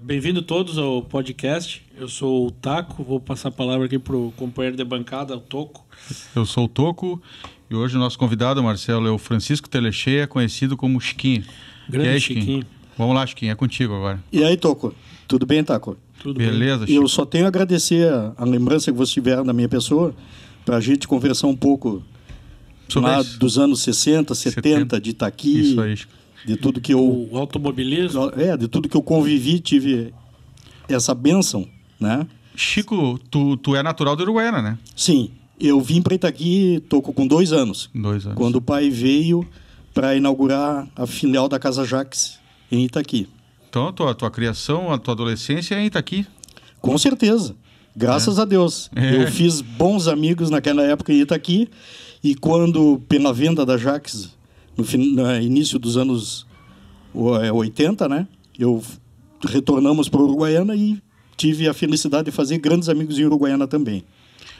Bem-vindo todos ao podcast. Eu sou o Taco, vou passar a palavra aqui para o companheiro de bancada, o Toco. Eu sou o Toco e hoje o nosso convidado, Marcelo, é o Francisco Telecheia, conhecido como Chiquinho. Grande e aí, Chiquinho. Vamos lá, Chiquinho, é contigo agora. E aí, Toco? Tudo bem, Taco? Tudo Beleza, bem? Chico? Eu só tenho a agradecer a lembrança que vocês tiveram da minha pessoa para a gente conversar um pouco Sobre lá isso. dos anos 60, 70, de Itaqui, Isso aí, Chico. de tudo que eu... O automobilismo. de tudo que eu convivi, tive essa bênção, né? Chico, tu é natural de Uruguaiana, né? Sim, eu vim para Itaqui, Toco, com 2 anos. 2 anos. Quando o pai veio para inaugurar a filial da Casa Jacques em Itaqui. Então, a tua criação, a tua adolescência é em Itaqui. Com certeza. Graças a Deus. É. Eu fiz bons amigos naquela época em Itaqui. E quando, pela venda da Jacques, no início dos anos 80, né? Retornamos para Uruguaiana e tive a felicidade de fazer grandes amigos em Uruguaiana também.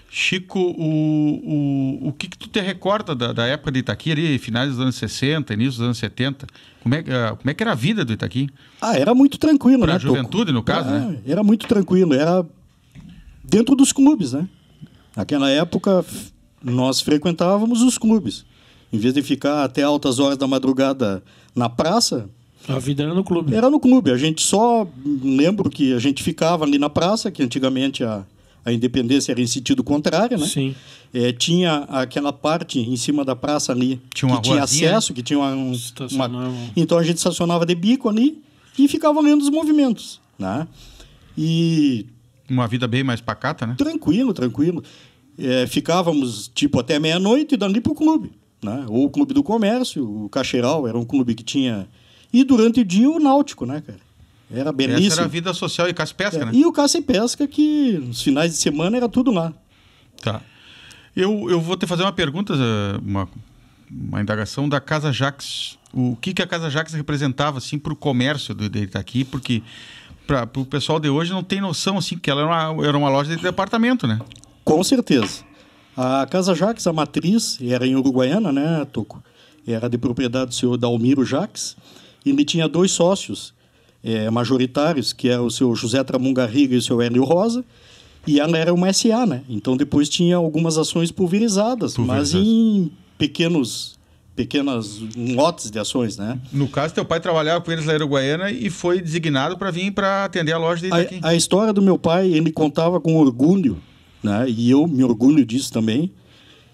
Chico, o que tu te recorda da época de Itaqui, ali, finais dos anos 60, início dos anos 70? Como é que era a vida do Itaqui? Era muito tranquilo, Para né, a juventude, no caso, né? Era muito tranquilo. Era dentro dos clubes, né? Naquela época, nós frequentávamos os clubes. Em vez de ficar até altas horas da madrugada na praça, A vida era no clube. era no clube. A gente só... Lembro que a gente ficava ali na praça, que antigamente a Independência era em sentido contrário, né? Sim. Tinha aquela parte em cima da praça ali Tinha uma que tinha ruazinha, acesso, que tinha Estacionava. Então a gente estacionava de bico ali e ficava lendo os movimentos, né? E Uma vida bem mais pacata, né? tranquilo. Ficávamos tipo até meia-noite e dali pro clube, né? Ou o Clube do Comércio, o Cacheral era um clube que tinha... E durante o dia o Náutico, né, cara? Era belíssimo. Essa era a vida social e caça e pesca, né? E o caça e pesca, que nos finais de semana era tudo lá. Tá. Eu vou te fazer uma pergunta, uma indagação da Casa Jacques. O que a Casa Jacques representava assim, para o comércio de Itaqui? Porque para o pessoal de hoje não tem noção assim, que ela era uma loja de departamento, né? Com certeza. A Casa Jacques, a matriz, era em Uruguaiana, né, Toco? Era de propriedade do senhor Dalmiro Jacques. E ele tinha 2 sócios majoritários, que é o seu José Tramum Garriga e o seu Hélio Rosa. E ela era uma SA, né? Então depois tinha algumas ações pulverizadas, mas em pequenas lotes de ações, né? No caso, teu pai trabalhava com eles na Uruguaiana e foi designado para vir para atender a loja de Itaqui. A história do meu pai, ele contava com orgulho, né? E eu me orgulho disso também,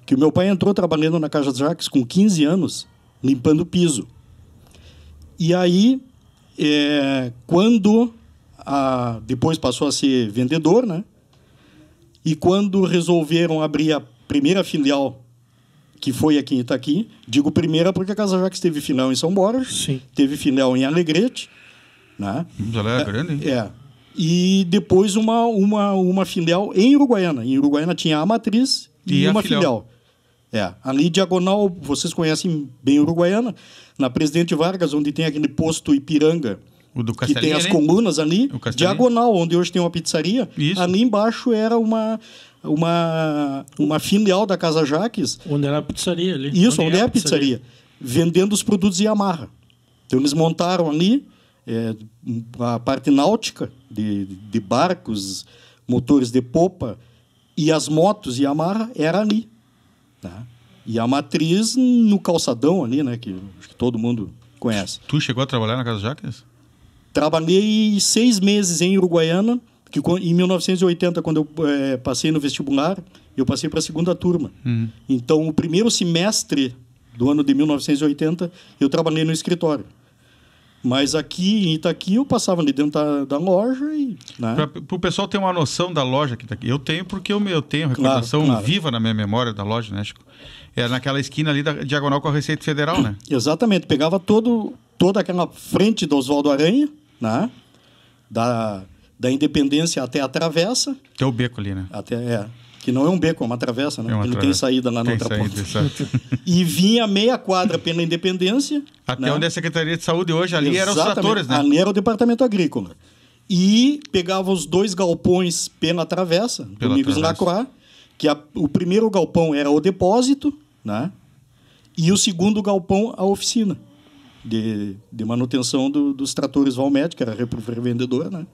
que o meu pai entrou trabalhando na Casa Jacques com 15 anos, limpando piso. E aí, quando depois passou a ser vendedor, né? E quando resolveram abrir a primeira filial, que foi aqui em Itaqui, digo primeira porque a Casa Jacques teve filial em São Borja, Sim. teve filial em Alegrete, né? Ela era grande, hein? E depois uma filial em Uruguaiana. Em Uruguaiana tinha a matriz e a uma filial. Ali diagonal, vocês conhecem bem Uruguaiana, na Presidente Vargas, onde tem aquele posto Ipiranga, O do que tem Castelinho, as né? colunas ali, O Castelinho. diagonal, onde hoje tem uma pizzaria. Isso. Ali embaixo era uma filial da Casa Jacques. Onde era a pizzaria ali. Isso, onde é a pizzaria. Vendendo os produtos Yamaha. Então eles montaram ali a parte náutica de barcos, motores de popa, e as motos Yamaha era ali. Tá? E a matriz no calçadão ali, né? Que acho que todo mundo conhece. Tu chegou a trabalhar na Casa Jacques? Trabalhei 6 meses em Uruguaiana, que em 1980, quando eu passei no vestibular, eu passei para a 2ª turma. Então, o primeiro semestre do ano de 1980, eu trabalhei no escritório. Mas aqui em Itaqui, eu passava ali dentro da loja e... Né? Para o pessoal ter uma noção da loja que tá aqui. Eu tenho, porque eu tenho recordação Claro. viva na minha memória da loja, né, Chico? Era naquela esquina ali da diagonal com a Receita Federal, né? Exatamente. Pegava toda aquela frente do Oswaldo Aranha, né? Da Independência até a Travessa. Tem o beco ali, né? Que não é um beco, é uma travessa, né? É uma Ele travessa. tem saída lá na Tem outra saída, ponta. exato. E vinha meia quadra pela Independência. Até né? onde é a Secretaria de Saúde hoje, ali eram os Exatamente. tratores, né? Ali era o Departamento Agrícola. E pegava os 2 galpões pela travessa, Pela Domingos travessa. Lacroix, que o primeiro galpão era o depósito, né? E o segundo galpão, a oficina. de manutenção dos tratores Valmet, que era revendedor, né?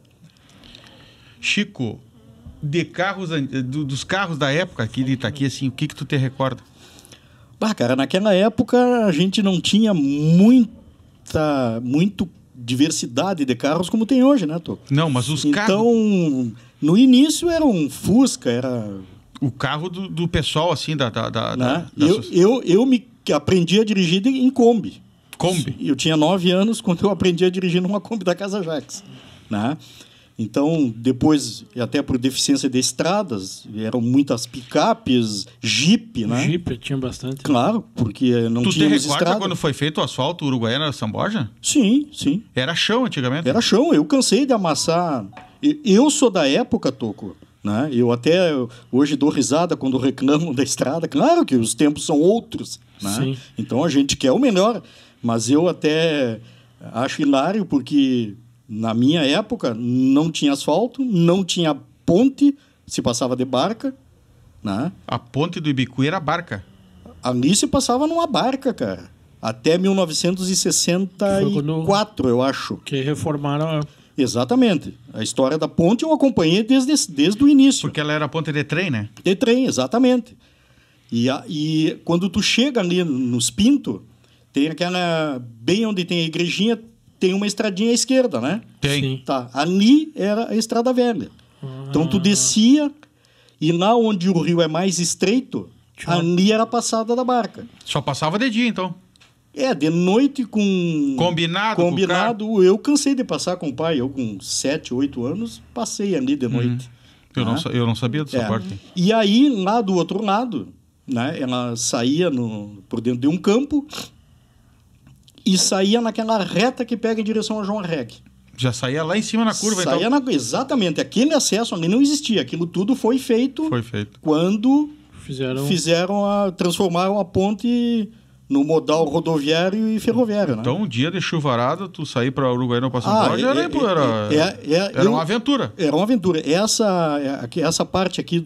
Chico, dos carros da época aqui de Itaqui, assim, o que tu te recorda? Cara, naquela época a gente não tinha muito diversidade de carros como tem hoje, né, Tô? Não, mas os carros... Então, no início era um Fusca, era... O carro do pessoal, assim, né? Eu me aprendi a dirigir em Kombi. Kombi? Eu tinha 9 anos quando eu aprendi a dirigir numa Kombi da Casa Jacques, né? Então, depois, até por deficiência de estradas, eram muitas picapes, Jeep, né? Jeep tinha bastante. Claro, porque não tínhamos estrada. Tu te recorda quando foi feito o asfalto Uruguaiana-São Borja? Sim, sim. Era chão antigamente? Era chão. Eu cansei de amassar. Eu sou da época, Toco, né? Eu até hoje dou risada quando reclamam da estrada. Claro que os tempos são outros, né? Sim. Então a gente quer o melhor. Mas eu até acho hilário porque... Na minha época, não tinha asfalto, não tinha ponte, se passava de barca, né? A ponte do Ibicuí era barca. Ali se passava numa barca, cara. Até 1964, eu acho. Que reformaram... Exatamente. A história da ponte eu acompanhei desde o início. Porque ela era ponte de trem, né? De trem, exatamente. E quando tu chega ali nos Pinto, tem aquela... Bem onde tem a igrejinha... Tem uma estradinha à esquerda, né? Tem. Sim. Tá. Ali era a Estrada Velha. Então tu descia e lá onde o rio é mais estreito, ali era a passada da barca. Só passava de dia, então? De noite com... Combinado. Eu cansei de passar com o pai. Eu com 7, 8 anos, passei ali de noite. Eu não sabia dessa parte. E aí, lá do outro lado, né? Ela saía por dentro de um campo... E saía naquela reta que pega em direção a João Arregue. Já saía lá em cima na curva, saía então? Exatamente. Aquele acesso ali não existia. Aquilo tudo foi feito... Quando transformaram a ponte no modal rodoviário e ferroviário. Então, né? Um dia de chuvarada, tu sair para Uruguaiana ou para São Paulo, era uma aventura. Era uma aventura. Essa parte aqui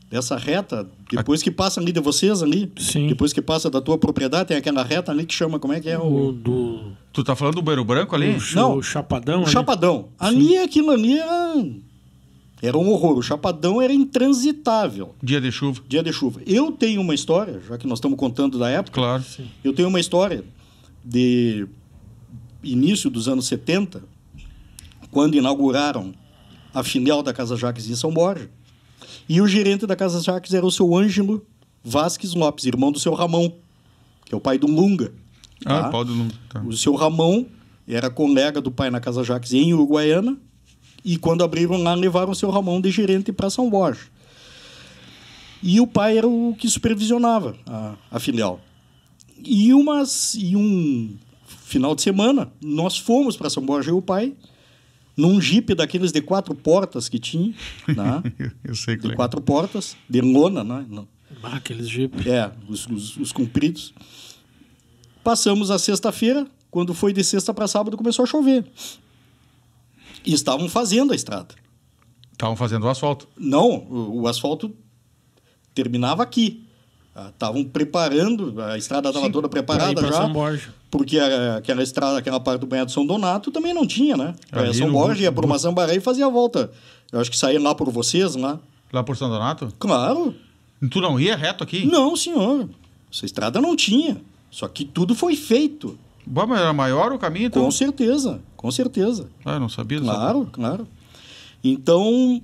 dessa reta, depois que passa ali de vocês ali, Sim. Depois que passa da tua propriedade, tem aquela reta ali que chama, como é que é? Tu tá falando do Beiro Branco ali? Não, o Chapadão. O Chapadão. Aquilo ali era um horror. O Chapadão era intransitável. Dia de chuva. Eu tenho uma história, já que nós estamos contando da época. Claro. Sim. Eu tenho uma história de início dos anos 70, quando inauguraram a filial da Casa Jacques em São Borja. E o gerente da Casa Jacques era o seu Ângelo Vasques Lopes, irmão do seu Ramon, que é o pai do Lunga. Tá? Pai do Lunga. Tá. O seu Ramon era colega do pai na Casa Jacques em Uruguaiana, e quando abriram lá, levaram o seu Ramon de gerente para São Borja. E o pai era o que supervisionava a filial. E um final de semana, nós fomos para São Borja e o pai... num Jeep daqueles de 4 portas que tinha, né? Eu sei que de 4 portas, de lona, né? Aqueles Jeep. Os compridos. Passamos a sexta-feira, quando foi de sexta para sábado, começou a chover. E estavam fazendo a estrada. Estavam fazendo o asfalto? Não, o asfalto terminava aqui. Estavam preparando, a estrada estava toda preparada já. São Borja. Porque aquela estrada, aquela parte do Banhado São Donato também não tinha, né? São Borja ia por Mazambaré e fazia a volta. Eu acho que saía lá por vocês, lá. Lá por São Donato? Claro. Tu não ia reto aqui? Não, senhor. Essa estrada não tinha. Só que tudo foi feito. Bom, mas era maior o caminho, então? Com certeza, com certeza. Eu não sabia disso. Claro. Então,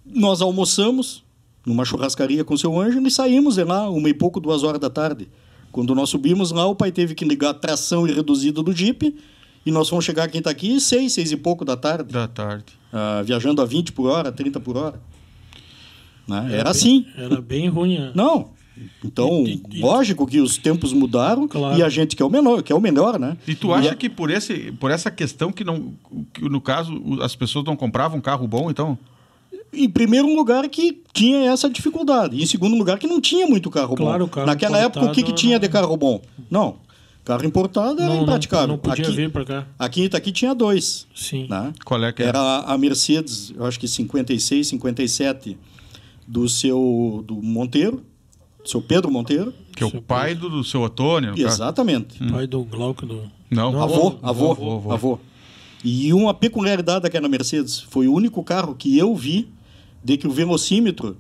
nós almoçamos numa churrascaria com o seu Ângelo e saímos de lá 1 e pouco, 2 horas da tarde. Quando nós subimos lá, o pai teve que ligar a tração reduzida do Jeep e nós fomos chegar aqui 6 e pouco da tarde. Viajando a 20 por hora, 30 por hora. Né? Era assim. Era bem ruim. Né? Não. Então, lógico que os tempos mudaram, claro. E a gente quer o melhor, né? E tu acha que por essa questão que no caso, as pessoas não compravam um carro bom, então? Em primeiro lugar, que tinha essa dificuldade. Em segundo lugar, que não tinha muito carro bom. Carro naquela época, o que tinha de carro bom? Não. Carro importado era impraticável. Não podia vir para cá. Aqui em Itaqui tinha 2. Sim. Né? Qual é que era? Era a Mercedes, eu acho que 56, 57, do Monteiro. seu Pedro Monteiro. Que é o pai do seu Otônio, no caso. Exatamente. Pai do Glauco do... Não, Avô. E uma peculiaridade daquela Mercedes, foi o único carro que eu vi de que o velocímetro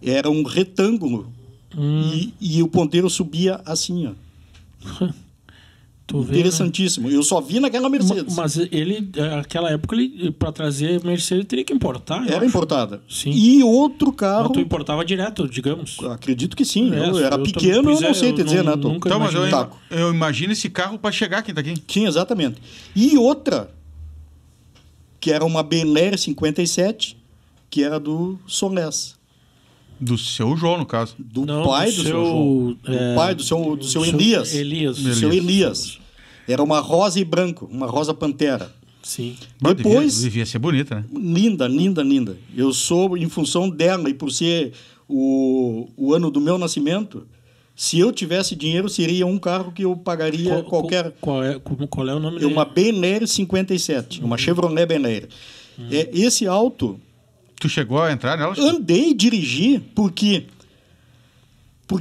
era um retângulo e o ponteiro subia assim, ó. Interessantíssimo. Né? Eu só vi naquela Mercedes. Mas ele, naquela época, para trazer Mercedes, teria que importar. Era importada. Sim. E outro carro... Mas tu importava direto, digamos. Acredito que sim. Eu era pequeno, eu não sei te dizer, né? Então, mas eu imagino esse carro para chegar aqui daqui. Sim, exatamente. E outra, que era uma Bel Air 57, que era do Solés. Do seu João, no caso. Do pai do seu João. Do pai do seu Elias. Do seu Elias. Era uma rosa e branco, uma rosa pantera. Sim. Depois... Devia ser bonita, né? Linda, linda, linda. Eu sou, em função dela e por ser o ano do meu nascimento, se eu tivesse dinheiro, seria um carro que eu pagaria qualquer... Qual é o nome dele? É uma Bel Air 57, uma Chevrolet Bel Air. Esse auto... Tu chegou a entrar nela? Andei e dirigi, porque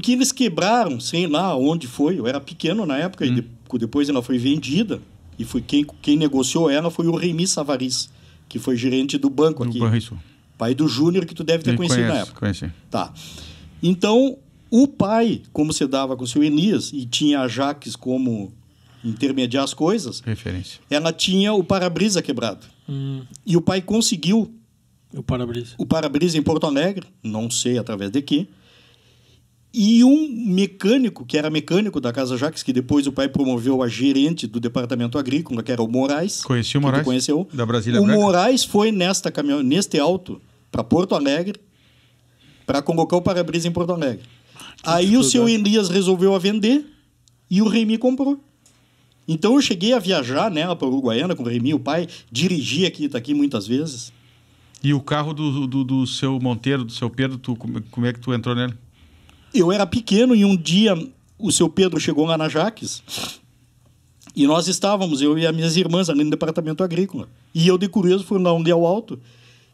eles quebraram, sei lá onde foi, eu era pequeno na época, e depois ela foi vendida, e foi quem negociou ela foi o Remy Savaris, que foi gerente do banco aqui. Pai do Júnior, que tu deve ter conhecido na época. Conheci. Tá. Então, o pai, como se dava com o seu Elias, e tinha a Jaques como intermediar as coisas, referência. Ela tinha o para-brisa quebrado. E o pai conseguiu o para-brisa em Porto Alegre, não sei através de quê. E um mecânico, que era mecânico da Casa Jaques, que depois o pai promoveu a gerente do departamento agrícola, que era o Moraes. Conheci o Moraes? Tu conheceu? Da Brasília O Branca. Moraes foi neste auto para Porto Alegre para colocar o para-brisa em Porto Alegre. Aí o seu Elias resolveu a vender e o Remy comprou. Então eu cheguei a viajar nela para Uruguaiana com o Remy, o pai, dirigi aqui, tá aqui muitas vezes. E o carro do seu Monteiro, do seu Pedro, como é que tu entrou nele? Eu era pequeno e um dia o seu Pedro chegou lá na Jaques e nós estávamos, eu e as minhas irmãs, ali no departamento agrícola. E eu, de curioso, fui lá onde é o alto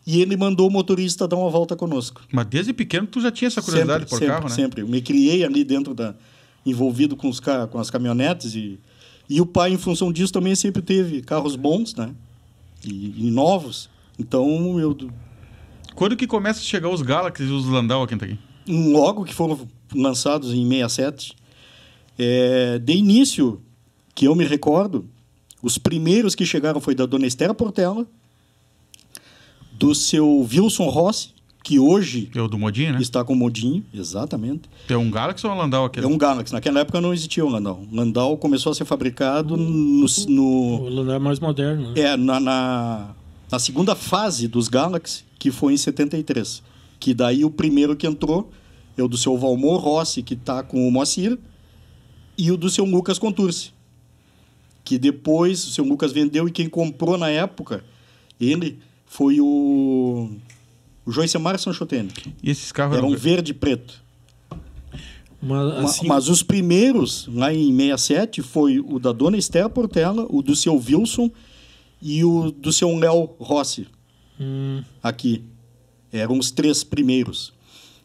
e ele mandou o motorista dar uma volta conosco. Mas desde pequeno tu já tinha essa curiosidade por carro, né? Sempre. Eu me criei ali dentro envolvido com as caminhonetes e o pai, em função disso, também sempre teve carros bons, né? E novos. Então, Quando que começa a chegar os Galaxy e os Landau aqui? Logo que foram lançados em 67. De início, que eu me recordo, os primeiros que chegaram foi da dona Esther Portela, do seu Wilson Rossi, que hoje é o do Modinho, né? Está com o Modinho, exatamente. É um Galaxy ou um Landau aquele? É um Galaxy. Naquela época não existia o Landau. O Landau começou a ser fabricado O Landau é mais moderno. Né? Na segunda fase dos Galaxy, que foi em 73. Que daí o primeiro que entrou é o do seu Valmor Rossi, que está com o Moacir, e o do seu Lucas Contursi, que depois o seu Lucas vendeu e quem comprou na época, ele foi o Joicemar Sanchotene. E esses carros eram verde e preto. Mas os primeiros, lá em 67, foi o da dona Esther Portela, o do seu Wilson e o do seu Léo Rossi. Aqui. Eram os 3 primeiros.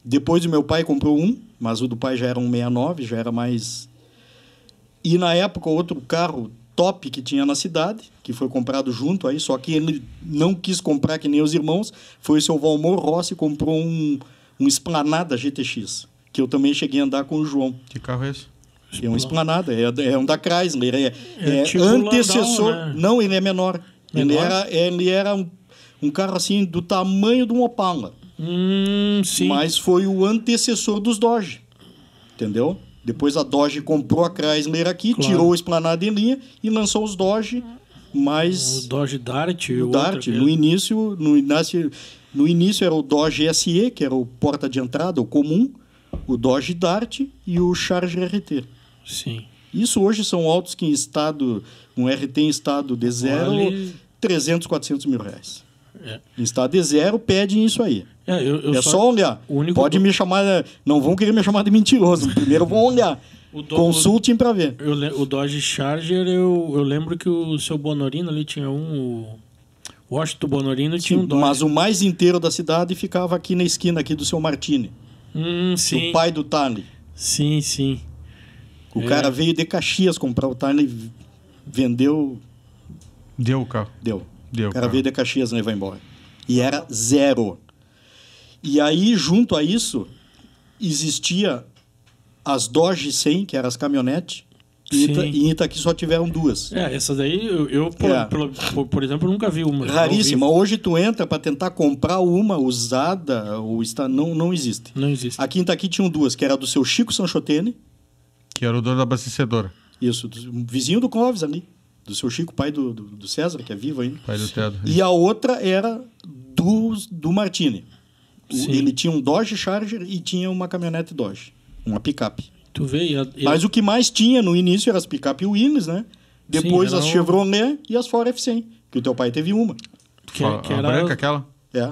Depois o meu pai comprou um, mas o do pai já era um 69, já era mais... E na época, outro carro top que tinha na cidade, que foi comprado junto aí, só que ele não quis comprar que nem os irmãos, foi o seu Valmor Rossi, comprou um Esplanada GTX, que eu também cheguei a andar com o João. Que carro é esse? É um Esplanada, é um da Chrysler, é tipo antecessor... Landau, né? Não, ele é menor. Ele era um carro assim do tamanho de um Opala. Sim. Mas foi o antecessor dos Dodge. Entendeu? Depois a Dodge comprou a Chrysler aqui, claro. Tirou o Esplanada em linha e lançou os Dodge, mas... O Dodge Dart. O Dart. No início era o Dodge SE, que era o porta de entrada, o comum, o Dodge Dart e o Charger RT. Sim. Isso hoje são autos que em estado... Um RT em estado de zero, 300, 400 mil reais. Em estado de zero, pedem isso aí. Só olhar. Pode me chamar... Não vão querer me chamar de mentiroso. Primeiro vão olhar. Consultem para ver. O Dodge Charger, eu lembro que o seu Bonorino ali tinha o Washington Bonorino tinha um Dodge. Mas o mais inteiro da cidade ficava aqui na esquina aqui do seu Martini. Sim. O pai do Tali. Sim, sim. O cara veio de Caxias comprar o Titan e vendeu... Deu o carro. Deu. Deu O cara carro. veio de Caxias e levou embora. E era 0. E aí, junto a isso, existia as Dodge 100, que eram as caminhonetes, e Sim. em Itaqui só tiveram 2. Essa daí, por exemplo, nunca vi uma. Raríssima. Hoje tu entra para tentar comprar uma usada, não existe. Não existe. Aqui em Itaqui tinham 2, que era do seu Chico Sanchotene, Que era o dono da abastecedora. isso, vizinho do Clóvis ali, do seu Chico, pai do César, que é vivo ainda. Pai do Tedo. E a outra era do Martini. Sim. Ele tinha um Dodge Charger e tinha uma caminhonete Dodge, uma picape. Tu vê, Mas o que mais tinha no início eram as picape Willys, né? Depois Sim, as Chevrolet e as Ford F100, que o teu pai teve uma. que A era, branca, aquela?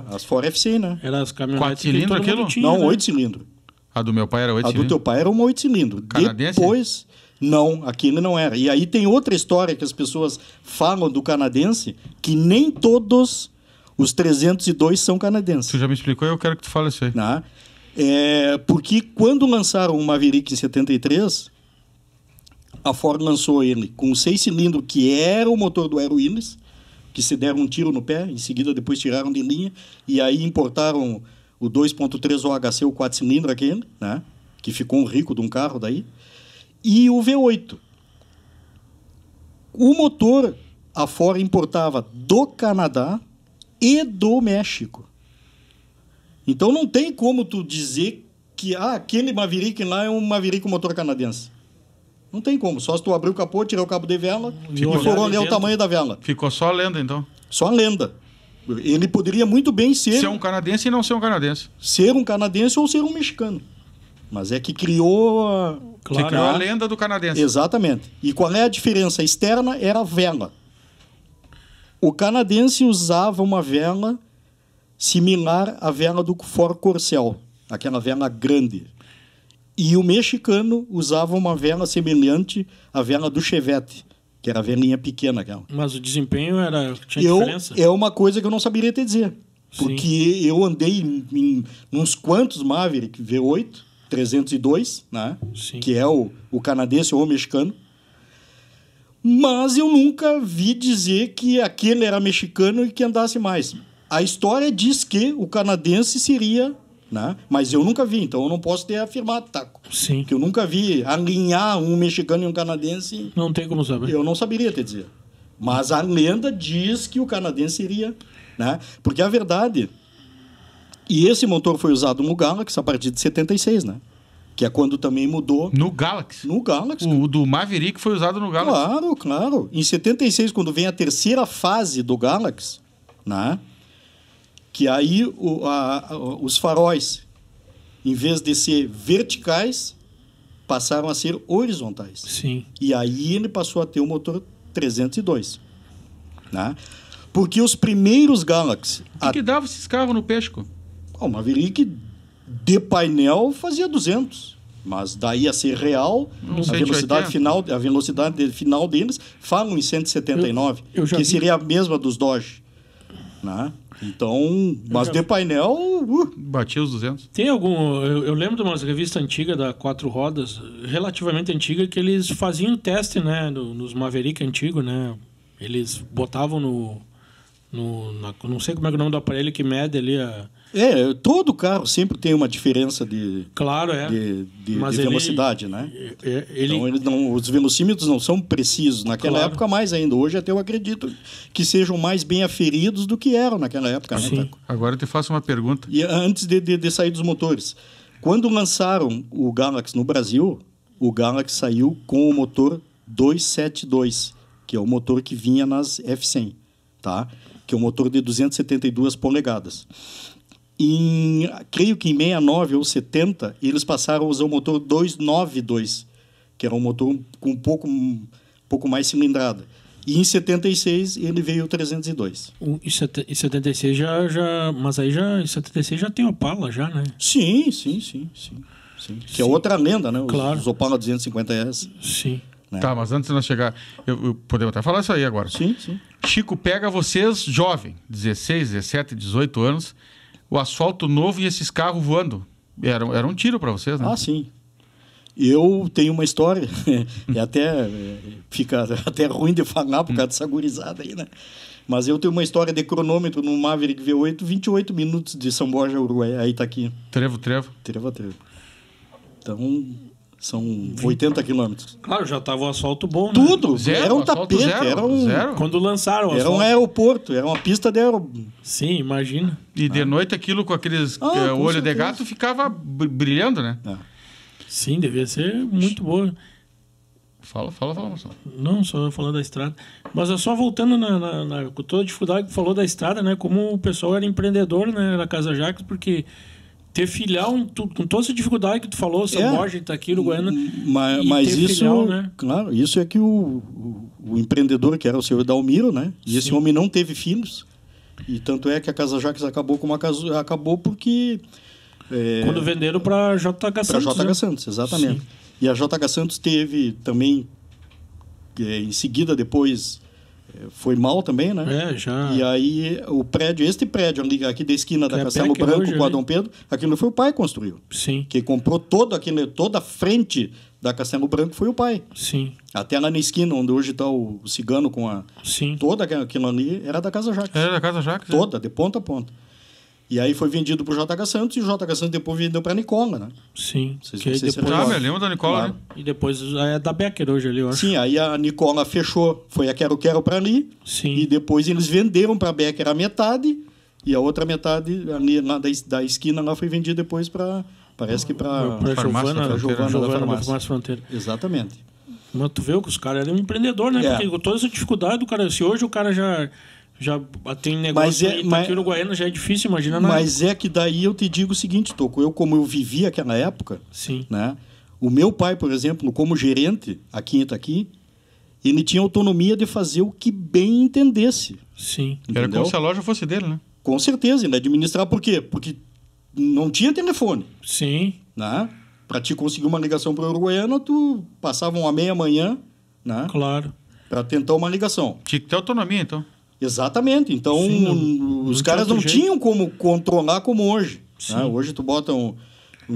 As Ford F100, né? era as caminhonetes. 4 que todo cilindros mundo aquilo? tinha, Não, né? 8 cilindros. A do meu pai era 8 A do teu pai era uma 8 cilindros. Canadense? Depois, não, aquele não era. E aí tem outra história que as pessoas falam do canadense, que nem todos os 302 são canadenses. Tu já me explicou e eu quero que tu fale isso aí. Né? Porque quando lançaram o Maverick em 73, a Ford lançou ele com 6 cilindros, que era o motor do Aero Willis, que se deram um tiro no pé, em seguida depois tiraram de linha, e aí importaram o 2.3 OHC, o 4 cilindros aquele, né? Que ficou um rico de um carro daí, e o V8. O motor a Ford importava do Canadá e do México. Então não tem como tu dizer que aquele Maverick lá é um Maverick com motor canadense. Não tem como. Só se tu abrir o capô, tirar o cabo de vela E e olhar for ali olhar o dentro. tamanho da vela. Ficou só a lenda, então. Só a lenda. Ele poderia muito bem Ser um canadense e não ser um canadense. ser um canadense ou ser um mexicano. Mas é que criou... Você criou a lenda do canadense. Exatamente. E qual é a diferença? A externa era a vela. O canadense usava uma vela similar à vela do Ford Corcel, aquela vela grande. E o mexicano usava uma vela semelhante à vela do Chevette, que era a velinha pequena aquela. Mas o desempenho tinha diferença? É uma coisa que eu não saberia te dizer. Sim. Porque eu andei em uns quantos Maverick V8, 302, né? Sim. Que é o canadense ou o mexicano. Mas eu nunca vi dizer que aquele era mexicano e que andasse mais. A história diz que o canadense seria, né? Mas eu nunca vi, então eu não posso ter afirmado, Taco. Sim. Que eu nunca vi alinhar um mexicano e um canadense, Não tem como saber. eu não saberia te dizer. Mas a lenda diz que o canadense seria, né? Porque a verdade... E esse motor foi usado no Galaxy a partir de 76, né? Que é quando também mudou No Galaxy. no Galaxy. O do Maverick foi usado no Galaxy. Claro, claro. Em 76, quando vem a terceira fase do Galaxy, né? Que aí os faróis, em vez de ser verticais, passaram a ser horizontais. Sim. E aí ele passou a ter o motor 302. Né? Porque os primeiros Galaxy... O que dava esses carros no Pesco? O Maverick de painel fazia 200. Mas daí a ser real, a 180. velocidade final deles falam em 179, Eu já que vi. seria a mesma dos Dodge. Né? Então, mas já de vi. painel... Batia os 200. Tem algum... Eu lembro de umas revistas antigas da Quatro Rodas, relativamente antiga, que eles faziam teste, né? Nos Maverick antigos, né? Eles botavam não sei como é que é o nome do aparelho que mede ali a... todo carro sempre tem uma diferença de Claro, Mas velocidade, né? Ele... Então, os velocímetros não são precisos. Naquela Claro. época, mais ainda. Hoje, até eu acredito que sejam mais bem aferidos do que eram naquela época. Né, Sim. Taco? Agora eu te faço uma pergunta. E antes de sair dos motores, quando lançaram o Galaxy no Brasil, o Galaxy saiu com o motor 272, que é o motor que vinha nas F100, tá? Que é um motor de 272 polegadas. Creio que em 69 ou 70, eles passaram a usar o motor 292, que era um motor com um pouco mais cilindrada. E em 76 ele veio o 302. Em 76 já... Mas aí já... Em 76 já tem Opala, já, né? Sim. Que é outra lenda, né? Claro. Os Opala 250S. Sim. Né? Tá, mas antes de nós chegar... Podemos até falar isso aí agora. Sim. Chico pega vocês, jovem, 16, 17, 18 anos, o asfalto novo e esses carros voando. Era um tiro para vocês, né? Ah, sim. Eu tenho uma história, fica até ruim de falar por causa dessa gurizada aí, né? Mas eu tenho uma história de cronômetro no Maverick V8, 28 minutos de São Borja, Uruguai, aí tá aqui. Trevo. Trevo. Então, são 80 quilômetros. Claro, já tava o asfalto bom, né? Tudo! Zero, era um asfalto tapete, zero. Quando lançaram o era um asfalto. aeroporto, era uma pista de aeroporto. Sim, imagina. E de noite aquilo com aqueles com olho de certeza. gato ficava brilhando, né? Sim, devia ser muito boa. Fala, Marcelo. Não, só falando da estrada. Mas é só voltando com toda a dificuldade que falou da estrada, né? Como o pessoal era empreendedor, né? Na Casa Jacques, porque ter filial, com toda essa dificuldade que tu falou, São Borja, Itaqui, Uruguaiana, mas ter isso, filial, né? claro, isso é que o empreendedor, que era o senhor Dalmiro, né? E esse homem não teve filhos. E tanto é que a Casa Jacques acabou acabou porque... Quando venderam para JH Santos. Para JH né? Santos, exatamente. Sim. E a JH Santos teve também, em seguida, depois, foi mal também, né? Já. E aí, este prédio ali, aqui da esquina da Que é Castelo Becker Branco hoje, com a ali. Dom Pedro, aquilo foi o pai que construiu. Sim, Quem comprou toda a frente da Castelo Branco foi o pai. sim, Até lá na esquina, onde hoje está o Cigano com a... sim. Toda aquilo ali era da Casa Jacques. Era da Casa Jacques. Toda, de ponta a ponta. E aí foi vendido para o JH Santos e o JH Santos depois vendeu para a Nicola, né? Sim. Vocês- Que aí vocês se depois, Ah, me lembro da Nicola, Claro. né? e depois é da Becker hoje ali, eu acho. Sim, aí a Nicola fechou, foi a Quero para ali, Sim. e depois eles venderam para a Becker a metade, e a outra metade ali lá da esquina lá foi vendida depois para, parece que para... Pra Farmácia Giovana, da Fronteira. Giovana da da Farmácia. Farmácia Fronteira. Exatamente. Mas tu vê que os caras eram um empreendedor, né? É. Porque com toda essa dificuldade, o cara, se hoje o cara já tem negócio aí, tá aqui Uruguaiana, já é difícil, imagina Mas é que daí eu te digo o seguinte, Toco, como eu vivi aquela época, Sim, né? O meu pai, por exemplo, como gerente aqui em Itaqui, ele tinha autonomia de fazer o que bem entendesse. sim. Era Entendeu? como se a loja fosse dele, né? Com certeza, ele administrar por quê? Porque não tinha telefone, Sim, né? Para te conseguir uma ligação para o Uruguaiana, tu passava uma meia-manhã, né? claro. Para tentar uma ligação. Tinha que ter autonomia, então. Exatamente. Então, Sim, os não caras tinha não outro tinham como controlar como hoje. Sim. Né? Hoje tu bota o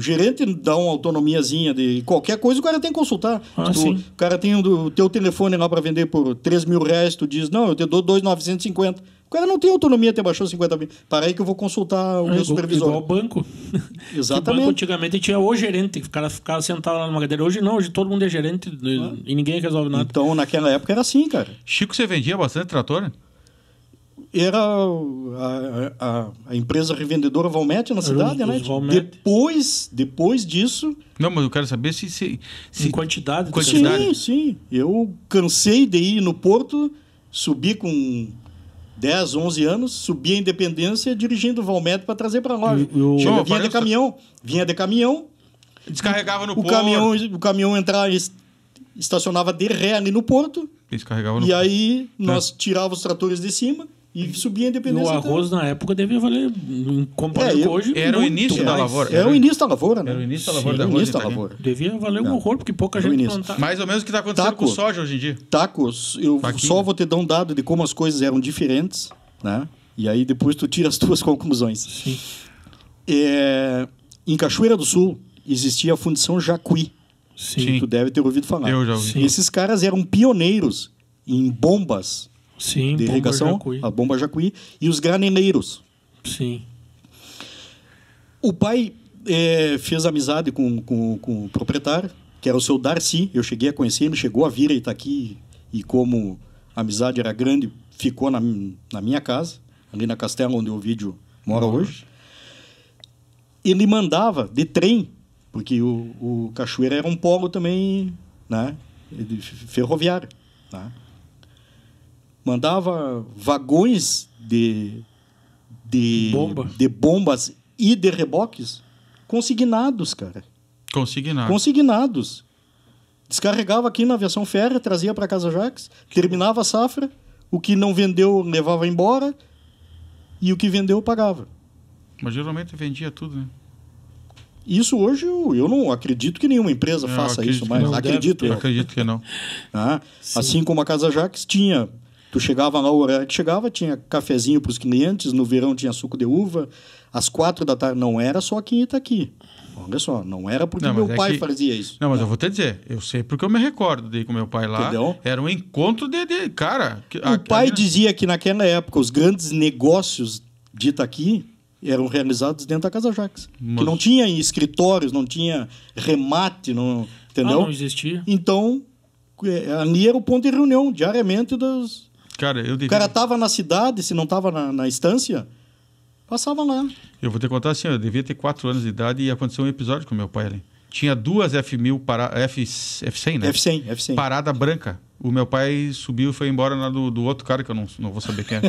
gerente dá uma autonomiazinha de qualquer coisa, o cara tem que consultar. Sim. O cara tem o teu telefone lá para vender por R$3.000, tu diz, não, eu te dou 2.950. O cara não tem autonomia, até baixou 50 mil. Para aí que eu vou consultar o meu supervisor. Igual o banco. Exatamente. O banco antigamente tinha o gerente, o cara ficava sentado lá numa cadeira. Hoje não, hoje todo mundo é gerente e ninguém resolve nada. Então, naquela época era assim, cara. Chico, você vendia bastante trator, né? Era a empresa revendedora Valmet na cidade, os né? Valmet. Depois disso... Não, mas eu quero saber se Em quantidade. Quantidade. Sim, sim. Eu cansei de ir no Porto, subi com 10, 11 anos, subi a Independência dirigindo o Valmet para trazer para a loja. Não, Vinha de caminhão. descarregava no O porto. caminhão entrava, estacionava de ré ali no Porto. Descarregava no E porto. aí nós tirávamos os tratores de cima e subia a E Independência. o arroz na época devia valer, comparado com hoje, Era o muito início da mais. lavoura. Era o início da lavoura, né? Era o início da lavoura Sim, da o arroz início da italiano. lavoura. Devia valer um horror, porque pouca Era o gente início. plantava. Mais ou menos o que está acontecendo Taco. com soja hoje em dia. Tacos, eu Aqui. só vou te dar um dado de como as coisas eram diferentes, né? E aí depois tu tira as tuas conclusões. Sim. Em Cachoeira do Sul existia a Fundição Jacuí. Sim. Tu deve ter ouvido falar. Eu já ouvi. Sim. Esses caras eram pioneiros em bombas Sim, de bomba irrigação, Jacuí. a bomba Jacuí, e os graneleiros. Sim. O pai fez amizade com o proprietário, que era o seu Darcy. Eu cheguei a conhecer, ele chegou a vir a Itaqui, e como a amizade era grande, ficou na minha casa, ali na Castelo, onde o Ovídio mora hoje. Ele mandava de trem, porque o Cachoeira era um polo também, né, ferroviário, né? Mandava vagões de bombas e de reboques consignados, cara. Consignado. Consignados. Descarregava aqui na aviação férrea, trazia para Casa Jacques, terminava a safra, o que não vendeu levava embora e o que vendeu pagava. Mas geralmente vendia tudo, né? Isso hoje eu não acredito que nenhuma empresa faça acredito isso que mais. não Acredito Eu eu. acredito que não. Assim como a Casa Jacques tinha Tu chegava lá, o horário que chegava, tinha cafezinho para os clientes, no verão tinha suco de uva, às 4 da tarde não era só aqui em Itaqui. Olha só, não era porque Não, meu mas é pai que- fazia isso. Não, mas eu vou te dizer, eu sei porque eu me recordo de ir com meu pai lá. Entendeu? Era um encontro cara. O pai dizia que naquela época os grandes negócios de Itaqui eram realizados dentro da Casa Jacques. Mas- Que não tinha escritórios, não tinha remate, não, entendeu? Não existia. Então, ali era o ponto de reunião, diariamente. Cara, eu O devia... cara estava na cidade, se não estava na estância, passava lá. Eu vou te contar assim, eu devia ter 4 anos de idade e aconteceu um episódio com meu pai ali. Tinha 2 F1000 F100, né? F100. Parada branca. O meu pai subiu e foi embora na do outro cara que eu não vou saber quem é.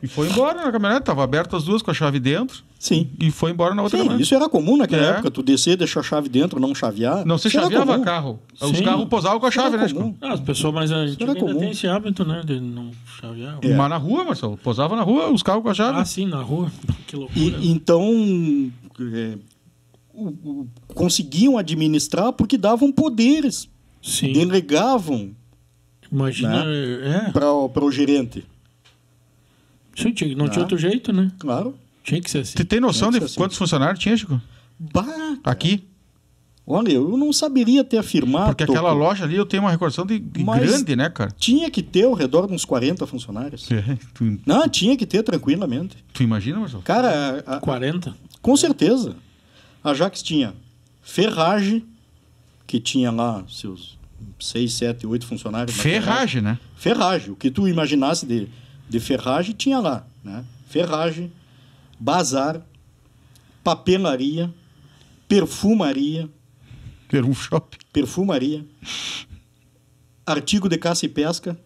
E foi embora na caminhonete, tava aberto as duas com a chave dentro. Sim. E foi embora na outra Sim, caminhonete. isso era comum naquela É. época, tu descer, deixar a chave dentro, não chavear. Não se Isso era chaveava comum. carro. Os Sim. carros pousavam com a Isso chave, era né? comum. Chico? As pessoas mais antigas ainda comum. têm esse hábito, né? De não chavear. É. Mas na rua, Marcelo. Pousava na rua, os carros com a chave. Ah, sim, na rua. Que loucura. Então, conseguiam administrar porque davam poderes, Sim. delegavam Imagina. para o gerente. Sim, não tinha outro jeito, né? Claro. Tinha que ser assim. Você tem noção Não de é assim. quantos funcionários tinha, Chico? Bah, Aqui? olha, eu não saberia te afirmar. Porque aquela Toco. loja ali eu tenho uma recordação de Mas- grande, né, cara? Tinha que ter ao redor de uns 40 funcionários. Tu, Não, tinha que ter tranquilamente. tu imagina, Marcelo? Cara, 40? com certeza. A Jax tinha ferragem, que tinha lá seus 6, 7, 8 funcionários. na Ferragem, né? Ferragem. O que tu imaginasse de ferragem tinha lá. Né? Ferragem, bazar, papelaria, perfumaria, Era um shopping. artigo de caça e pesca,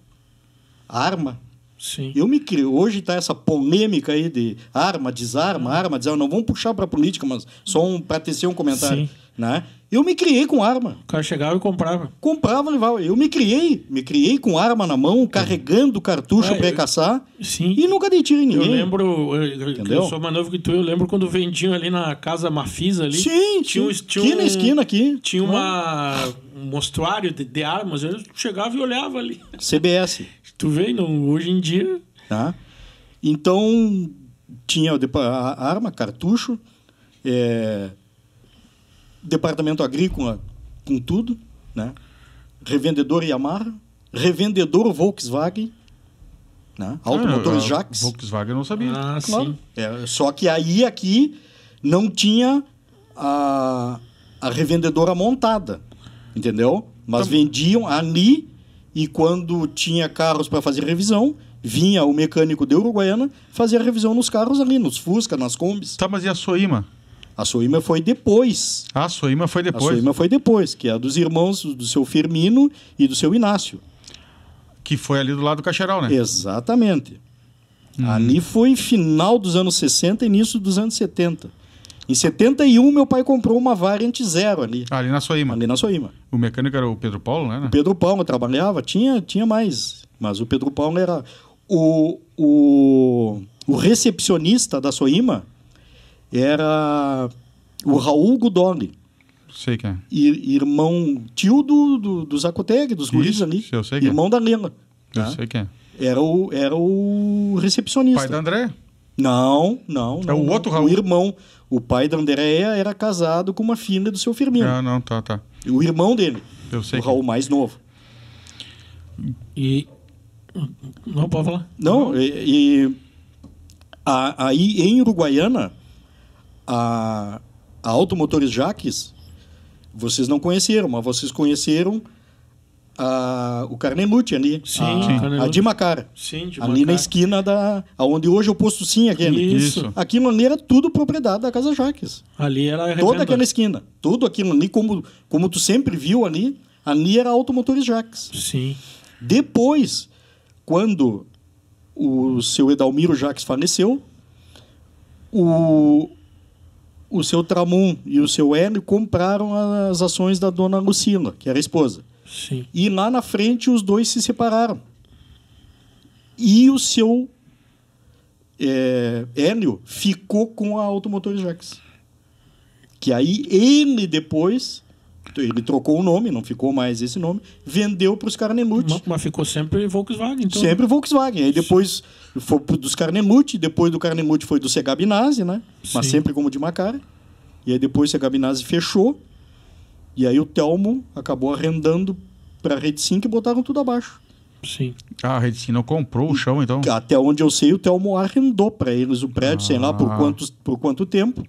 arma. Sim. Eu me criei. Hoje está essa polêmica aí de arma, desarma. Não vamos puxar para política, mas só para tecer um comentário. Sim. Né? Eu me criei com arma. O cara chegava e comprava. Comprava, levava. Eu me criei com arma na mão, carregando cartucho É, para caçar Sim. e nunca dei tiro em Eu ninguém. lembro, Entendeu? eu sou mais novo que tu, eu lembro quando vendiam ali na casa Mafisa ali. Sim, tinha, tinha aqui na esquina aqui. Tinha um mostruário de armas, eu chegava e olhava ali. CBS. Tu vê, não, hoje em dia. Tá? Então, tinha a arma, cartucho, departamento agrícola com tudo, né? Revendedor Yamaha, revendedor Volkswagen, né? Automotores Jax. Volkswagen eu não sabia. Ah, Claro. sim. Só que aí aqui não tinha a revendedora montada, entendeu? Mas vendiam ali e quando tinha carros para fazer revisão, vinha o mecânico de Uruguaiana fazer a revisão nos carros ali, nos Fusca, nas Kombis. Tá, mas e a Soima? A Soima foi depois. Ah, a Soima foi A depois. Soima foi depois, que é a dos irmãos do seu Firmino e do seu Inácio. Que foi ali do lado do Cacheral, né? Exatamente. Ali foi final dos anos 60 e início dos anos 70. Em 71, meu pai comprou uma Variant Zero ali Ali na Soima. na. O mecânico era o Pedro Paulo, né? O Pedro Paulo trabalhava, tinha mais, mas o Pedro Paulo era... O recepcionista da Soima era o Raul Gudoli, Sei quem é. irmão, tio do Zacoteg, dos guris Isso, ali, eu sei quem é. irmão da Lela. Eu Tá? sei quem é. Era o recepcionista. Pai da André? Não. É o outro Raul? O irmão. O pai da Andréia era casado com uma filha do seu Firmino. Ah, não, tá. O irmão dele. Eu sei O Raul mais novo. E. Não, pode falar. Não, aí em Uruguaiana, a Automotores Jaques, vocês não conheceram, mas vocês conheceram o Carnelucci ali. Sim, a Carnelucci. de Macara. Sim, de Ali na Macara. esquina onde hoje é o posto Sim aquele. Isso. Aquilo ali era tudo propriedade da Casa Jaques. Ali era a Toda revenda. aquela esquina. Tudo aquilo ali, como tu sempre viu ali era Automotores Jaques. Sim. Depois, quando o seu Edalmiro Jaques faleceu, o seu Tramon e o seu Hélio compraram as ações da dona Lucila, que era a esposa. Sim. E lá na frente os dois se separaram. E o seu Hélio ficou com a Automotores Jaques. Que aí ele depois ele trocou o nome, não ficou mais esse nome, vendeu para os Carnemuth. Mas ficou sempre Volkswagen, então. Sempre Volkswagen. Aí depois foi dos Carnemuth, depois do Carnemuth foi do Segabinase, né? Mas Sim. sempre como de Macara. E aí depois o Segabinase fechou. E aí o Telmo acabou arrendando para a Rede 5 e botaram tudo abaixo. Sim. Ah, a Rede Sim não comprou o chão, então? Até onde eu sei, o Telmo arrendou para eles o prédio, sei lá por quanto tempo.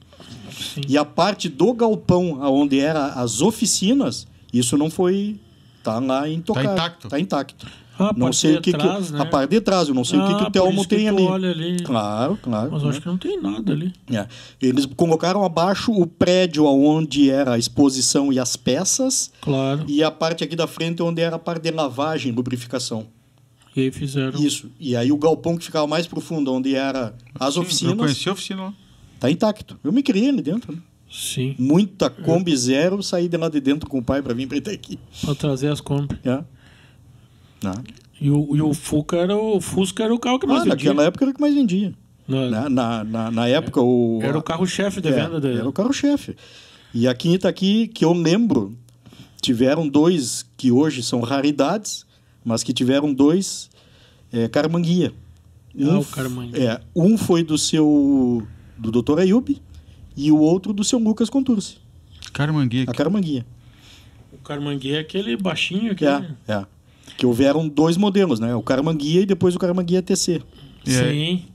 Sim. E a parte do galpão, onde eram as oficinas, isso não foi... Tá lá intocado. Tá intacto. Tá intacto. Ah, a Não parte sei de o que trás, né? a parte de trás, eu não sei o que o por Telmo isso que tem tu ali. olha ali. Claro. Mas eu acho que não tem nada ali. É. Eles colocaram abaixo o prédio onde era a exposição e as peças, Claro. e a parte aqui da frente onde era a parte de lavagem, lubrificação. E aí fizeram. Isso. E aí o galpão que ficava mais profundo, onde era as Eu oficinas, conheci a oficina lá. tá intacto. Eu me criei ali dentro. Né? Sim. Muita Kombi zero, saí de lá de dentro com o pai para vir para aqui. Pra trazer as compras. É. Ah. E o Fusca era o carro que mais vendia. Naquela época era o que mais vendia. Na- Na época Era o carro-chefe de venda dele. Era o carro-chefe. E aqui em Itaqui, que eu lembro, tiveram dois que hoje são raridades, mas que tiveram dois Caramanguia. O Caramanguia. Um foi do Dr. Ayub e o outro do seu Lucas Contursi. Caramanguia. A Caramanguia. O Caramanguia é aquele baixinho. Aquele... Que houveram dois modelos, né? O Caramanguia e depois o Caramanguia TC. Sim.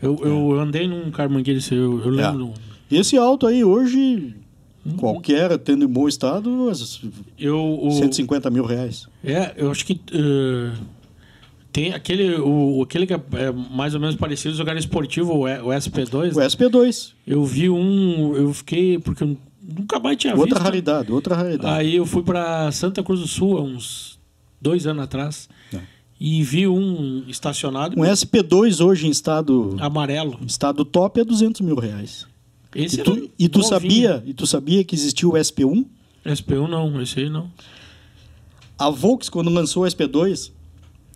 Eu andei num Caramanguia desse, eu lembro. Esse auto aí, hoje, qualquer, tendo em bom estado, 150 mil reais. Eu acho que tem aquele que é mais ou menos parecido, jogar esportivo, o SP2. O SP2. Eu vi eu fiquei, porque eu nunca mais tinha visto. Outra raridade. Aí eu fui para Santa Cruz do Sul há uns 2 anos atrás e vi um estacionado. Um SP2 hoje em estado amarelo. Estado top é 200 mil reais. E tu sabia que existia o SP1? SP1 não, esse aí não. A Volks, quando lançou o SP2,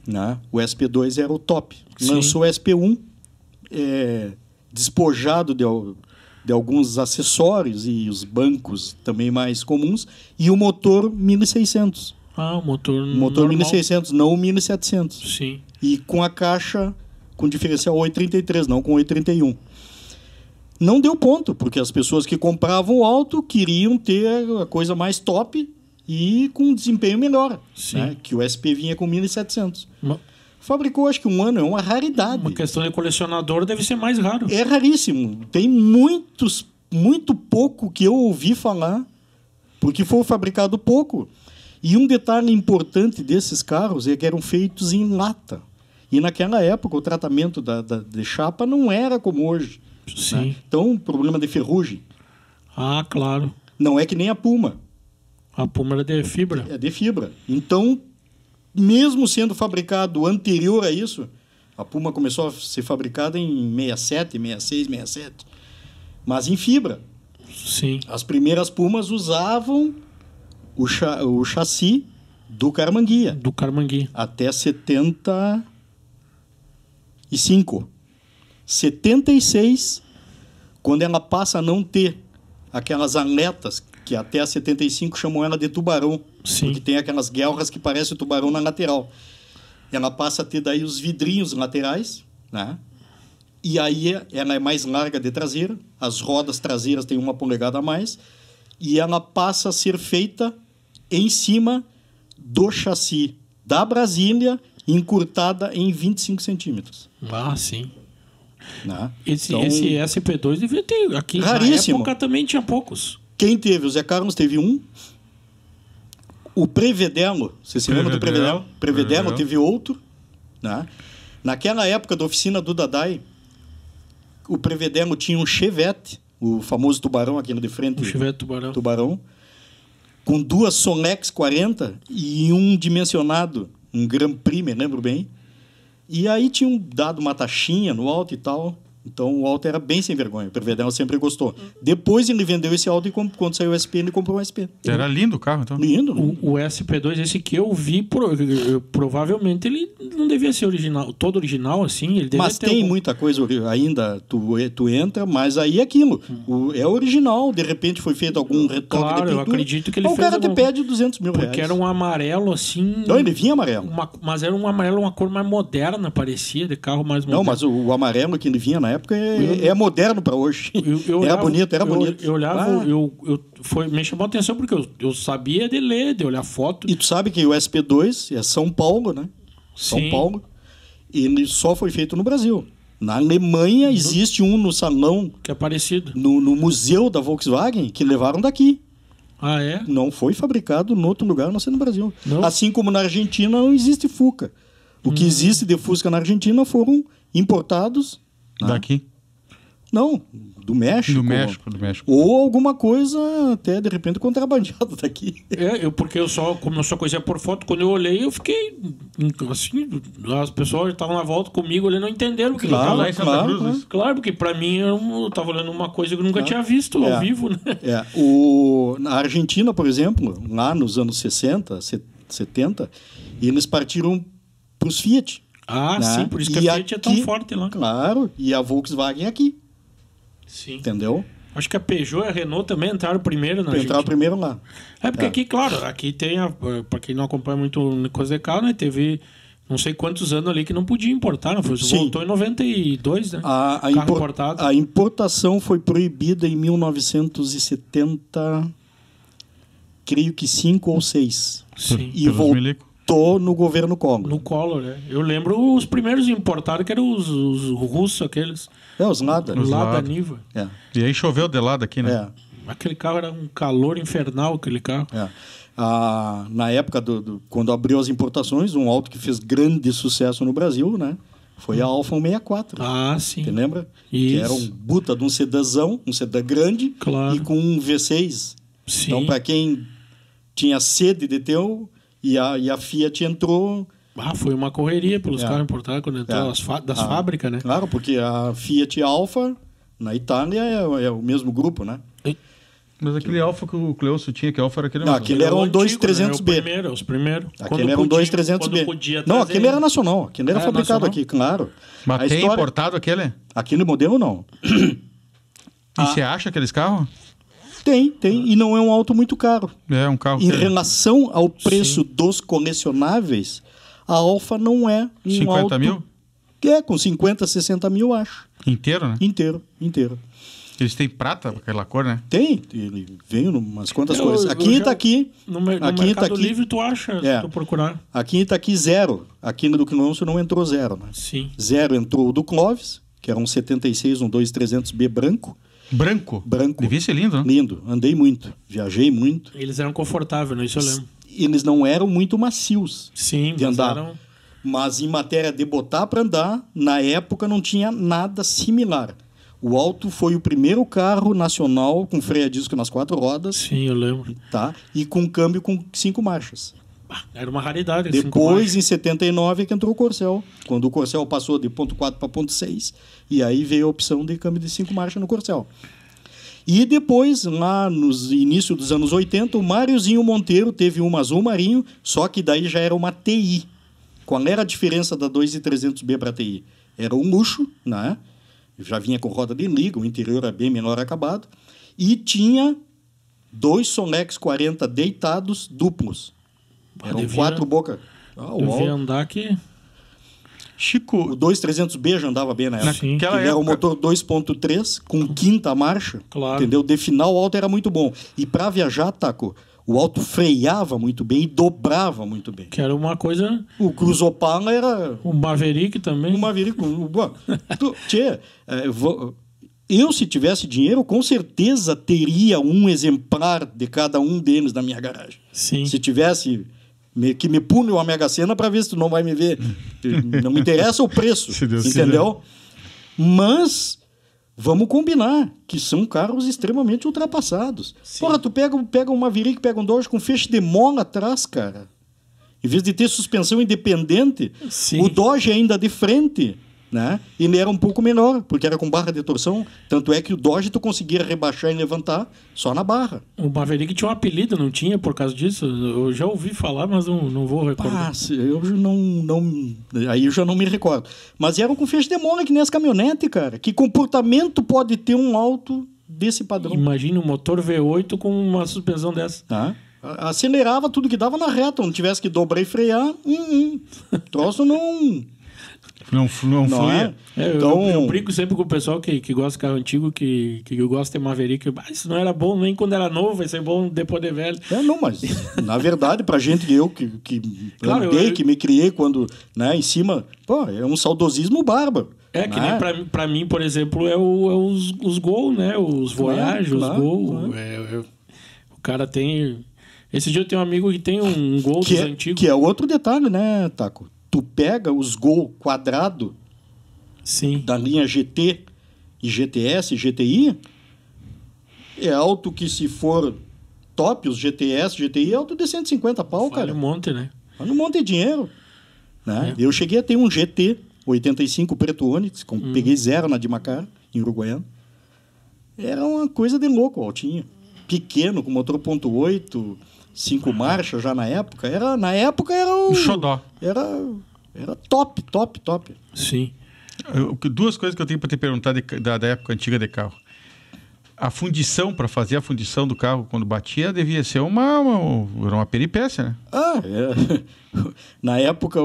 né, o SP2 era o top. Sim. Lançou o SP1 despojado de alguns acessórios e os bancos também mais comuns, e o motor 1600. O motor Motor 1600, não o 1700. Sim. E com a caixa com diferencial 833, não com 831. Não deu ponto, porque as pessoas que compravam o auto queriam ter a coisa mais top e com um desempenho melhor. Né? Que o SP vinha com 1700. Fabricou, acho que 1 ano, é uma raridade. Uma questão de colecionador deve ser mais raro. É raríssimo. Tem muito pouco que eu ouvi falar, porque foi fabricado pouco. E um detalhe importante desses carros é que eram feitos em lata. E naquela época o tratamento de chapa não era como hoje. Sim. Né? Então, problema de ferrugem. Claro. Não é que nem a Puma. A Puma era de fibra. É de fibra. Então, mesmo sendo fabricado anterior a isso, a Puma começou a ser fabricada em 67, 66, 67. Mas em fibra. Sim. As primeiras Pumas usavam o chassi do Caramanguia. Do Caramanguia. Até 75. 76, quando ela passa a não ter aquelas aletas, que até a 75 chamam ela de tubarão. Sim. Porque tem aquelas guelras que parecem o tubarão na lateral. Ela passa a ter daí os vidrinhos laterais, né? E aí ela é mais larga de traseira, as rodas traseiras têm 1 polegada a mais, e ela passa a ser feita em cima do chassi da Brasília, encurtada em 25 centímetros. Sim. Né? Esse Então, SP2 devia ter. Aqui raríssimo. na época também tinha poucos. Quem teve? O Zé Carlos teve um. O Prevedelo, você se lembra do Prevedelo? Prevedelo teve outro. Né? Naquela época da oficina do Dadai, o Prevedelo tinha um Chevette, o famoso tubarão, aquele de frente. O Chevette Tubarão. Com 2 Sonex 40 e um dimensionado, um Grand Prix, me lembro bem. E aí tinham dado uma taxinha no alto e tal. Então o Alto era bem sem vergonha. O Pervedel sempre gostou. Depois ele vendeu esse Alto e quando saiu o SP, ele comprou um SP. Era lindo o carro, então. Lindo. O SP2, esse que eu vi, provavelmente ele não devia ser original, todo original, assim. Ele Mas tem muita coisa ainda, tu entra, mas aí é aquilo. É original, de repente foi feito algum retoque de pintura. Eu acredito que ele fez. O cara te pede 200 mil reais. Porque era um amarelo, assim... Não, ele vinha amarelo. Mas era um amarelo, uma cor mais moderna, parecia, de carro mais moderno. Não, mas o amarelo que ele vinha na época é moderno para hoje. Era bonito. Eu olhava, me chamou a atenção porque eu sabia de ler, de olhar foto. E tu sabe que o SP2 é São Paulo, né? São Sim. Paulo. Ele só foi feito no Brasil. Na Alemanha existe um no salão... Que é parecido. No museu da Volkswagen, que levaram daqui. Ah, é? Não foi fabricado em outro lugar, não sei no Brasil. Não? Assim como na Argentina não existe Fuca. O que existe de Fusca na Argentina foram importados... Daqui? Não, do México. Do México. Ou alguma coisa até, de repente, contrabandeada daqui. Porque como eu só conhecia por foto, quando eu olhei, eu fiquei assim, as pessoas estavam na volta comigo, eles não entenderam o que Claro, eu tava. Santa Cruz, né? Claro, porque pra mim eu tava olhando uma coisa que eu nunca tinha visto ao vivo, né? Na Argentina, por exemplo, lá nos anos 60, 70, eles partiram para os Fiat. Ah, né? sim, por isso que a Fiat é tão forte lá. Claro, e a Volkswagen aqui. Sim. Entendeu? Acho que a Peugeot e a Renault também entraram primeiro na Entraram primeiro lá. porque aqui, claro, aqui tem, para quem não acompanha muito coisa de carro, né? Teve não sei quantos anos ali que não podia importar, não foi? Voltou em 92, né? Carro importado. A importação foi proibida em 1970, creio que 5 ou 6. Sim. E voltou no governo Collor. No Collor, né? Eu lembro os primeiros importados, que eram os russos, aqueles... Os Lada. Os Lada Niva. E aí choveu de lado aqui, né? Aquele carro era um calor infernal, aquele carro. Na época, quando abriu as importações, um Alto que fez grande sucesso no Brasil, né? Foi a Alfa 164. Ah, sim. Você lembra? Isso. Que era um buta de um sedãzão, um sedã grande, claro. E com um V6. Sim. Então, para quem tinha sede de ter, e a Fiat entrou... foi uma correria pelos carros importados quando entrou das fábricas, né? Claro, porque a Fiat Alfa, na Itália, é o mesmo grupo, né? Mas aquele Alfa que o Cleuso tinha, que Alfa era aquele... Não, aquele era um 2300B. Né? Os primeiros. Aquele era um 2300B. Não, aquele era nacional. Aquele era fabricado nacional? Aqui, claro. Mas tem importado aquele? Aquele modelo, não. E você acha aqueles carros? Tem. E não é um Alto muito caro. É um carro... Em relação ao preço dos colecionáveis, a Alfa não é um 50 Alto... mil? Com 50, 60 mil, acho. Inteiro, né? Inteiro. Eles têm prata, aquela cor, né? Tem, ele veio em umas quantas coisas. Aqui em Itaqui... No Mercado Livre, tu acha, se tu procurar. Aqui em Itaqui, 0. Aqui no do Clonso não entrou 0, né? Sim. 0 entrou o do Clóvis, que era um 76, um 2300B branco. Branco? Devia ser lindo, né? Lindo. Andei muito, viajei muito. Eles eram confortáveis, né? Isso eu lembro. Eles não eram muito macios. Sim, de andar. Mas em matéria de botar para andar, na época não tinha nada similar. O Alto foi o primeiro carro nacional com freio a disco nas 4 rodas. Sim, eu lembro. Tá? E com câmbio com 5 marchas. Era uma raridade. Depois, em 79, que entrou o Corcel. Quando o Corcel passou de 0.4 para 0.6, e aí veio a opção de câmbio de 5 marchas no Corcel. E depois, lá nos inícios dos anos 80, o Máriozinho Monteiro teve uma azul marinho, só que daí já era uma TI. Qual era a diferença da 2300B para a TI? Era um luxo, né? Já vinha com roda de liga, o interior era bem menor acabado, e tinha 2 Sonex 40 deitados duplos. Eram 4 bocas. Devia andar aqui. Chico... O 2300B já andava bem na época. Sim. Era um motor 2.3 com quinta marcha. Claro. Entendeu? De final, o Alto era muito bom. E para viajar, Taco, o Alto freava muito bem e dobrava muito bem. Que era uma coisa... O Cruz Opala era... O Maverick também. O Maverick... Eu, se tivesse dinheiro, com certeza teria um exemplar de cada um deles na minha garagem. Sim. Se tivesse... que me pune uma Mega Sena para ver se tu não vai me ver. Não me interessa o preço, entendeu? Mas vamos combinar que são carros extremamente ultrapassados. Sim. Porra, tu pega um Maverick, pega um Dodge com feixe de mola atrás, cara. Em vez de ter suspensão independente, sim, o Dodge ainda de frente, né? Ele era um pouco menor, porque era com barra de torção. Tanto é que o Dodge tu conseguia rebaixar e levantar só na barra. O Maverick tinha um apelido, não tinha, por causa disso? Eu já ouvi falar, mas não vou recordar. Eu aí eu já não me recordo. Mas era com feixe de mola, que nem as caminhonetes, cara. Que comportamento pode ter um auto desse padrão? Imagina um motor V8 com uma suspensão dessa. Tá? Acelerava tudo que dava na reta. Não tivesse que dobrar e frear. Troço Não fluía. Eu brinco sempre com o pessoal que gosta de carro antigo, que gosta de Maverick. Isso não era bom nem quando era novo, vai ser bom depois de velho. Não, mas na verdade, pra gente que Claro, que me criei quando, né, em cima, pô, é um saudosismo bárbaro. Que né? nem pra mim, por exemplo, os Gol, né? Os Voyage, os Gol. O cara tem... Esse dia eu tenho um amigo que tem um Gol dos antigos. Que é outro detalhe, né, Taco? Tu pega os Gol quadrado Sim. da linha GT e GTS, GTI, é alto que se for top, os GTS, GTI, é alto de 150 pau, cara. Vale um monte, né? Vale um monte de dinheiro. Né? Eu cheguei a ter um GT 85 preto Onix, peguei zero na Dimacar, em Uruguaiana. Era uma coisa de louco, altinho. Pequeno, com motor 1.8, 5 marchas já na época. Na época era o... xodó. Era top. Sim. Duas coisas que eu tenho para te perguntar da época antiga de carro. A fundição, para fazer a fundição do carro quando batia, devia ser uma peripécia, né? Na época,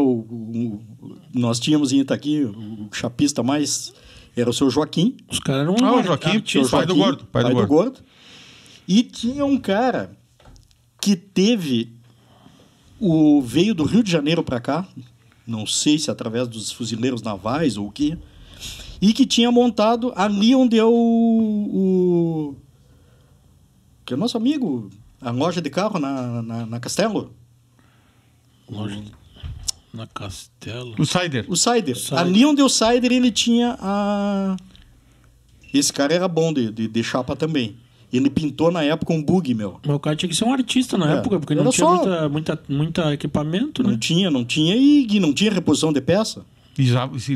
nós tínhamos em Itaqui o chapista mais... Era o seu Joaquim. Os caras eram... o Joaquim, pai do Gordo. Pai do Gordo. E tinha um cara que veio do Rio de Janeiro para cá, não sei se através dos fuzileiros navais ou o quê, e que tinha montado ali onde é que é o nosso amigo, a loja de carro na Castelo. Loja na Castelo. O Cider. Ali onde é o Cider, ele tinha Esse cara era bom de chapa também. Ele pintou na época um bug, meu. Mas o cara tinha que ser um artista na época, porque não tinha muita equipamento, né? Não tinha e não tinha reposição de peça. Eles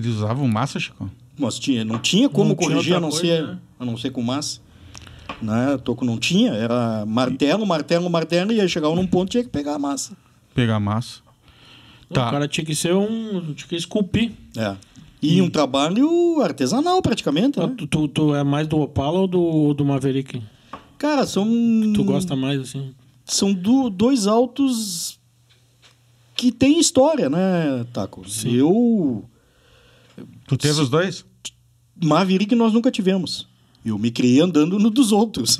usavam massa, Chico? Mas não tinha como Não corrigir tinha a não outra ser, coisa, né? a não ser com massa. Né? Toco não tinha, era martelo, e aí chegava num ponto tinha que pegar a massa. Pegar a massa. Tá. O cara tinha que ser tinha que esculpir. E um trabalho artesanal, praticamente. Né? Tu é mais do Opala ou do Maverick? Cara, são... Tu gosta mais, assim? São dois autos que têm história, né, Taco? Sim. Tu teve os dois? Maverick nós nunca tivemos. Eu me criei andando no dos outros.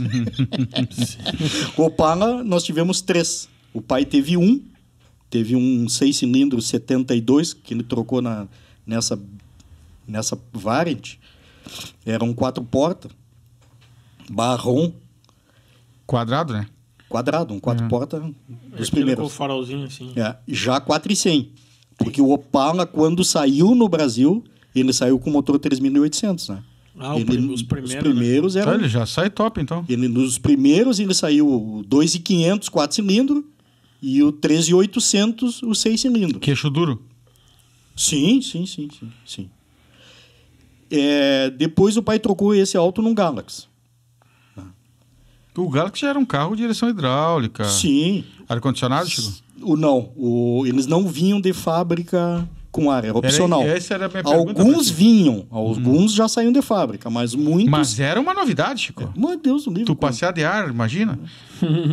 Opala, nós tivemos 3. O pai teve um 6 cilindros 72, que ele trocou nessa Variant. Era um 4-porta, Barron. Quadrado, né? Quadrado, um 4-porta dos primeiros. Com o farolzinho assim. Já 4.100. Porque o Opala, quando saiu no Brasil, ele saiu com motor 3.800, né? Os primeiros, né? eram... Ele já sai top, então. Nos primeiros, ele saiu o 2.500, 4 cilindros, e o 13.800, o 6 cilindros. Queixo duro? Sim. Depois o pai trocou esse auto num Galaxy. O Galaxy já era um carro de direção hidráulica. Sim. Ar-condicionado, Chico? Eles não vinham de fábrica com ar, era opcional. Essa era a minha pergunta. Alguns vinham, alguns já saíam de fábrica, mas muitos... Mas era uma novidade, Chico. Meu Deus do livro. Tu passear de ar, imagina?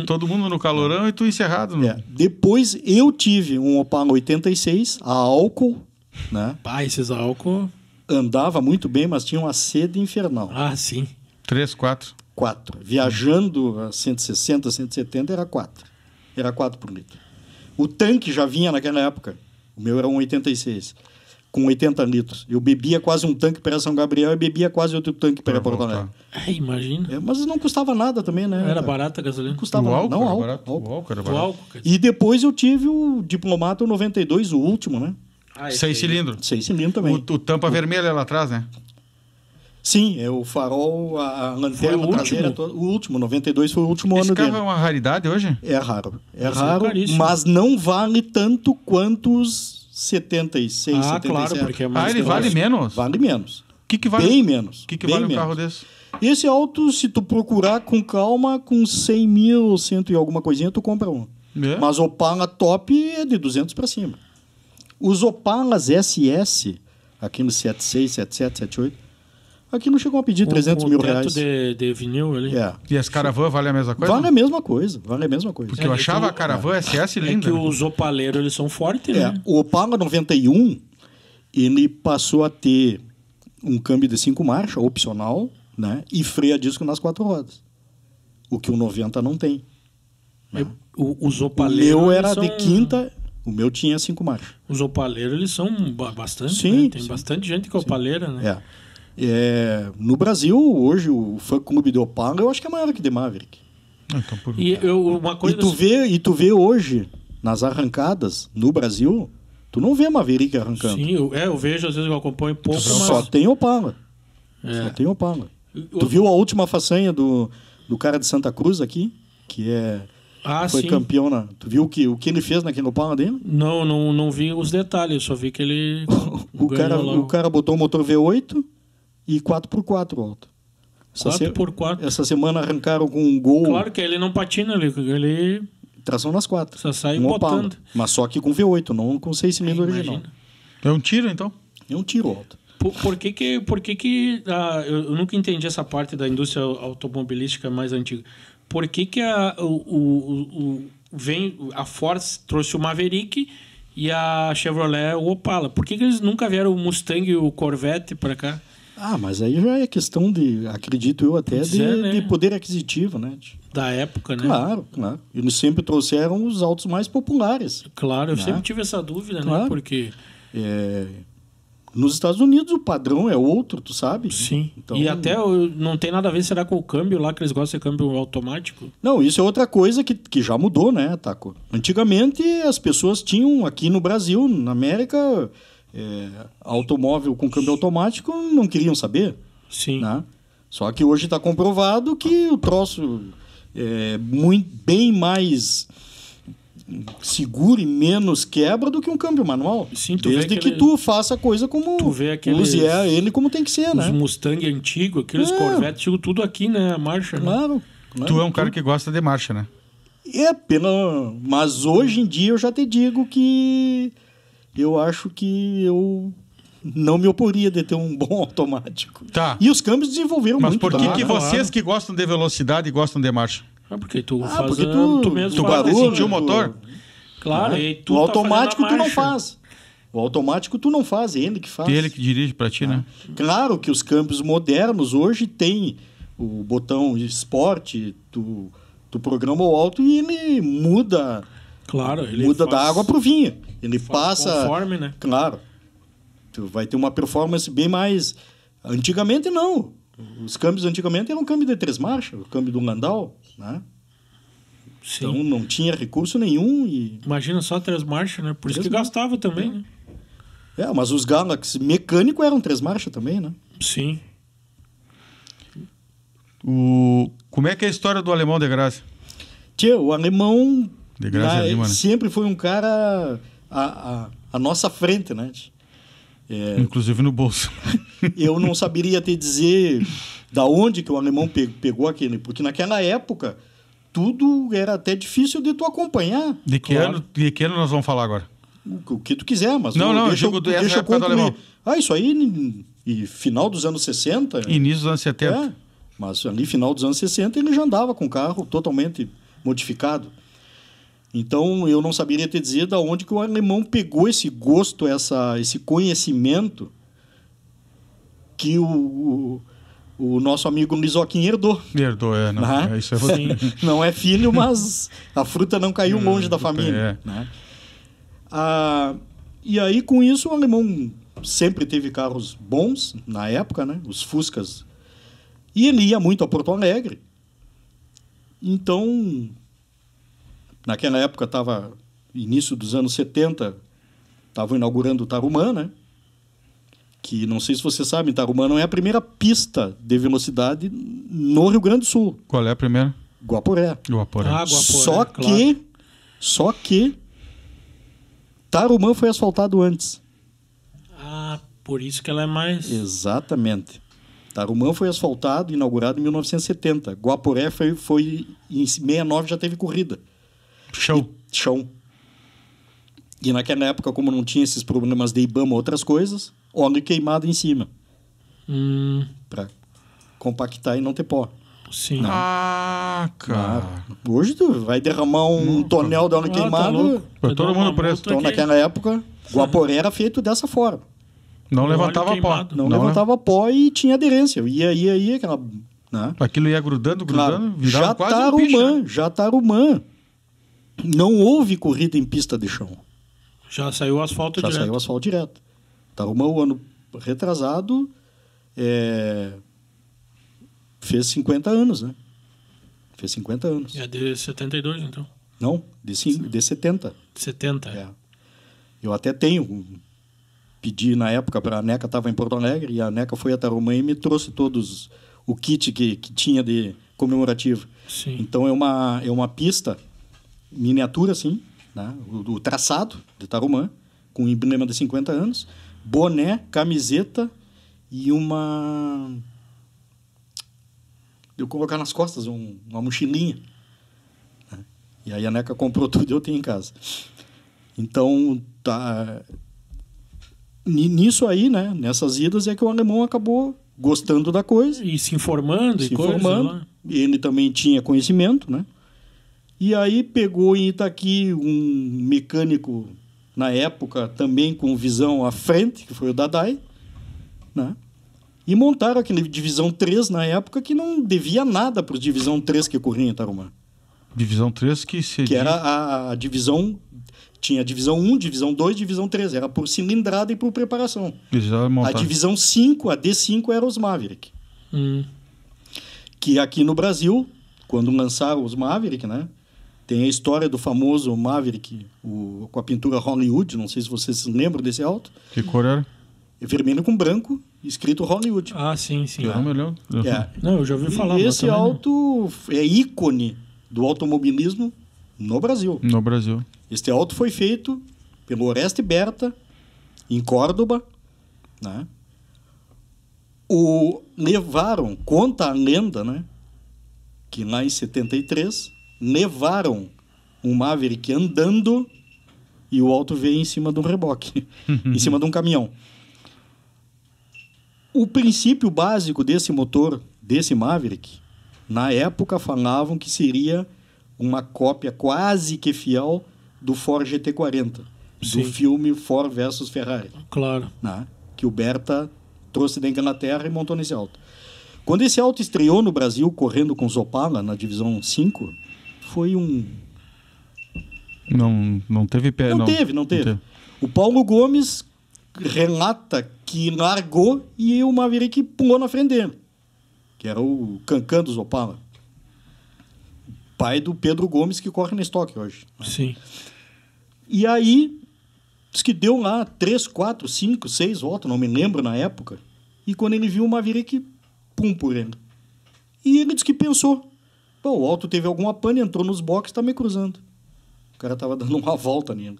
Todo mundo no calorão e tu encerrado. Depois eu tive um Opala 86, a álcool, né? Esses álcool... Andava muito bem, mas tinha uma sede infernal. Sim. 3, 4. 4. Viajando a 160, 170, era 4. Era 4 por litro. O tanque já vinha naquela época. O meu era um 86, com 80 litros. Eu bebia quase um tanque para São Gabriel e bebia quase outro tanque para Porto Alegre. Imagina. Mas não custava nada também, né? Era barata a gasolina? Não custava nada. Não, álcool era barato. E depois eu tive o Diplomata 92, o último, né? 6 cilindros. 6 cilindros também. O tampa vermelha lá atrás, né? Sim, o farol, a lanterna traseira, o último, 92 foi o último ano dele. Esse carro é uma raridade hoje? É raro, mas não vale tanto quanto os 76, Ah, 77. claro, porque é mais ele vale menos? Vale menos. O que vale? Bem menos. O que bem vale um menos. carro desse? Esse auto, se tu procurar com calma, com 100 mil, 100 e alguma coisinha, tu compra um. É? Mas Opala top é de 200 para cima. Os Opalas SS, aqui no 76, 77, 78, aqui não chegou a pedir 300 mil reais. de vinil ali. É. E as Caravan vale a mesma coisa? Vale a mesma coisa, vale a mesma coisa. Porque eu achava a Caravan SS É linda. que os opaleiros, eles são fortes, né? O Opala 91, ele passou a ter um câmbio de 5 marchas, opcional, né? E freio a disco nas 4 rodas. O que o 90 não tem. Né? Os O opaleiros... meu era eles de quinta, o meu tinha 5 marchas. Os opaleiros, eles são bastante, Sim, né? Tem sim. bastante gente que é opaleira, né? No Brasil, hoje, o fã-clube de Opala, eu acho que é maior que de Maverick. Então, Uma coisa... E tu vê hoje, nas arrancadas, no Brasil, tu não vê Maverick arrancando. Sim, eu vejo, às vezes eu acompanho pouco, mas... Só tem Opala. É. Só tem Opala. Tu viu a última façanha do cara de Santa Cruz aqui? Que foi sim. campeão na... Tu viu o que ele fez naquele Opala dele? Não vi os detalhes, só vi que ele O cara botou o motor V8 e 4x4 alto. 4x4. Essa semana arrancaram com um Gol, Claro que ele não patina ali, ele tração nas 4. só sai Opala. botando. Mas só que com V8, não com 6 cilindros original. Imagina. É um tiro, então? É um tiro alto. Por que eu nunca entendi essa parte da indústria automobilística mais antiga. Por que a Ford trouxe o Maverick e a Chevrolet o Opala? Por que eles nunca vieram o Mustang e o Corvette para cá? Mas aí já é questão de, acredito eu até, de poder aquisitivo, né? Da época, né? Claro. Eles sempre trouxeram os autos mais populares. Claro, eu sempre tive essa dúvida, Claro. né? Porque... Nos Estados Unidos o padrão é outro, tu sabe? Sim. Então, E até não tem nada a ver, será, com o câmbio lá, que eles gostam de câmbio automático? Não, isso é outra coisa que já mudou, né, Taco? Antigamente as pessoas tinham aqui no Brasil, na América, automóvel com câmbio automático, não queriam saber. Sim. Né? Só que hoje está comprovado que o troço é bem mais seguro e menos quebra do que um câmbio manual. Sim, desde que tu faça a coisa como tu vê aqueles, use ele como tem que ser, os né? Mustang antigo, aqueles Corvette antigo, tudo aqui, né? A marcha, né? Claro. Tu é um cara que gosta de marcha, né? Mas hoje em dia eu já te digo que eu acho que eu não me oporia de ter um bom automático. Tá. E os câmbios desenvolveram Mas muito. por que também. vocês que gostam de velocidade gostam de marcha? Porque tu porque tu mesmo tu faz. barulho, sentiu o motor? Claro, e tu o tá automático fazendo a tu não marcha. faz. O automático tu não faz, é ele que faz. Ele que dirige pra ti, né? Claro que os câmbios modernos hoje tem o botão Sport, tu programa o alto e ele muda. Claro, ele muda da faz- água pro vinho. Ele faz passa. conforme, né? Claro. Tu vai ter uma performance bem mais. Antigamente não. Os câmbios antigamente eram um câmbio de 3 marchas, o câmbio do Landau, né? Sim. Então não tinha recurso nenhum e Imagina só 3 marchas, né? Por isso 3 que gastava também, né? mas os Galaxy mecânico eram 3 marchas também, né? Sim. Como é que é a história do alemão de Graça? Tchê, o alemão De Graça Lima, né? sempre foi um cara à nossa frente, né? Inclusive no bolso. Eu não saberia te dizer da onde que o alemão pegou aquele, porque naquela época tudo era até difícil de tu acompanhar. De que ano nós vamos falar agora? O que tu quiser, mas eu digo essa época do alemão. Isso aí e final dos anos 60. Início dos anos 70. É, mas ali final dos anos 60 ele já andava com o carro totalmente modificado. Então eu não saberia te dizer da onde que o alemão pegou esse gosto, esse conhecimento que o nosso amigo Lisoquim herdou. Herdou, não. Né? Isso é você. Não é filho, mas a fruta não caiu longe da família. Né? E aí, com isso, o alemão sempre teve carros bons na época, né? Os Fuscas. E ele ia muito a Porto Alegre. Então, naquela época, estava início dos anos 70, estavam inaugurando o Tarumã, né? Que, não sei se você sabe, Tarumã não é a primeira pista de velocidade no Rio Grande do Sul. Qual é a primeira? Guaporé. Guaporé. Guaporé, Só claro. que Tarumã foi asfaltado antes. Ah, por isso que ela é mais... Exatamente. Tarumã foi asfaltado, inaugurado em 1970. Guaporé foi em 69, já teve corrida. Chão. E naquela época, como não tinha esses problemas de Ibama, outras coisas, óleo queimado em cima. Para compactar e não ter pó. Sim. Ah, cara. Hoje tu vai derramar um tonel de óleo queimado. Pra todo mundo preso. Então, naquela época, Guaporé era feito dessa forma. Não levantava pó. Não levantava pó e tinha aderência. Ia, aquela... Né? Aquilo ia grudando, virava quase Tarumã, um piche, né? já Tarumã. Não houve corrida em pista de chão. Já saiu o asfalto direto. Já saiu o asfalto direto. Tarumã, o ano retrasado, fez 50 anos, né? Fez 50 anos. É de 72, então? Não, de 70. 70. É. Eu até pedi na época para a NECA, estava em Porto Alegre, e a NECA foi a Tarumã e me trouxe todos o kit que tinha de comemorativo. Sim. Então é uma pista miniatura, assim, né? O traçado de Tarumã, com emblema de 50 anos, boné, camiseta e uma... Eu colocar nas costas uma mochilinha. Né? E aí a NECA comprou tudo e eu tenho em casa. Então, nisso aí, né? Nessas idas é que o alemão acabou gostando da coisa. E se informando. Ele também tinha conhecimento, né? E aí pegou em Itaqui um mecânico, na época, também com visão à frente, que foi o Dadai, né? E montaram aquele Divisão 3 na época que não devia nada para os Divisão 3 que corriam em Tarumã. Divisão 3 que era a divisão... Tinha a Divisão 1, Divisão 2, Divisão 3. Era por cilindrada e por preparação. A Divisão 5, a D5, era os Maverick. Que aqui no Brasil, quando lançaram os Maverick, né? Tem a história do famoso Maverick com a pintura Hollywood. Não sei se vocês se lembram desse auto. Que cor era? É vermelho com branco, escrito Hollywood. Ah, sim. Eu não me lembro. Não, eu já ouvi falar. E esse auto é ícone do automobilismo no Brasil. No Brasil. Este auto foi feito pelo Oreste Berta, em Córdoba, né? Levaram, conta a lenda, né? Que lá em 73, levaram um Maverick andando e o auto veio em cima de um reboque, em cima de um caminhão. O princípio básico desse motor, desse Maverick, na época falavam que seria uma cópia quase que fiel do Ford GT40, do filme Ford versus Ferrari. Claro. Né? Que o Berta trouxe da Inglaterra e montou nesse auto. Quando esse auto estreou no Brasil, correndo com Opala na Divisão 5, foi um... Não teve pé, não teve. O Paulo Gomes relata que largou e o Maverick pulou na frente dele, que era o Cancan dos Opala. Pai do Pedro Gomes, que corre na estoque hoje. Sim. E aí, diz que deu lá 3, 4, 5, 6 voltas, não me lembro na época. E quando ele viu o Maverick, pum por ele. E ele disse que pensou. Bom, o auto teve alguma pane, entrou nos boxes, tá me cruzando. O cara tava dando uma volta nele.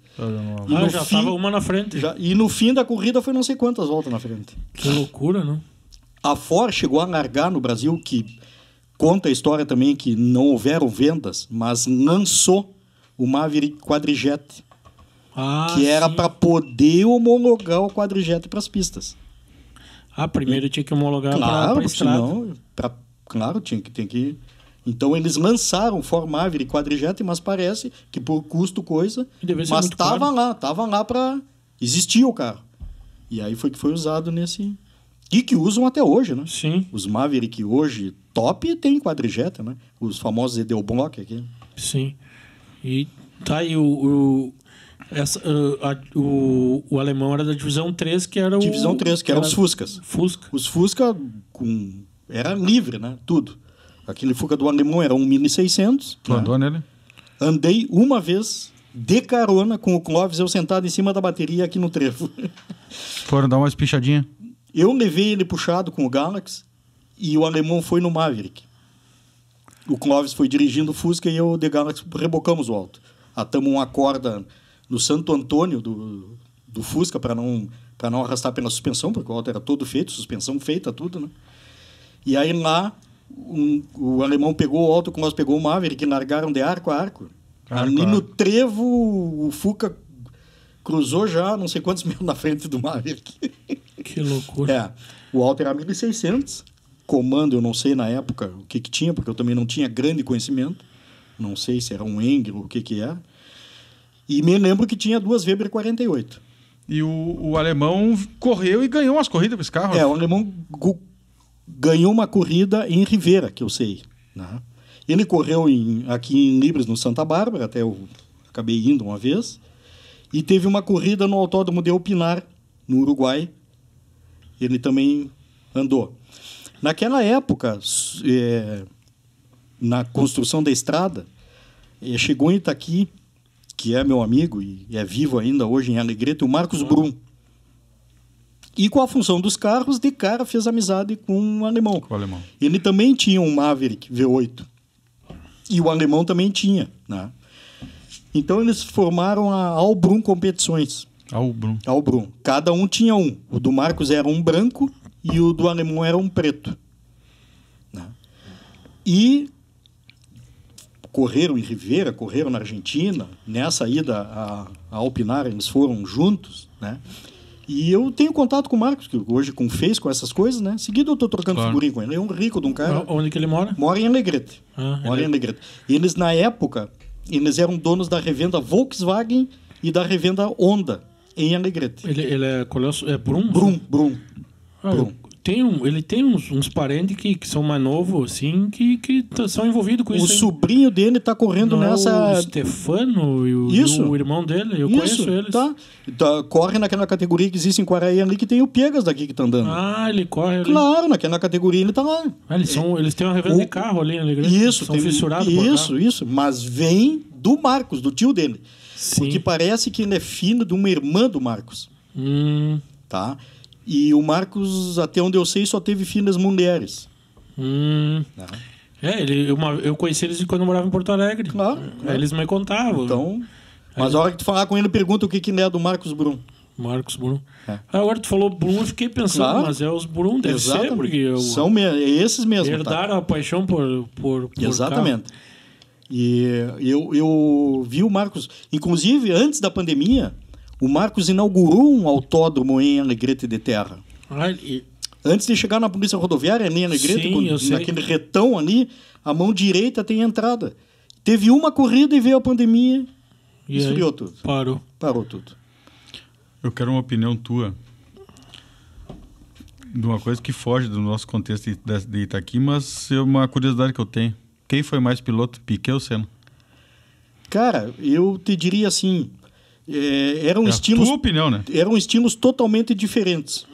Já tava uma na frente. E no fim da corrida foi não sei quantas voltas na frente. Que loucura, não? A Ford chegou a largar no Brasil, que conta a história também que não houveram vendas, mas lançou o Maverick Quadrijet, que era para poder homologar o Quadrijet para as pistas. Primeiro tinha que homologar para a estrada. Claro, tinha que... Então eles lançaram o Ford Maverick Quadrijet, mas parece que por custo mas estava lá para... Existia o carro. E aí foi que foi usado nesse... E que usam até hoje, né? Sim. Os Maverick hoje top tem Quadrijet, né? Os famosos Edelbrock aqui. Sim. E tá aí o alemão era da Divisão 3, que era Divisão 3, que eram os Fuscas. Fusca. Os Fusca era livre, né? Tudo. Aquele Fusca do alemão era um 1600. Tu andou nele? Andei uma vez de carona com o Clóvis, eu sentado em cima da bateria aqui no trevo. Foram dar uma espichadinha? Eu levei ele puxado com o Galaxy e o alemão foi no Maverick. O Clóvis foi dirigindo o Fusca e eu de Galaxy rebocamos o alto. Atamos uma corda no Santo Antônio do Fusca para não arrastar pela suspensão, porque o auto era todo feito, suspensão feita, tudo, né? E aí lá o alemão pegou o auto como nós pegou o Maverick, que largaram de arco a arco. Ali no trevo, o Fuca cruzou já não sei quantos metros na frente do Maverick. Que loucura. O auto era 1.600. Comando, eu não sei na época o que tinha, porque eu também não tinha grande conhecimento. Não sei se era um Engel ou o que era. E me lembro que tinha 2 Weber 48. E o alemão correu e ganhou umas corridas para esse carro. O alemão ganhou uma corrida em Rivera, que eu sei. Né? Ele correu aqui em Libres, no Santa Bárbara, até eu acabei indo uma vez. E teve uma corrida no Autódromo de Pinar, no Uruguai. Ele também andou. Naquela época, na construção da estrada, chegou em Itaqui, que é meu amigo e é vivo ainda hoje em Alegrete, o Marcos Brum. E com a função dos carros, de cara fez amizade com o alemão. Ele também tinha um Maverick V8. E o alemão também tinha. Né? Então eles formaram a Albrum Competições. Albrum. Cada um tinha um. O do Marcos era um branco e o do alemão era um preto. Né? E correram em Rivera, correram na Argentina. Nessa ida a Alpinar, eles foram juntos. Né? E eu tenho contato com o Marcos, que hoje fez com essas coisas, né? Seguido eu estou trocando figurinha com ele. Ele é um rico de um cara. Onde que ele mora? Mora em Alegrete. Em Alegrete. Eles, na época, eles eram donos da revenda Volkswagen e da revenda Honda, em Alegrete. Ele é Brum? Brum. Ele tem uns parentes que são mais novos, assim, que são envolvidos com isso. O sobrinho dele está correndo nessa... O Stefano e o irmão dele, eu conheço eles. Corre naquela categoria que existe em Quaraí ali, que tem o Piegas daqui que está andando. Ele corre ali. Claro, naquela categoria ele está lá. Eles têm uma revenda de carro ali, né? Isso. São fissurados por carro. Isso. Mas vem do Marcos, do tio dele. Sim. Porque parece que ele é filho de uma irmã do Marcos. Tá? E o Marcos, até onde eu sei, só teve filhas mulheres. Eu conheci eles quando eu morava em Porto Alegre. Claro. Eles me contavam. Então, mas a hora que tu falar com ele, pergunta o que é do Marcos Brum. Marcos Brum. Agora tu falou Brum, eu fiquei pensando, mas é os Brum, deve ser, porque... São esses mesmo. Herdaram a paixão por Exatamente. Carro. E eu vi o Marcos... Inclusive, antes da pandemia... O Marcos inaugurou um autódromo em Alegrete de Terra. Antes de chegar na polícia rodoviária, em Alegrete, naquele retão ali, a mão direita tem entrada. Teve uma corrida e veio a pandemia e esfriou tudo. Parou tudo. Eu quero uma opinião tua de uma coisa que foge do nosso contexto de Itaqui, mas é uma curiosidade que eu tenho. Quem foi mais piloto, Piquet ou Senna? Cara, eu te diria assim... Eram estilos, tua opinião, né? Eram estilos totalmente diferentes.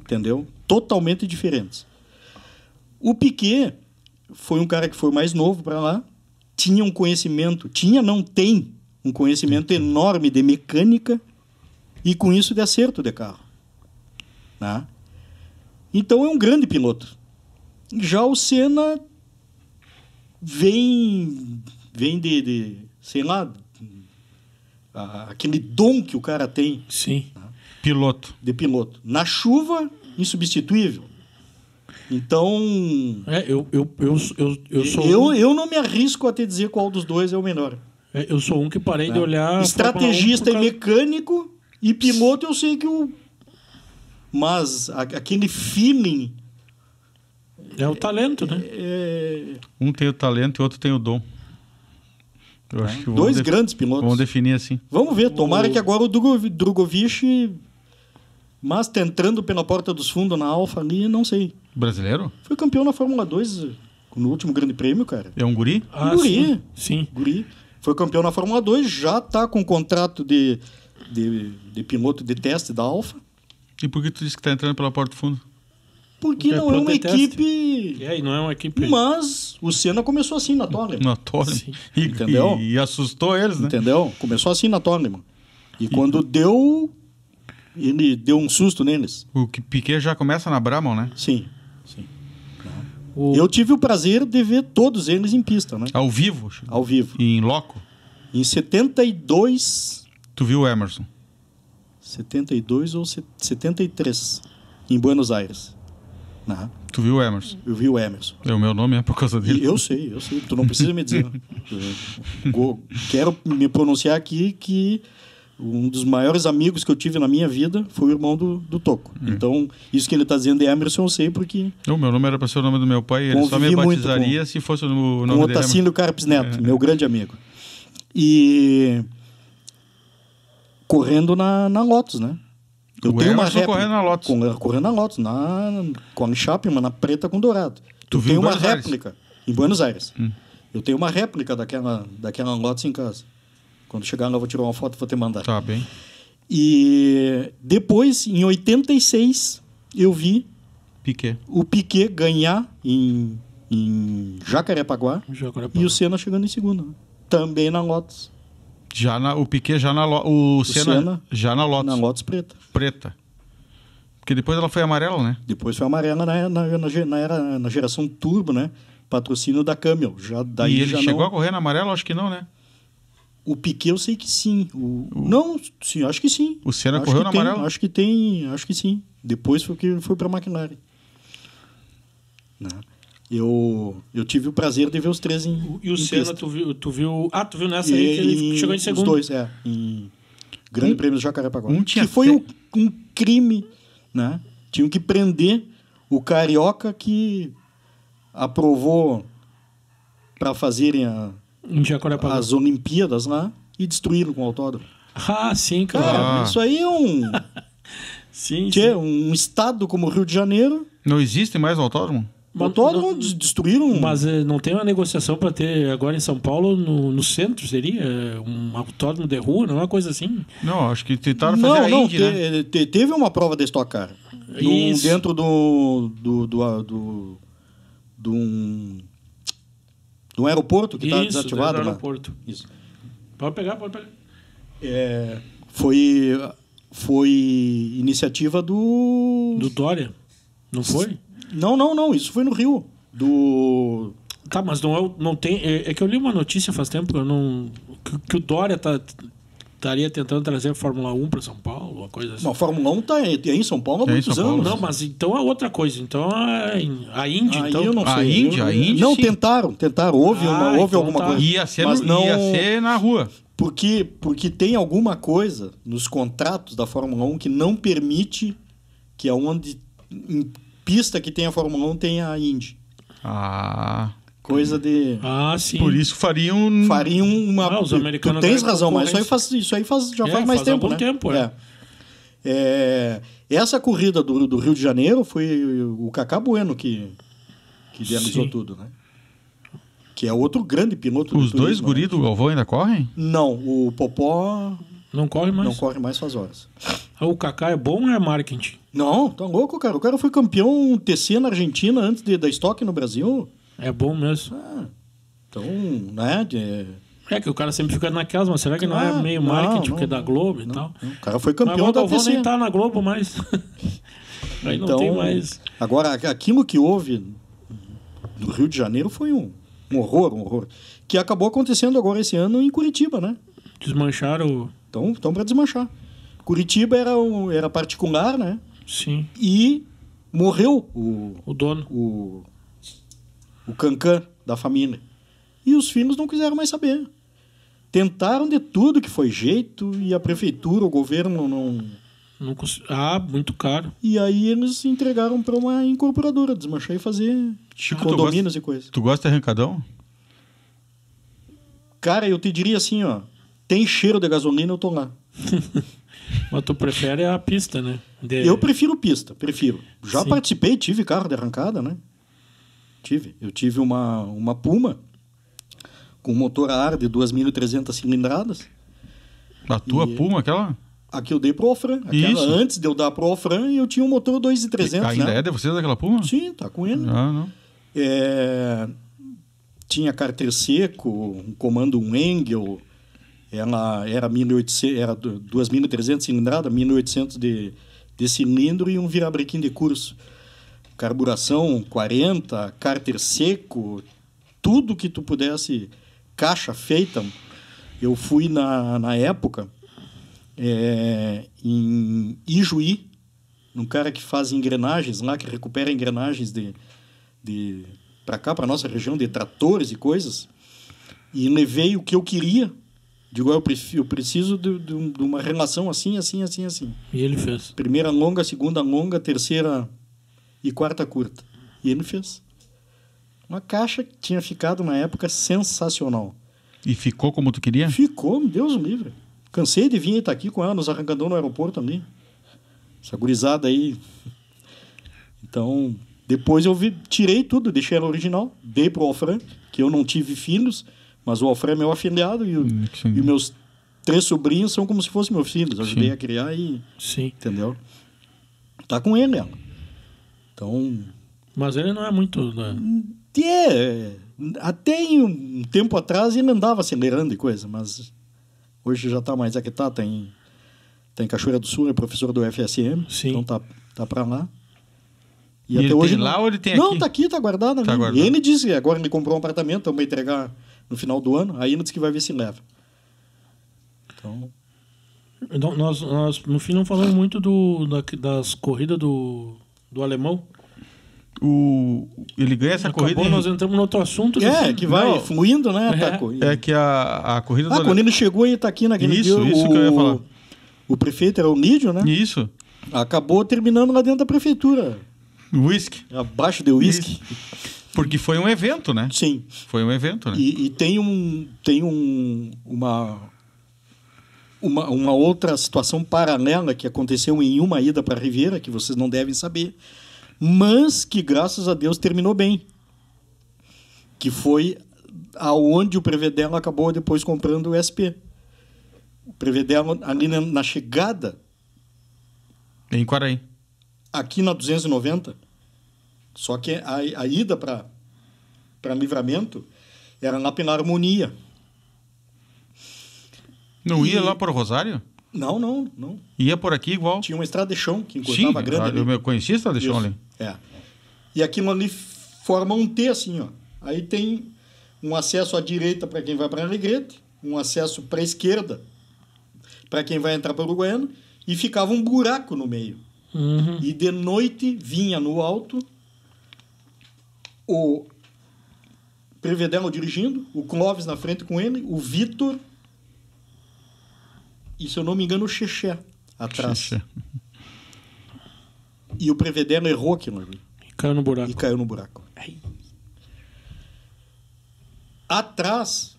Entendeu? Totalmente diferentes. O Piquet foi um cara que foi mais novo para lá, tinha um conhecimento, tem um conhecimento enorme de mecânica e com isso de acerto de carro. Né? Então é um grande piloto. Já o Senna vem de sei lá, aquele dom que o cara tem. Sim. Né? De piloto. Na chuva, insubstituível. Então... Eu não me arrisco a te dizer qual dos dois é o melhor. Eu sou um que parei de olhar... Estrategista e mecânico, e piloto eu sei que o... Mas aquele feeling... É o talento, né? Um tem o talento e o outro tem o dom. Eu acho que dois grandes pilotos. Vamos definir assim. Vamos ver. Tomara que agora o Drogovic, mas entrando pela porta dos fundos na Alfa ali, não sei. Brasileiro? Foi campeão na Fórmula 2 no último grande prêmio, cara. É um guri? Um guri. Sim. Guri. Foi campeão na Fórmula 2, já está com contrato de piloto de teste da Alfa. E por que tu disse que está entrando pela porta do fundo? Porque não é uma equipe... não é uma equipe... Mas o Senna começou assim na Toleman. Na Toleman. Entendeu? E assustou eles, né? Entendeu? Começou assim na Toleman. E quando deu... Ele deu um susto neles. O Piquet já começa na Brabham, né? Sim. Eu tive o prazer de ver todos eles em pista, né? Ao vivo? Ao vivo. E em loco? Em 72, Tu viu o Emerson? 72 ou 73, em Buenos Aires. Né? Tu viu o Emerson? Eu vi o Emerson. O meu nome é por causa dele. E eu sei. Tu não precisa me dizer. Quero me pronunciar aqui que um dos maiores amigos que eu tive na minha vida foi o irmão do Toco. Então, isso que ele está dizendo de Emerson, eu sei porque... O meu nome era para ser o nome do meu pai e ele só me batizaria se fosse o nome dele. Com o Otacílio Carpes Neto, meu grande amigo. E... correndo na Lotus, né? Eu tenho uma réplica, correndo na Lotus. Correndo na Lotus, com a Chapman, na preta com dourado. Tu viu tenho uma Buenos Aires? réplica em Buenos Aires. Eu tenho uma réplica daquela Lotus em casa. Quando chegar lá, eu vou tirar uma foto e vou te mandar. Tá bem. E depois, em 86, eu vi Piquet. o Piquet ganhar em Jacarepaguá e o Senna chegando em segundo. Né? Também na Lotus. O Piquet já na o Senna já na Lotus. Na Lotus preta. Preta. Porque depois ela foi amarela, né? Depois foi amarela na geração turbo, né? Patrocínio da Camel. E ele chegou a correr na amarela? Acho que não, né? O Piquet eu sei que sim. Não, sim, acho que sim. O Senna correu na amarela? Acho que sim. Depois foi para a McLaren. Né? Eu tive o prazer de ver os três E o Senna, tu viu... Ah, tu viu nessa aí que ele chegou em segundo. Os dois, em Grande Prêmio do Jacarepaguá. Que foi um crime, né? Tinham que prender o carioca que aprovou para fazerem as Olimpíadas lá e destruíram com o autódromo. Ah, sim, cara. Isso aí é um... sim. Um estado como o Rio de Janeiro... Não existe mais autódromo? O autódromo destruíram... Mas não tem uma negociação para ter agora em São Paulo, no centro, seria? Um autódromo de rua, não é uma coisa assim? Não, acho que tentaram fazer a Indy, né? Teve uma prova de Stock Car. Dentro de um aeroporto que está desativado. Isso, aeroporto. Isso. Pode pegar. Foi iniciativa do Dória, não foi? Não, isso foi no Rio. Tá, mas não tem... É que eu li uma notícia faz tempo que o Dória estaria tentando trazer a Fórmula 1 para São Paulo, uma coisa assim. A Fórmula 1 está em São Paulo há muitos anos. Não, mas então é outra coisa. Então a Indy, então... Eu não sei. A Indy, não, sim. tentaram. Houve então alguma coisa. Ia ser na rua. Porque tem alguma coisa nos contratos da Fórmula 1 que não permite que aonde em pista que tem a Fórmula 1 tenha a Indy. Coisa de... sim. Por isso fariam uma... os americanos... Tu tens razão, mas isso aí já faz mais tempo, algum tempo, Essa corrida do Rio de Janeiro foi o Cacá Bueno que idealizou tudo, né? Que é outro grande piloto. Os dois guris do Galvão ainda correm? Não, o Popó... Não corre mais? Não corre mais faz horas. O Kaká é bom ou é marketing? Não, tá louco, cara. O cara foi campeão TC na Argentina antes da Stock no Brasil. É bom mesmo. Então, né? É que o cara sempre fica naquelas, mas será que não é meio marketing porque é da Globo e tal? Não. O cara foi campeão da TC. Mas o nem tá na Globo mais. Aí então, não tem mais. Agora, aquilo que houve no Rio de Janeiro foi um horror. Que acabou acontecendo agora esse ano em Curitiba, né? Desmancharam Então para desmanchar. Curitiba era particular, né? Sim. E morreu o dono. O cancan da família. E os filhos não quiseram mais saber. Tentaram de tudo que foi jeito e a prefeitura, o governo não muito caro. E aí eles entregaram para uma incorporadora desmanchar e fazer condomínios e coisas. Tu gosta de arrancadão? Cara, eu te diria assim, ó. Tem cheiro de gasolina, eu tô lá. Mas tu prefere a pista, né? Eu prefiro pista, prefiro. Já participei, tive carro de arrancada, né? Eu tive uma Puma com motor a ar de 2.300 cilindradas. A tua Puma, aquela? A que eu dei pro Ofran. Antes de eu dar pro Ofran, eu tinha um motor 2.300. Ainda é de vocês aquela Puma? Sim, tá com ele. Não. Tinha cárter seco, um comando Engel. Ela era 1.800, era 2.300 cilindrada, 1.800 de cilindro e um virabrequim de curso. Carburação 40, cárter seco, tudo que tu pudesse, caixa feita. Eu fui na época, em Ijuí, num cara que faz engrenagens lá, que recupera engrenagens para cá, para nossa região, de tratores e coisas, e levei o que eu queria. Digo, eu preciso de uma relação assim, assim, assim, assim. E ele fez. Primeira longa, segunda longa, terceira e quarta curta. E ele fez. Uma caixa que tinha ficado na época sensacional. E ficou como tu queria? Ficou, Deus o livre. Cansei de vir e estar aqui com ela nos arrancadores no aeroporto ali. Essa gurizada aí. Então, depois eu tirei tudo, deixei ela original, dei pro Alfran, que eu não tive filhos, mas o Alfran é meu afilhado e os meus 3 sobrinhos são como se fossem meus filhos. Ajudei a criar e... Sim. Entendeu? Tá com ele, ela. Então... Mas ele não é muito... Né? Até um tempo atrás ele andava acelerando e coisa, mas hoje já tá mais aquietado, tá em Cachoeira do Sul, é professor do FSM, Sim. então tá pra lá. E ele hoje tem lá ou ele tem aqui? Não, tá aqui, tá guardado. Tá guardado. E ele disse que agora ele comprou um apartamento, então vai entregar no final do ano, aí ele disse que vai ver se leva. Então... Nós no fim não falamos muito das corridas do alemão. Ele ganha essa corrida. Nós entramos no outro assunto. Que vai fluindo, né? Que a corrida do quando ele chegou e tá aqui naquele dia. Isso que eu ia falar. O prefeito era o Lídio, né? Isso. Acabou terminando lá dentro da prefeitura. Whisky. Abaixo de whisky. Porque foi um evento, né? Sim. Foi um evento, né? E tem uma outra situação paralela que aconteceu em uma ida para a Riviera, que vocês não devem saber, mas que, graças a Deus, terminou bem. Que foi aonde o Prevedelo acabou depois comprando o SP. O Prevedelo, ali na chegada... Em Quaraí. Aqui na 290, só que a ida para Livramento era lá pela Harmonia. Não ia lá para o Rosário? Não. Ia por aqui igual? Tinha uma estrada de chão que encurtava grande ali. Eu conhecia a estrada de chão ali. E aquilo ali forma um T assim, ó. Aí tem um acesso à direita para quem vai para Alegrete, um acesso para a esquerda para quem vai entrar para o Uruguaiana, e ficava um buraco no meio. Uhum. E de noite vinha no alto o Prevedelo dirigindo, o Clóvis na frente com ele, o Vitor e, se eu não me engano, o Xexé atrás. Xexé. E o Prevedelo errou aquilo ali. E caiu no buraco. Ai. Atrás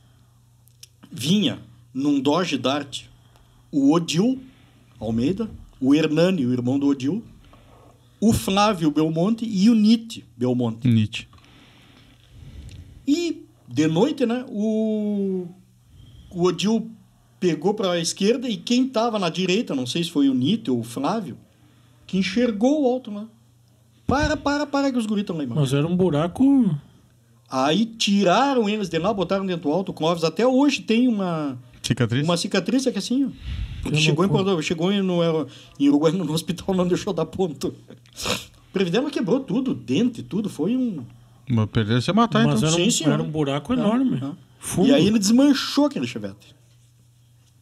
vinha, num Dodge Dart, o Odil Almeida, o Hernani, o irmão do Odil, o Flávio Belmonte e o Nite Belmonte. E, de noite, né, o Odil pegou para a esquerda e quem estava na direita, não sei se foi o Nite ou o Flávio, que enxergou o alto lá. Para que os guris estão lá embaixo. Mas era um buraco... Aí tiraram eles de lá, botaram dentro do alto. O Clóvis até hoje tem uma cicatriz aqui assim, ó. Porque chegou em Uruguai no hospital, não deixou dar ponto. O Previdelo quebrou tudo, dente, tudo. Foi um... Mas perdeu você matar, mas então. Era um buraco enorme. E aí ele desmanchou aquele Chevette.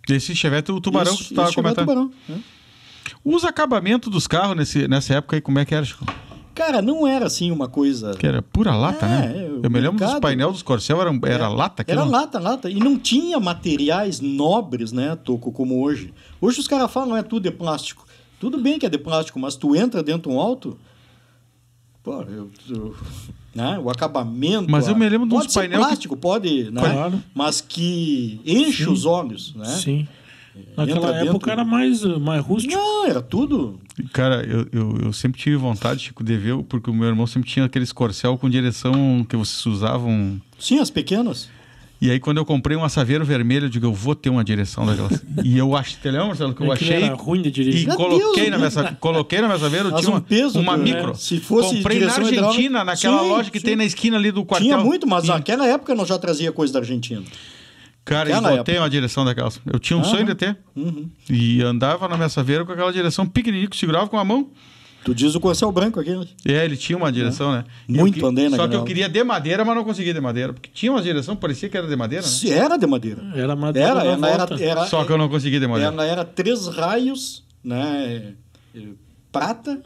Esse Chevette, o Tubarão que tu estava comentando. Tubarão, Os acabamentos dos carros nessa época aí, como é que era, Chico? Cara, não era assim uma coisa... Que era pura lata, né? Eu me lembro dos painéis dos Corcel, era lata aquilo. Era lata. E não tinha materiais nobres, né, Toco, como hoje. Hoje os caras falam, tudo de plástico. Tudo bem que é de plástico, mas tu entra dentro de um auto... Pô, né, o acabamento... Mas eu me lembro de uns painéis... plástico, pode, né? Claro. Mas que enche os olhos, né? Sim. Naquela época era mais rústico. Não, era tudo... Cara, eu sempre tive vontade, Chico, de ver, porque o meu irmão sempre tinha aqueles Corcel com direção que vocês usavam... Sim, as pequenas. E aí, quando eu comprei um Saveiro vermelho, eu digo, eu vou ter uma direção daquelas. E eu achei, te lembra, Marcelo, que eu achei... Era ruim de dirigir. E coloquei na minha Saveiro, tinha uma micro. Se fosse comprei na Argentina, naquela loja que tem na esquina ali do quartel. Tinha muito, mas naquela época nós já trazia coisa da Argentina. Cara, eu botei uma direção daquelas. Eu tinha um sonho de ter. E andava na minha Saveiro com aquela direção pequenininha, que segurava com a mão. Tu diz o Corcel branco aquele. Ele tinha uma direção, né? Muito andei Só naquela. que eu queria de madeira, mas não conseguia de madeira. Porque tinha uma direção que parecia que era de madeira, né? Era de madeira. Era madeira na volta. Só que eu não conseguia de madeira. Ela era 3 raios, né? Prata.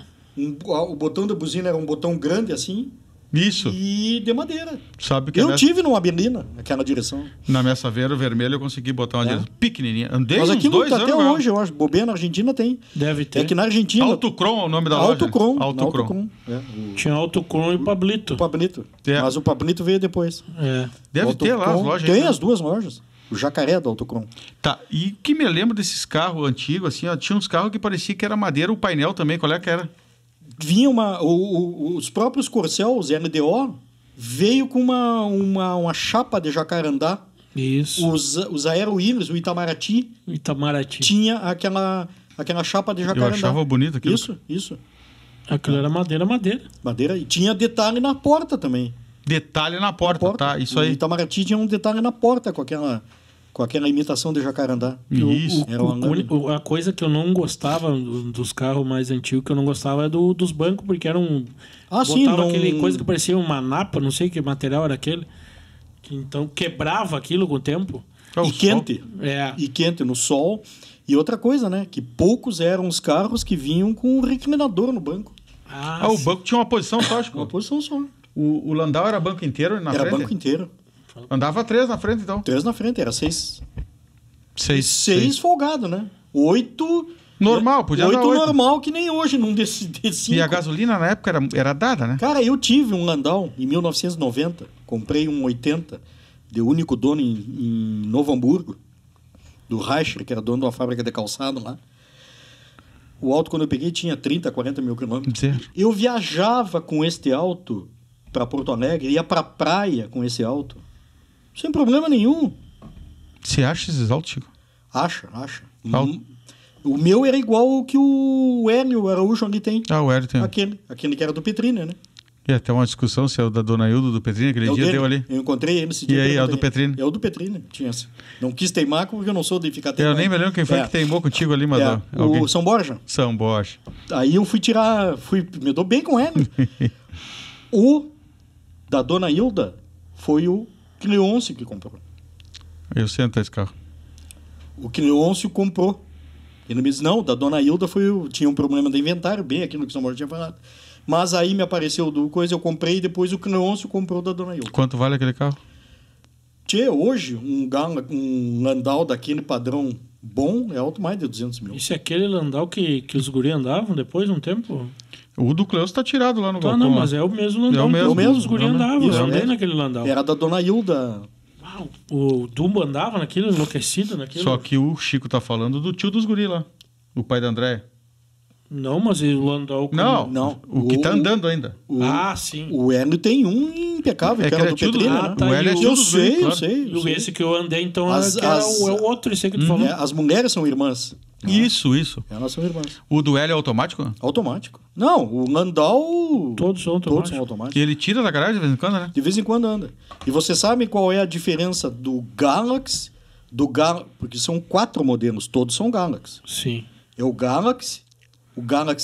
O botão da buzina era um botão grande assim. Isso. E de madeira. Sabe que Eu tive numa Berlina, aquela direção. na minha Saveiro vermelho eu consegui botar uma direção pequenininha. Andei Mas uns aqui 2 anos. até velho. hoje, eu acho. Bobeia na Argentina tem. Deve ter. É que na Argentina... Autocrom é o nome da loja. Autocrom. Autocrom. Tinha Autocrom e Pablito. O Pablito. É. Mas o Pablito veio depois. É. Deve ter lá as Autocrom. lojas. Tem aí, né? as 2 lojas. O Jacaré do Autocrom. Tá, e que me lembro desses carros antigos, assim, ó, tinha uns carros que parecia que era madeira, o painel também, qual é que era? Vinha os próprios Corcel, os LDO, veio com uma chapa de jacarandá. Isso. Os Aero Willis, o Itamaraty, Itamaraty. tinha aquela chapa de jacarandá. Eu achava bonito aquilo. Isso. Aquilo era madeira. Madeira. E tinha detalhe na porta também. Detalhe na porta, tá? Isso O aí. Itamaraty tinha um detalhe na porta com aquela imitação de jacarandá. Isso. Era uma lâmina. A coisa que eu não gostava dos carros mais antigos, que eu não gostava, é dos bancos, porque era um... Sim, botava não... aquele coisa que parecia uma napa, não sei que material era aquele. Que então quebrava aquilo com o tempo. É o E sol. quente. É. E quente no sol. E outra coisa, né? Que poucos eram os carros que vinham com um reclinador no banco. O banco tinha uma posição só, acho que Uma posição só. o Landau era banco inteiro na Era frente? banco inteiro. Andava 3 na frente, então. 3 na frente, era 6. 6. 6 folgado, né? 8... Normal, podia dar 8 8. normal, que nem hoje, num D5. E a gasolina na época era dada, né? Cara, eu tive um Landau em 1990. Comprei um 80, de único dono em Novo Hamburgo, do Reicher, que era dono de uma fábrica de calçado lá. O auto, quando eu peguei, tinha 30, 40 mil quilômetros. Zero. Eu viajava com este auto para Porto Alegre, ia para praia com esse auto, sem problema nenhum. Você acha esses autos, Chico? Acha. Auto. O meu era igual o que o Hélio Araújo ali tem. O Hélio tem. Aquele que era do Petrina, né? E até uma discussão se é o da Dona Hilda do Petrina, aquele É o dia dele. deu ali. Eu encontrei ele esse dia. E aí, é o perguntei. do Petrina? É o do Petrina. Tinha assim. Não quis teimar porque eu não sou de ficar teimando. Eu nem me lembro quem foi que teimou contigo ali, mas alguém. O São Borja. São Borja. Aí eu me dou bem com ele. O da Dona Hilda foi o Cleôncio que comprou. Eu sento esse carro. O Cleôncio comprou. Ele me disse, não, da Dona Hilda tinha um problema de inventário, bem aquilo que o São Borja tinha falado. Mas aí me apareceu do coisa, eu comprei e depois o Cleôncio comprou da Dona Hilda. Quanto vale aquele carro? Hoje, um Landau daquele padrão bom é alto mais de 200 mil. Isso é aquele Landau que os guri andavam depois de um tempo? O do Cleus tá tirado lá no Tá, balcão. não, mas é o mesmo Landau É o que mesmo. os guri andavam. Isso, Eu andei é. naquele Landau. Era da Dona Hilda. O Dumbo andava naquilo, enlouquecido naquilo. Só que o Chico tá falando do tio dos guri lá. O pai da André. Não, mas o Landau... Não. O que tá andando ainda. Sim. O Hélio tem um impecável, que que era ele do é tio do- Petrina, Ah, né? tá. O Hélio é e tio Eu dos guri, sei, eu claro. sei. E esse que eu andei, então, As- que era as- é o outro, esse aí que tu falou. As mulheres são irmãs. Isso. Elas são irmãs. O do Hélio é automático? Automático. Não, o Landau... Todos são Todos automáticos. são automáticos. E ele tira da garagem de vez em quando, né? De vez em quando anda. E você sabe qual é a diferença do Galaxy, porque são 4 modelos, todos são Galaxy. Sim. É o Galaxy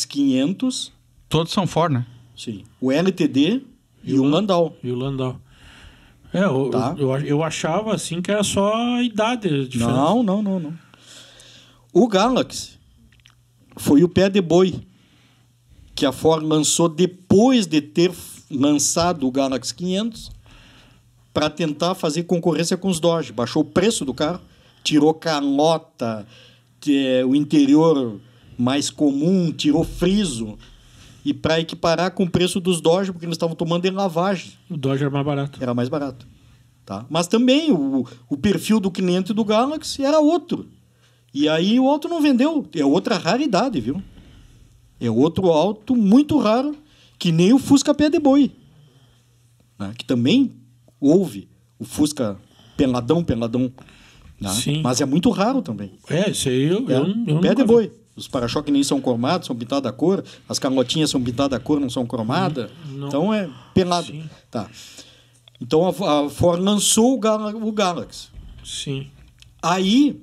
500, Todos são Ford, né? sim, o LTD e o Landau. E o Landau. Tá. Eu achava assim que era só a idade a diferença. Não. O Galaxy foi o pé de boi que a Ford lançou depois de ter lançado o Galaxy 500 para tentar fazer concorrência com os Dodge. Baixou o preço do carro, tirou calota, o interior mais comum, tirou friso, e para equiparar com o preço dos Dodge, porque eles estavam tomando em lavagem. O Dodge era mais barato. Era mais barato. Tá? Mas também o perfil do cliente do Galaxy era outro. E aí o auto não vendeu. É outra raridade, viu? É outro auto muito raro, que nem o Fusca pé de boi. Né? Que também houve o Fusca peladão. Né? Sim. Mas é muito raro também. Esse aí eu Pé nunca de vi. boi. Os para-choques nem são cromados, são pintados a cor. As calotinhas são pintadas a cor, não são cromadas. Não. Então é pelado. Sim. Tá. Então a Ford lançou o Galaxy. Sim. Aí,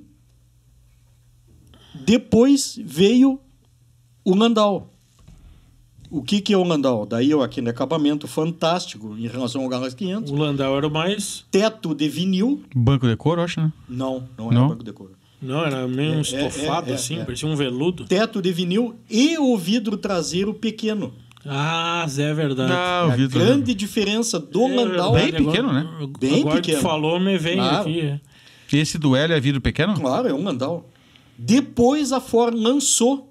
depois veio o Landau. o que é o Landau? Daí aquele acabamento fantástico em relação ao Galaxy 500. O Landau era o mais... Teto de vinil. Banco de couro, acho, né? Não era Não? banco de couro. Não, era meio um estofado assim, parecia um veludo. Teto de vinil e o vidro traseiro pequeno. Ah, Zé, é verdade. Ah, o A vidro. grande diferença do Landau. Bem pequeno, né? Bem agora pequeno. que falou, me vem Claro. aqui. Esse do Hélio é vidro pequeno? Claro, é um Landau. Depois a Ford lançou.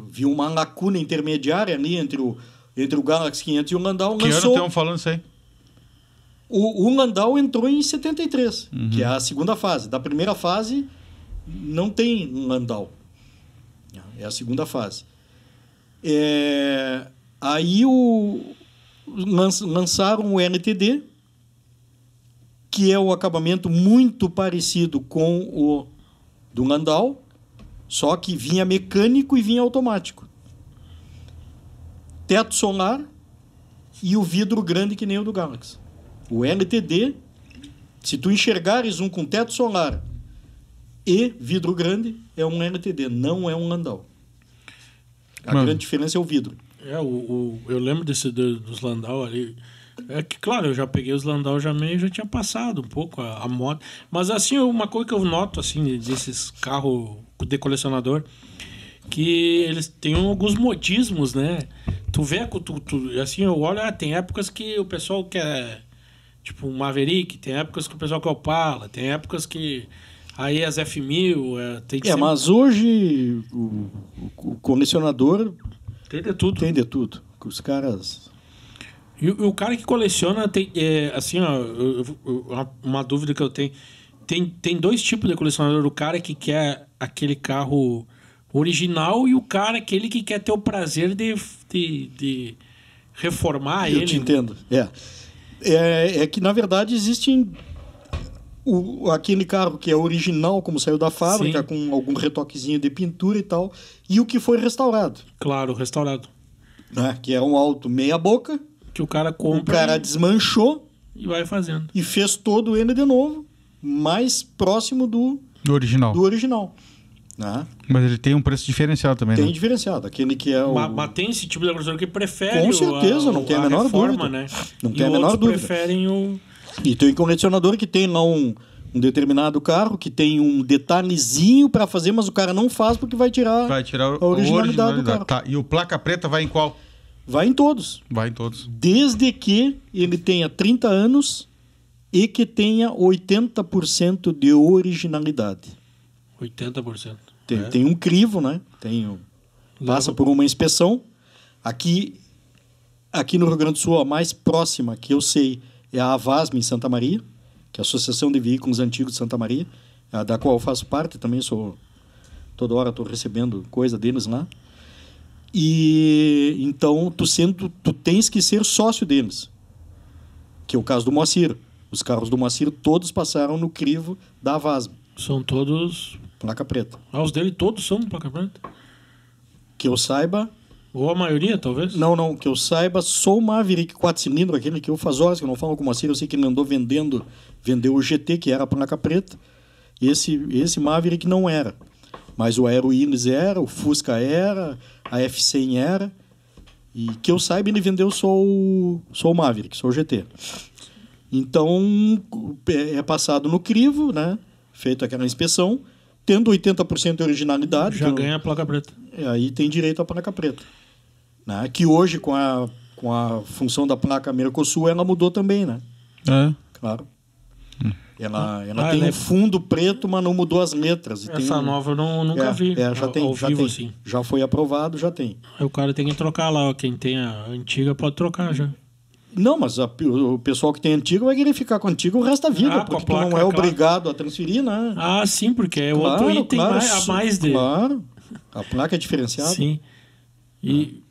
Viu uma lacuna intermediária ali entre o Galaxy 500 e o Landau. Que ano Lançou. estamos falando isso aí? O Landau entrou em 73, que é a segunda fase. Da primeira fase, não tem Landau. É a segunda fase. Aí lançaram o LTD, que é um acabamento muito parecido com o do Landau, só que vinha mecânico e vinha automático. Teto solar e o vidro grande que nem o do Galaxy. O LTD, se tu enxergares um com teto solar e vidro grande, é um LTD, não é um Landau. A grande diferença é o vidro. Eu lembro dos Landau ali. É que, claro, eu já peguei os Landau já tinha passado um pouco a moda. Mas, assim, uma coisa que eu noto, assim, desses carros de que eles têm alguns modismos, né? Tu vê, assim, eu olho, tem épocas que o pessoal quer, tipo, um Maverick, tem épocas que o pessoal quer Opala, tem épocas que aí as F1000, tem que ser... Mas hoje o colecionador tem de tudo. Tem de tudo. Os caras... E o cara que coleciona tem, assim, ó, uma dúvida que eu tenho. Tem dois tipos de colecionador. O cara que quer aquele carro original e o cara aquele que quer ter o prazer de reformar ele. Eu te entendo. É que, na verdade, existem aquele carro que é original, como saiu da fábrica, Sim. com algum retoquezinho de pintura e tal, e o que foi restaurado. Claro, restaurado. Né? Que é um auto meia boca. Que o cara compra. O cara desmanchou e vai fazendo. E fez todo ele de novo, mais próximo do original. Né? Mas ele tem um preço diferenciado também, tem né? diferenciado. Aquele que é o... Mas tem esse tipo de colecionador que prefere com certeza, não tem a menor reforma, dúvida. Né? Não tem a menor dúvida. Preferem o... E tem um colecionador que tem lá um determinado carro que tem um detalhezinho para fazer, mas o cara não faz porque vai tirar a originalidade do carro. Tá. E o placa preta vai em qual? Vai em todos. Vai em todos. Desde que ele tenha 30 anos e que tenha 80% de originalidade. 80%. Tem um crivo, né? Passa por uma inspeção. Aqui no Rio Grande do Sul, a mais próxima que eu sei é a Avasme, em Santa Maria, que é a Associação de Veículos Antigos de Santa Maria, da qual eu faço parte, também toda hora estou recebendo coisa deles lá. E então tu tens que ser sócio deles, que é o caso do Moacir. Os carros do Moacir todos passaram no crivo da Avasme. São todos placa preta. Os dele todos são placa preta? Que eu saiba. Ou a maioria, talvez? Não, que eu saiba, só o Maverick 4 cilindros, aquele que eu faz horas que eu não falo com o Moacir, eu sei que ele andou vendeu o GT, que era placa preta. Esse Maverick não era. Mas o Aero Willys era, o Fusca era, a F100 era. E que eu saiba, ele vendeu só o Maverick, só o GT. Então, é passado no crivo, né? Feito aquela inspeção, tendo 80% de originalidade. Já ganha a placa preta. Aí tem direito à placa preta. Né? Que hoje, com a função da placa Mercosul, ela mudou também, né? Claro. Ela tem um fundo preto, mas não mudou as letras. Essa nova eu nunca vi. Já tem. Assim. Já foi aprovado, já tem. Aí o cara tem que trocar lá. Ó, quem tem a antiga pode trocar já. Não, mas o pessoal que tem antigo vai querer ficar com antigo o resto da vida, porque tu não é obrigado a transferir, né? Ah, sim, porque é outro item a mais dele. Claro, a placa é diferenciada. Sim. E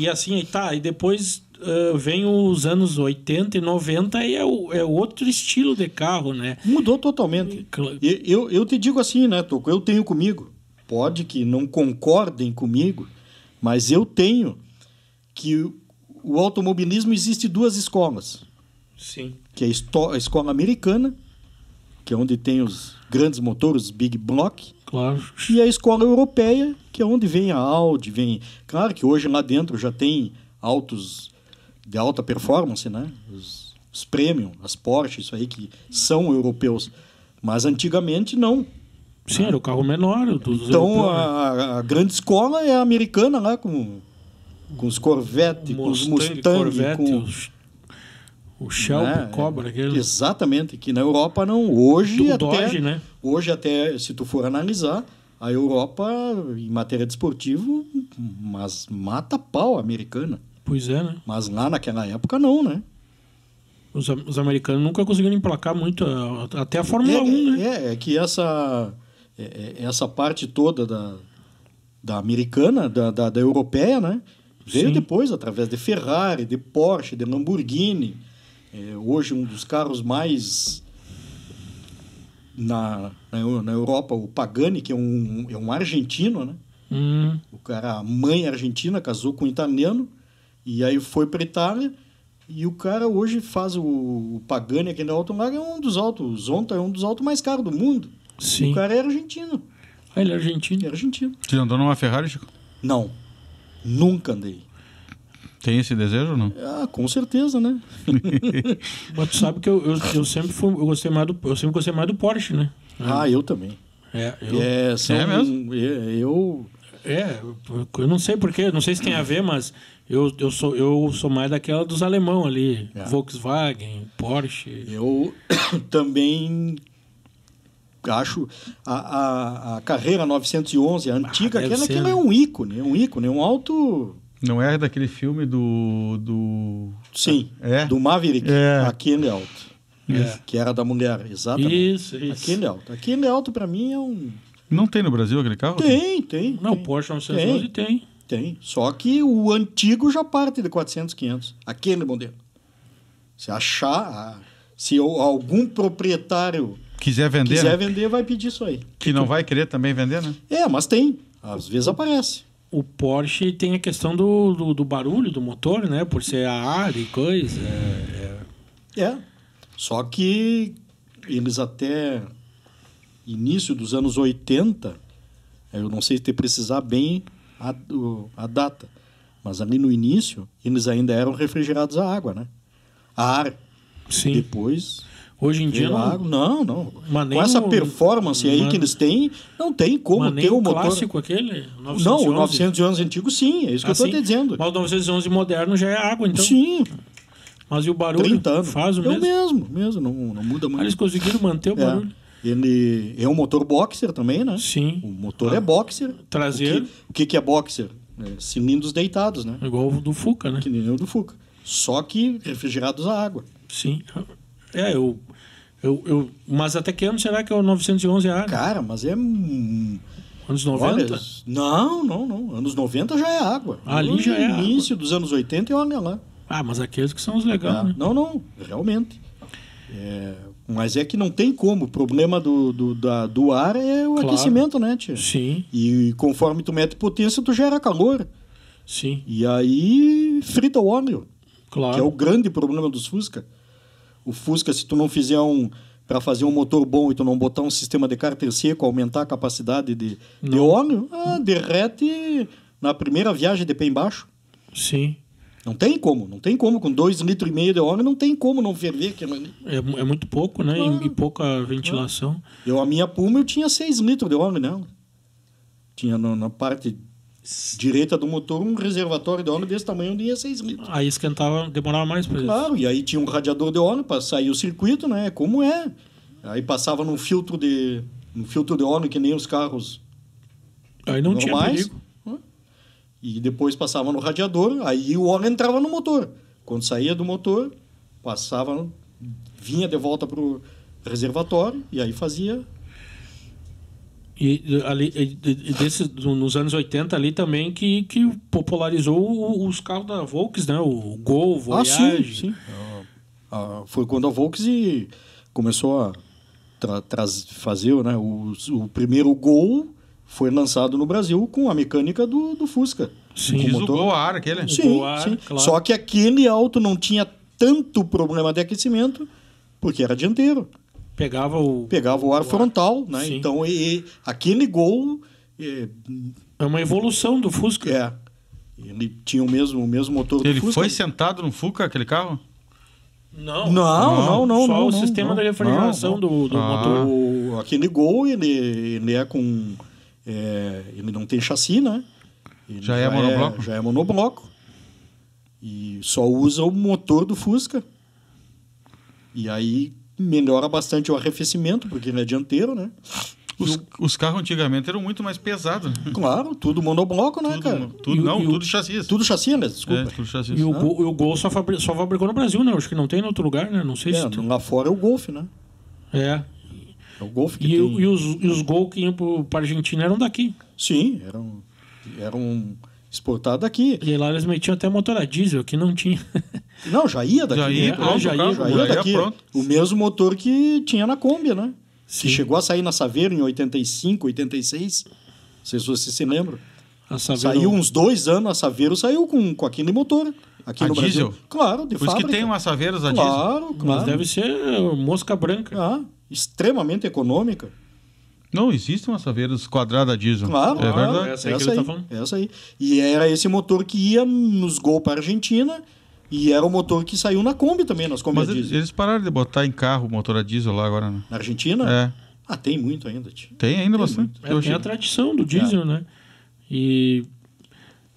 assim, e depois vem os anos 80 e 90 e é outro estilo de carro, né? Mudou totalmente. Eu te digo assim, né, Toco? Eu tenho comigo, pode que não concordem comigo, mas eu tenho que o automobilismo existe duas escolas. Sim. Que é a escola americana, que é onde tem os grandes motores, os big block. Claro. E a escola europeia, que é onde vem a Audi, vem... Claro que hoje lá dentro já tem autos de alta performance, né? Os Premium, as Porsche, isso aí que são europeus. Mas antigamente não. Sim, era o carro menor dos Então europeus, né? a grande escola é a americana lá com os Corvette, com os Mustang, Corvette, com... o Shelby, Cobra, aquele. Exatamente, que na Europa não. Hoje Do até, Dodge, né? Hoje até, se tu for analisar, a Europa, em matéria de esportivo, mas mata pau a americana. Pois é, né? Mas lá naquela época não, né? Os americanos nunca conseguiram emplacar muito, até a Fórmula 1, né? É que essa parte toda da americana, da europeia, né? Veio Sim. depois, através de Ferrari, de Porsche, de Lamborghini. Hoje, um dos carros mais... Na Europa, o Pagani, que é um argentino, né? O cara, a mãe argentina, casou com um italiano, e aí foi para Itália, e o cara hoje faz o Pagani aqui na Alto Lar, é um dos autos, o Zonta é um dos autos mais caros do mundo. Sim. O cara é argentino. Ah, ele é argentino. É argentino. Você andou numa Ferrari, Chico? Não, nunca andei. Tem esse desejo ou não? Ah, com certeza, né? Mas tu sabe que eu sempre gostei mais do Porsche, né? Ah, eu também. Eu mesmo? eu não sei porquê, não sei se tem a ver, mas eu sou mais daquela dos alemão ali, Volkswagen, Porsche. Eu também acho a carreira 911, a antiga, aquela é um ícone, um auto... Não é daquele filme do... Sim, do Maverick, aquele alto. Que era da mulher, exatamente. Isso. Aquele alto para mim é um... Não tem no Brasil aquele carro? Tem. Não, o Porsche 911 tem. Tem, só que o antigo já parte de 400, 500. Aquele modelo. Se achar... Se algum proprietário quiser vender, vai pedir isso aí. Que não vai querer também vender, né? Mas tem. Às vezes aparece. O Porsche tem a questão do barulho do motor, né? Por ser a ar e coisa. Só que eles até início dos anos 80, eu não sei se te precisar bem a data, mas ali no início eles ainda eram refrigerados a água, né? A ar. Sim. Depois... Hoje em dia não. Com essa performance aí que eles têm, não tem como ter um motor... clássico aquele? 911. Não, o 911 antigo sim, é isso que eu estou te dizendo. Mas o 911 moderno já é água, então. Sim. Mas e o barulho? 30 anos. Faz o mesmo? Não muda muito. Eles conseguiram manter o barulho. Ele é um motor boxer também, né? Sim. O motor é boxer. Traseiro. O que é boxer? Cilindros deitados, né? Igual o do Fuca, né? Que nem o do Fuca. Só que refrigerados a água. Sim. Mas até que ano será que é o 911 água? Cara, mas é... Anos 90? Olha, não. Anos 90 já é água. Ali já é água. Início dos anos 80 e olha lá. Mas aqueles que são os legais, né? Não, realmente. Mas é que não tem como. O problema do ar é o aquecimento, né, tia? Sim. E conforme tu mete potência, tu gera calor. Sim. E aí frita o óleo. Claro. Que é o grande problema dos Fusca. O Fusca, se tu não fizer para fazer um motor bom e tu não botar um sistema de cárter seco, aumentar a capacidade de óleo, derrete na primeira viagem de pé embaixo. Sim. Não tem como. Com 2,5 litros de óleo, não tem como não ferver aquilo ali. É muito pouco, né? E pouca ventilação. A minha Puma, eu tinha 6 litros de óleo nela. Tinha na parte direita do motor um reservatório de óleo desse tamanho, onde ia 6 litros. Aí esquentava, demorava mais para isso. Claro, e aí tinha um radiador de óleo para sair o circuito, né? Como é. Aí passava num filtro de óleo, que nem os carros aí não normais. Tinha perigo. E depois passava no radiador, aí o óleo entrava no motor. Quando saía do motor, vinha de volta pro reservatório, e aí fazia... E ali, nos anos 80 ali também que popularizou os carros da Volks, né? O Gol, Voyage. Sim. Foi quando a Volks começou a fazer, né? O primeiro Gol foi lançado no Brasil com a mecânica do Fusca. Sim. Diz o Gol ar, aquele? Sim. Claro. Só que aquele auto não tinha tanto problema de aquecimento porque era dianteiro. pegava o ar frontal, né? Sim. Então, aquele Gol... É uma evolução do Fusca. Ele tinha o mesmo motor do Ele Fusca. foi sentado no Fusca, aquele carro? Não. Não. Só o sistema da refrigeração do motor. Aquele Gol, ele é com... ele não tem chassi, né? Ele Já é monobloco? Já é monobloco. E só usa o motor do Fusca. E aí melhora bastante o arrefecimento, porque ele é dianteiro, né? Os carros antigamente eram muito mais pesados. Claro, tudo monobloco, né, cara? Tudo chassi. Tudo chassi, né? Desculpa. Tudo chassi. E o Gol só fabricou no Brasil, né? Acho que não tem em outro lugar, né? Não sei se... Lá fora é o Golf, né? É o Golf que e tem... e os Gol que iam para Argentina eram daqui. Sim, eram exportados daqui. E lá eles metiam até motor a diesel, aqui não tinha. Não, já ia daqui. Já ia daqui. pronto. O mesmo motor que tinha na Kombi, né? Sim. Que chegou a sair na Saveiro em 85, 86. Não sei se você se lembra. A Saveiro... Saiu uns 2 anos, a Saveiro saiu com aquele motor. Aqui no diesel? Brasil. Claro, de Por fábrica. isso que tem umas Saveiros a diesel. Claro. Mas deve ser mosca branca. Extremamente econômica. Não, existe uma Saveiros quadrada a diesel. Claro, É verdade. Essa aí que ele tá falando. Essa aí. E era esse motor que ia nos Gol para a Argentina e era o motor que saiu na Kombi também, nas Kombi Mas a diesel. eles pararam de botar em carro motor a diesel lá agora, né? Na Argentina? É. Tem muito ainda, tio. Tem ainda bastante. Tem a tradição do diesel, né? E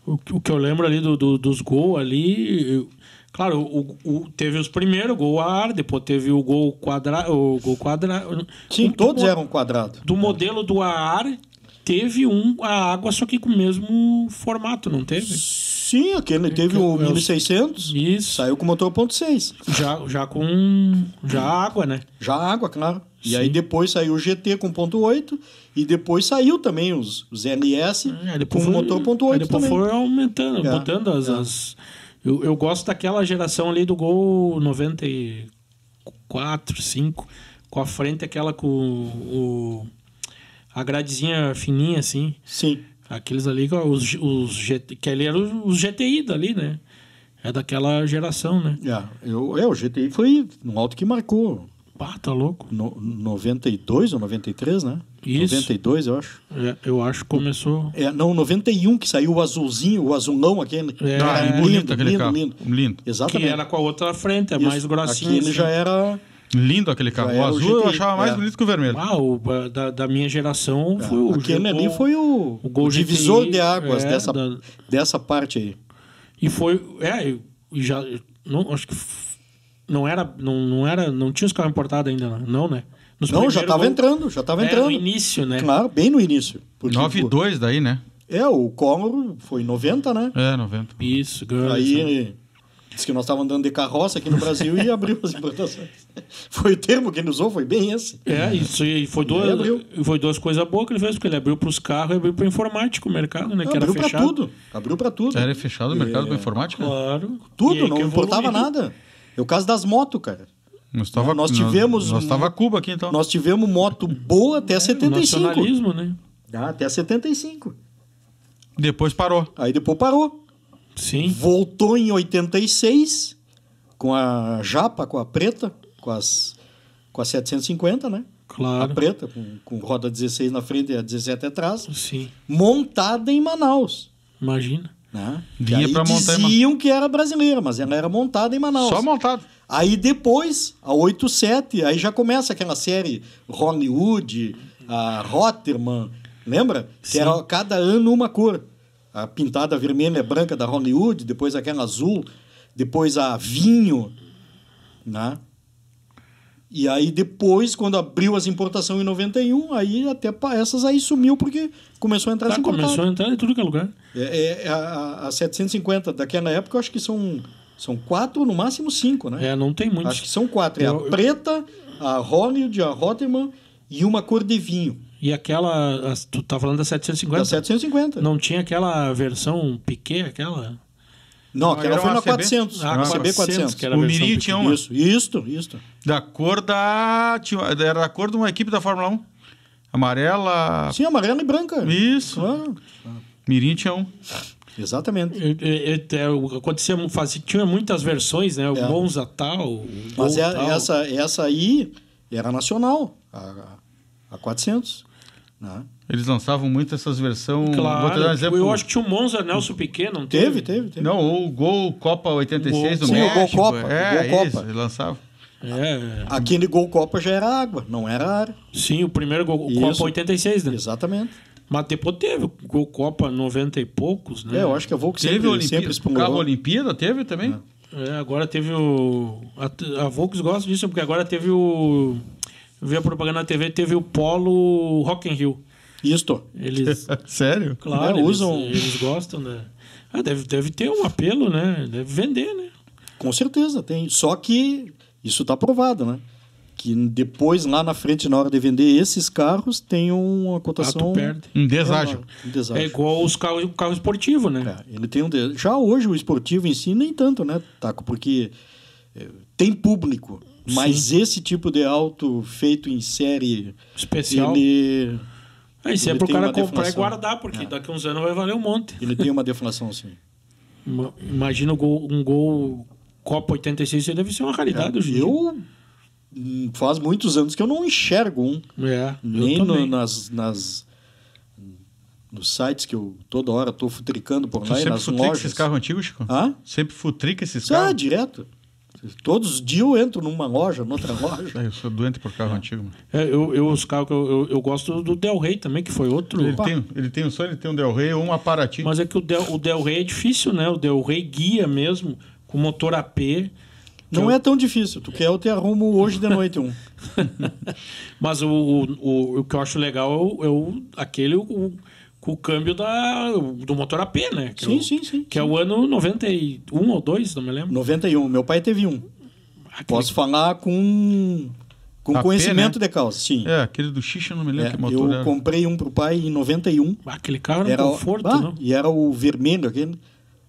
o que eu lembro ali dos Gol ali... Claro, teve os primeiros, o Gol a ar, depois teve o Gol quadrado. Sim, todos eram quadrados. Do modelo do a ar, teve a água, só que com o mesmo formato, não teve? Sim, aquele teve o 1600. Isso. Saiu com motor 1.6. Já com água, né? Já água, claro. E Sim. aí depois saiu o GT com 1.8 e depois saiu também os LS com motor 1.8 aí depois também. foi aumentando, botando as... Eu gosto daquela geração ali do Gol 94, 5, com a frente aquela com a gradezinha fininha assim. Sim. Aqueles ali, que ali eram os GTI dali, né? É daquela geração, né? O GTI foi um auto que marcou. Pá, tá louco. 92 ou 93, né? Isso. 92, eu acho. Eu acho que começou... 91 que saiu o azulzinho, o azulão aquele. Bonito aquele carro. Lindo. Exatamente. Que era com a outra frente, mais grossinho. Aquele assim. já era... Lindo aquele carro. O azul eu achava mais bonito que o vermelho. Da minha geração foi o... Aquele ali foi o divisor GTI, de águas dessa parte aí. E foi... já... Não, acho que... Não tinha os carros importados ainda, não, né? Já estava entrando. No início, né? Claro, bem no início. 92 daí, né? O Collor foi 90, né? 90. Isso, aí disse que nós estávamos andando de carroça aqui no Brasil e abriu as importações. Foi o termo que ele usou, foi bem esse. Isso aí foi duas coisas boas que ele fez, porque ele abriu para os carros e abriu para o informático o mercado, né? Que era fechado. Abriu para tudo. Era fechado o mercado para informática? Claro. Tudo, não importava nada. É o caso das motos, cara. Nós tava Cuba aqui, então. Nós tivemos moto boa até 75. Nacionalismo, né? Até 75. Depois parou. Aí depois parou. Sim. Voltou em 86 com a Japa, com a preta, com a 750, né? Claro. A preta, com roda 16 na frente e a 17 atrás. Sim. Montada em Manaus. Imagina. Né? Vinha pra montar diziam que era brasileira, mas ela era montada em Manaus. Só montado. Aí depois, a 87, aí já começa aquela série Hollywood, a Rotterman, lembra? Sim. Que era cada ano uma cor. A pintada vermelha e branca da Hollywood, depois aquela azul, depois a vinho, né? E aí depois, quando abriu as importações em 91, aí até essas aí sumiu porque começou a entrar as importadas. Começou a entrar em tudo que é lugar. A 750 daquela época, eu acho que são 4, no máximo 5, né? Não tem muitos. Acho que são 4. A preta, a Hollywood, a Rotterman e uma cor de vinho. E aquela... Tu tá falando da 750? Da 750. Não tinha aquela versão Piquet, aquela... Não, aquela foi na 400. A CB 400. Que era o Mirinho tinha uma. Isso. Da cor era da cor de uma equipe da Fórmula 1. Amarela... Sim, amarela e branca. Isso. Claro. Mirinho tinha um. Exatamente. Tinha muitas versões, né? O Monza tal. Mas essa aí era nacional, a 400. Né? Eles lançavam muito essas versões. Claro, Vou te dar um exemplo. eu acho que tinha um Monza Nelson Piquet, não Teve. Não, o Gol Copa 86 do Sim, o Gol México. Copa, É, o Gol isso, Copa. eles lançavam. Aquele Gol Copa já era água, não era ar. Sim, o primeiro Gol Isso. Copa 86, né? Exatamente. Mas depois teve o Gol Copa 90 e poucos, né? Eu acho que a Volks Teve sempre Olimpíada. O espumou. carro Olimpíada teve também? Agora teve o... A Volks gosta disso, porque agora teve o... Eu vi a propaganda na TV, teve o Polo Rock in Rio. Isto. Eles... Sério? Claro, usam... eles gostam, né? Deve ter um apelo, né? Deve vender, né? Com certeza, tem. Só que isso está provado, né? Que depois, lá na frente, na hora de vender esses carros, tem uma cotação... Tu perde. Um deságio. Um deságio. É igual o carro esportivo, né? Ele tem Já hoje o esportivo em si, nem tanto, né, Taco? Porque tem público, mas esse tipo de auto feito em série... Especial. Ele... Isso é ele pro tem cara uma comprar deflação. e guardar, porque daqui a uns anos vai valer um monte. Ele tem uma deflação, sim. Imagina um Gol Copa 86, isso deve ser uma raridade hoje em dia. Faz muitos anos que eu não enxergo um. Nem nos sites que eu toda hora estou futricando por Tu lá e sempre nas futrica lojas. esses carros antigos, Chico? Hã? Sempre futrica esses carros? Direto. Todos os dias eu entro numa loja, noutra loja. Eu sou doente por carro antigo. Os carros que eu gosto do Del Rey também, que foi outro. Ele tem um Del Rey ou um Paraty. Mas é que o Del Rey é difícil, né? O Del Rey guia mesmo, com motor AP. Não é tão difícil. Tu quer, eu te arrumo hoje de noite um. Mas o que eu acho legal é aquele com o câmbio do motor AP, né? Sim. Que é o ano 91 ou 2, não me lembro. 91. Meu pai teve um. Posso falar com AP, conhecimento, né? de causa, sim. Aquele do Xixa, eu não me lembro que motor eu era. comprei um pro pai em 91. Aquele carro era um conforto, não? E era o vermelho, aquele.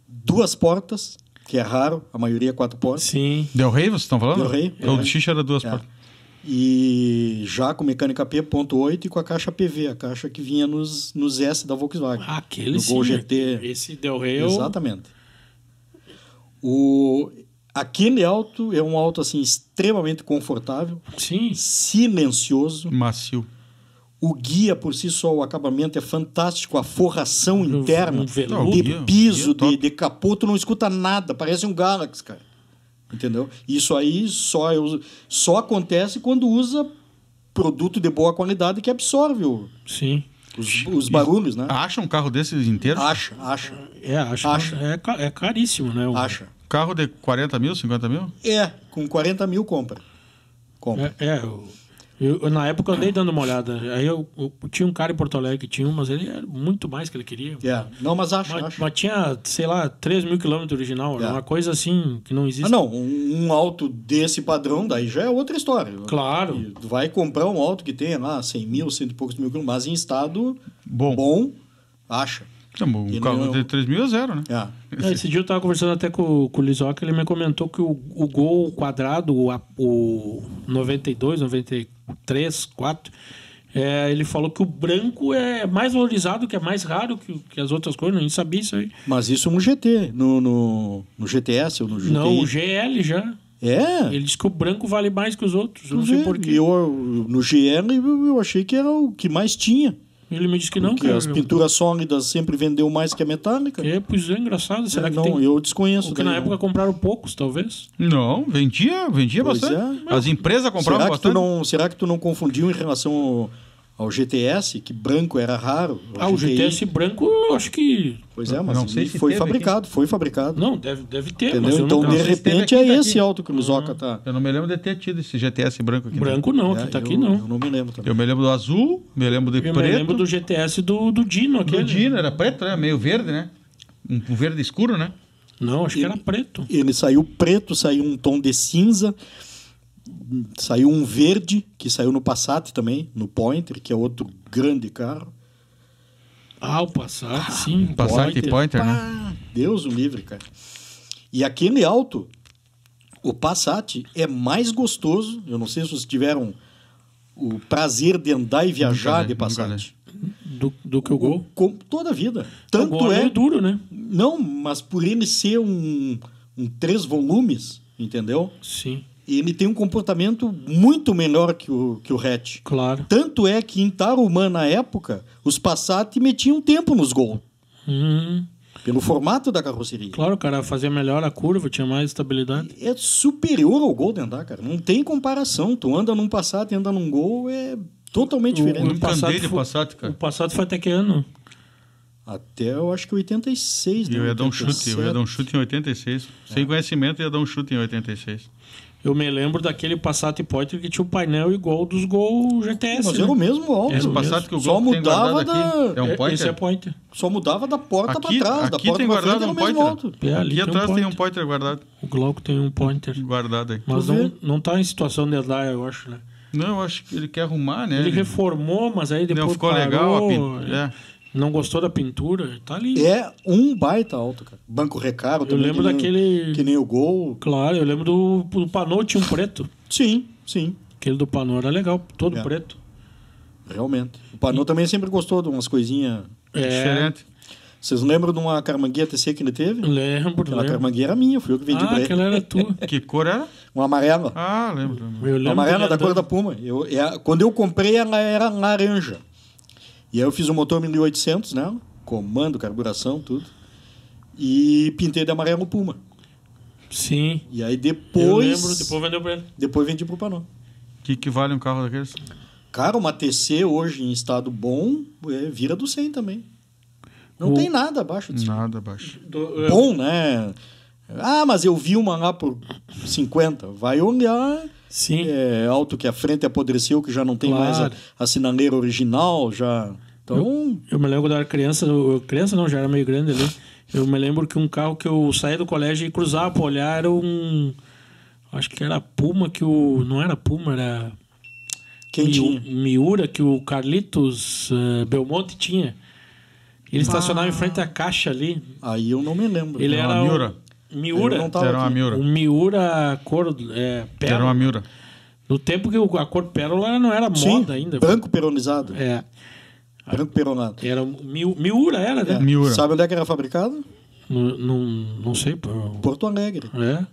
2 portas, que é raro, a maioria 4 portas. Sim. Del Rey, vocês estão falando? Del Rey. O do Xixa era 2 portas. E já com mecânica P.8 e com a caixa PV, a caixa que vinha nos S da Volkswagen. Aquele no sim. Gol GT. Esse Del Rey Exatamente. Aquele auto é um auto assim, extremamente confortável. Sim. Silencioso. Macio. O guia por si só, o acabamento é fantástico. A forração interna veludo. de piso, de capô, tu não escuta nada. Parece um Galaxy, cara. Entendeu? Isso aí só acontece quando usa produto de boa qualidade que absorve Sim. os barulhos, né? Acha um carro desses inteiros? Acha. É caríssimo, né? Acha. Carro de 40 mil, 50 mil? Com 40 mil compra. Eu, na época, eu andei dando uma olhada. Aí eu tinha um cara em Porto Alegre que tinha um, mas ele era muito mais que ele queria. Não, mas acha. Mas tinha, sei lá, 3 mil quilômetros original. Era uma coisa assim que não existe. Não, um auto desse padrão, daí já é outra história. Claro. E tu vai comprar um auto que tenha lá 100 mil, 100 e poucos mil quilômetros, mas em estado bom acha. Um carro de 3 mil é zero, né? Esse dia eu estava conversando até com o Lizoca, ele me comentou que o Gol quadrado, o 92, 93, 4, ele falou que o branco é mais valorizado, que é mais raro que as outras cores, nem sabia isso aí. Mas isso no GT, no GTS ou no GTI? Não, o GL já. Ele disse que o branco vale mais que os outros, eu não sei porquê. No GL eu achei que era o que mais tinha. Ele me disse que não, porque as pinturas sólidas sempre vendeu mais que a metálica. Pois é, engraçado. Será que não, eu desconheço. Porque na época compraram poucos, talvez. Não, vendia bastante. As empresas compravam bastante. Será que tu não confundiu em relação ao GTS, que branco era raro? O GTS branco, eu acho que... Pois é, mas não sei se foi fabricado. Não, deve ter. Entendeu? Mas então, de repente, é esse auto que o Lizoca tá... Eu não me lembro de ter tido esse GTS branco aqui. Branco não, aqui tá aqui não. Eu não me lembro também. Eu me lembro do azul, me lembro de preto. Eu me lembro do GTS do Dino aquele. Do Dino, era preto, né? Meio verde, né? Um verde escuro, né? Não, acho que era preto. Ele saiu preto, saiu um tom de cinza, saiu um verde, que saiu no Passat também, no Pointer, que é outro grande carro. O Passat, sim. Passat e Pointer, né? Deus o livre, cara. E aquele auto, o Passat, é mais gostoso. Eu não sei se vocês tiveram o prazer de andar e viajar de Passat. Do que o Gol? Toda a vida. O Gol é duro, né? Não, mas por ele ser um 3 volumes, entendeu? Sim. ele tem um comportamento muito melhor que o hatch. Claro. Tanto é que em Tarumã, na época, os Passat metiam tempo nos gols. Pelo formato da carroceria. Claro, o cara fazia melhor a curva, tinha mais estabilidade. É superior ao Golden Dawn, cara. Não tem comparação. Tu anda num Passat e anda num Gol, é totalmente diferente. O Passat de Passat, cara. O Passat foi até que ano? Até eu acho que 86, né? Eu ia dar um chute em 86. Sem conhecimento, ia dar um chute em 86. Eu me lembro daquele Passat Pointer que tinha o painel igual dos Gol GTS. Mas era o mesmo alto. Era Esse o Passat que o Só Gol tem mudava guardado aqui é um Pointer? Esse é Pointer. Só mudava da porta Aqui- pra trás. Da aqui porta tem pra frente guardado era um o mesmo Pointer. alto. É, ali Aqui tem atrás tem um Pointer. Pointer guardado. O Glauco tem um Pointer. Guardado aí. Mas Tu vê? não tá em situação de andar, eu acho, né? Não, eu acho que ele quer arrumar, né? Ele reformou, mas aí depois Não, ficou parou, legal a pintura. não gostou da pintura, tá ali. É um baita alto, cara. Banco Recaro Eu também. lembro que nem- daquele... Que nem o Gol. Claro, eu lembro do Panô, tinha um preto. Sim, sim. Aquele do Panô era legal, todo É. preto. Realmente. O Panô também sempre gostou de umas coisinhas. Diferente. Vocês lembram de uma carmanguia TC que ele teve? Lembro, Aquela lembro. carmanguia era minha, fui eu que vendi pra ele. Aquela era tua. Que cor era? Uma amarela. Ah, lembro. Eu lembro Uma amarela dele da cor andando. da Puma. Quando eu comprei, ela era laranja. E aí eu fiz um motor 1800 nela, comando, carburação, tudo. E pintei de amarelo Puma. Sim. E aí Eu depois... lembro, depois vendeu pra ele. Depois vendi pro Panô. Que vale um carro daqueles? Cara, uma TC hoje em estado bom, vira do 100 também. Não O- tem nada abaixo disso. Nada abaixo. Bom, né? Ah, mas eu vi uma lá por 50. Vai olhar, Sim. alto que a frente apodreceu, que já não tem mais Claro. a sinaleira original, já... Então, Eu me lembro quando eu era criança, criança não, já era meio grande ali. Eu me lembro que um carro que eu saía do colégio e cruzava pra olhar era um... Acho que era Puma, que o... Não era Puma, era... quem tinha? Miura, que o Carlitos Belmonte tinha. Ele estacionava em frente à caixa ali. Aí eu não me lembro. Ele Era era uma Miura. Miura. Eu não tava Era uma aqui. Miura. Um Miura cor Era pérola. uma Miura. No tempo que a cor pérola não era Sim, moda ainda. branco peronizado. É. Branco peronado. Era Miura, era, né? É. Miura. Sabe onde é que era fabricado? Não sei. Porto Alegre. É?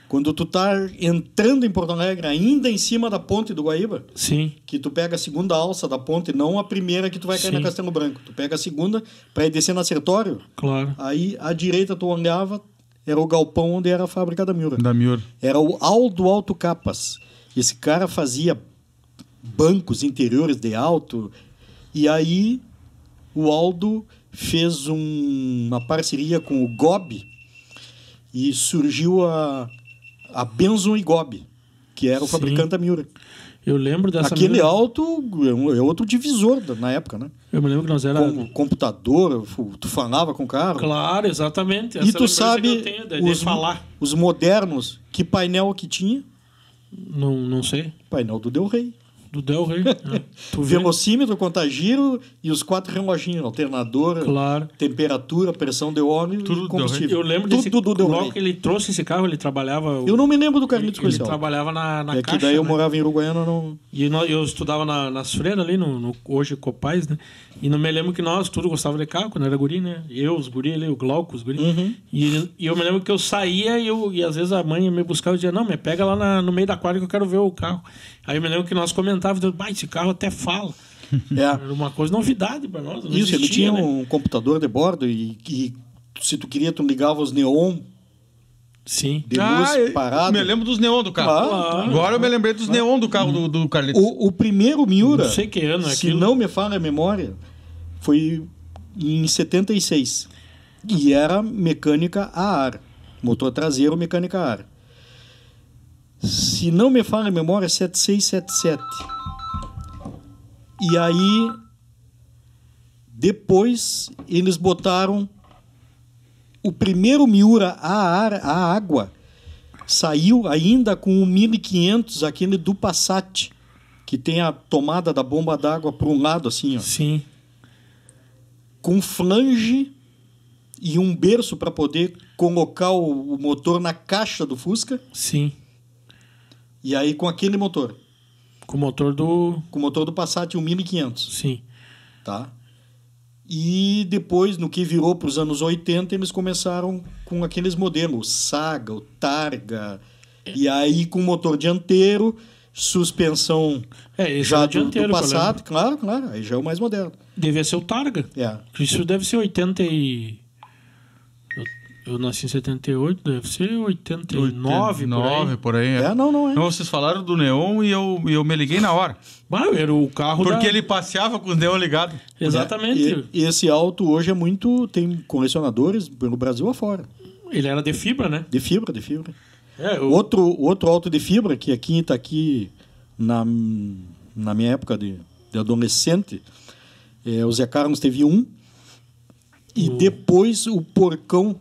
Quando tu tá entrando em Porto Alegre, ainda em cima da ponte do Guaíba, Sim. que tu pega a segunda alça da ponte, não a primeira que tu vai cair Sim. na Castelo Branco. Tu pega a segunda para ir descer na Sertório. Claro. Aí, à direita, tu olhava, era o galpão onde era a fábrica da Miura. Da Miura. Era o Aldo Alto Capas. Esse cara fazia bancos interiores de alto. E aí, o Aldo fez uma parceria com o Gobi e surgiu a Benson e Gobi, que era o Sim. fabricante da Miura. Eu lembro dessa Aquele Miura. alto é outro divisor na época, né? Eu me lembro que nós era... Com computador, tu falava com o carro. Claro, exatamente. E Essa tu lembrança sabe que eu tenho de falar. os modernos, que painel que tinha? Não sei. Painel do Del Rey. Do Del Rey. Tu vê? Velocímetro, contagiro e os 4 reloginhos, alternador, Claro. temperatura, pressão de óleo Tudo e combustível. Eu lembro desse... Tudo do Del Logo Rey. que ele trouxe esse carro, ele trabalhava... Eu não me lembro do Carlitos Ele Especial. trabalhava na É caixa, que daí eu né? morava em Uruguaiana, não... E eu estudava nas freiras ali, hoje Copais, né? E não me lembro que nós tudo gostava de carro quando era guri, né? Eu, os guri ali, o Glauco, os guri. Uhum. E eu me lembro que eu saía e às vezes a mãe me buscava e dizia, não, me pega lá no meio da quadra que eu quero ver o carro. Aí eu me lembro que nós comentávamos, esse carro até fala. É. Era uma coisa novidade para nós. Não Isso, ele existia, tinha né? um computador de bordo e se tu queria, tu ligava os neon Sim. de luz parado. Me lembro dos neon do carro. Claro. Agora eu me lembrei dos neon do carro do Carlitos. O primeiro Miura, Não sei que ano é se aquilo. não me falha a memória, foi em 76. E era mecânica a ar. Motor traseiro, mecânica a ar. Se não me falha a memória, 7677. E aí, depois, eles botaram o primeiro Miura a água. Saiu ainda com o 1500, aquele do Passat, que tem a tomada da bomba d'água para um lado, assim, ó, Sim. com flange e um berço para poder colocar o motor na caixa do Fusca. Sim. E aí com aquele motor, Com o motor do... com o motor do Passat, um 1500, Sim. tá? E depois, no que virou para os anos 80, eles começaram com aqueles modelos, o Saga, o Targa, E aí com motor dianteiro, suspensão Esse já é o do dianteiro, passado, claro, aí já é o mais moderno. Devia ser o Targa. É. Isso deve ser 80 e... Eu nasci em 78, deve ser 89, por aí. Não é. Não, vocês falaram do neon e eu me liguei na hora. Era o carro Porque ele passeava com o neon ligado. Exatamente. E esse auto hoje é muito... Tem colecionadores pelo Brasil afora. Ele era de fibra, né? De fibra. Outro Outro auto de fibra, que aqui está aqui na minha época de adolescente, o Zé Carlos teve um, e depois o Porcão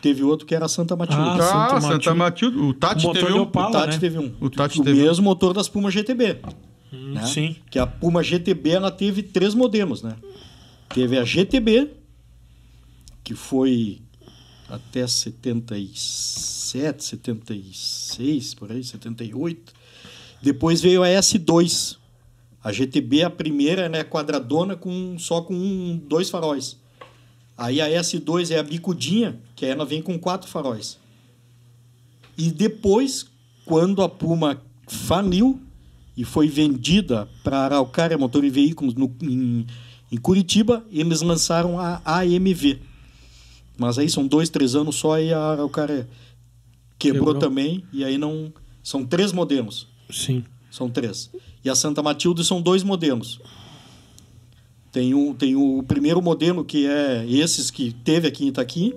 teve outro, que era a Santa Matilde. Santa Matilde. O Tati teve um. Opala, o Tati né? teve um. O Tati o teve mesmo motor das Puma GTB. Né? Sim. Que a Puma GTB ela teve 3 modelos, né? Teve a GTB, que foi até 77, 76, por aí, 78. Depois veio a S2. A GTB, a primeira, né, quadradona só com 2 faróis. Aí a S2 é a bicudinha, que ela vem com 4 faróis. E depois, quando a Puma faliu e foi vendida para a Araucária Motor e Veículos em Curitiba, eles lançaram a AMV. Mas aí são 2, 3 anos só e a Araucária quebrou também. E aí não... São 3 modelos. Sim. São 3. E a Santa Matilde são 2 modelos. Tem o primeiro modelo, que é esses que teve aqui em Itaqui.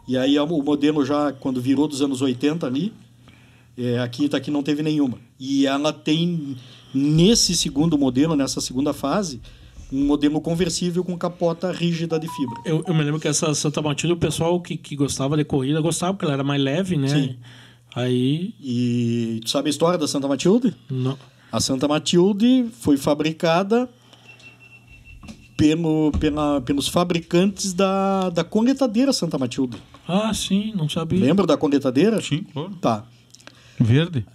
E aí o modelo já, quando virou dos anos 80 ali, aqui em Itaqui não teve nenhuma. E ela tem, nesse segundo modelo, nessa segunda fase, um modelo conversível com capota rígida de fibra. Eu me lembro que essa Santa Matilde, o pessoal que gostava de corrida, gostava, porque ela era mais leve, né? Sim. Aí... E tu sabe a história da Santa Matilde? Não. A Santa Matilde foi fabricada pelos fabricantes da coletadeira Santa Matilde. Ah, sim, não sabia. Lembra da coletadeira? Sim, claro. Tá. Verde.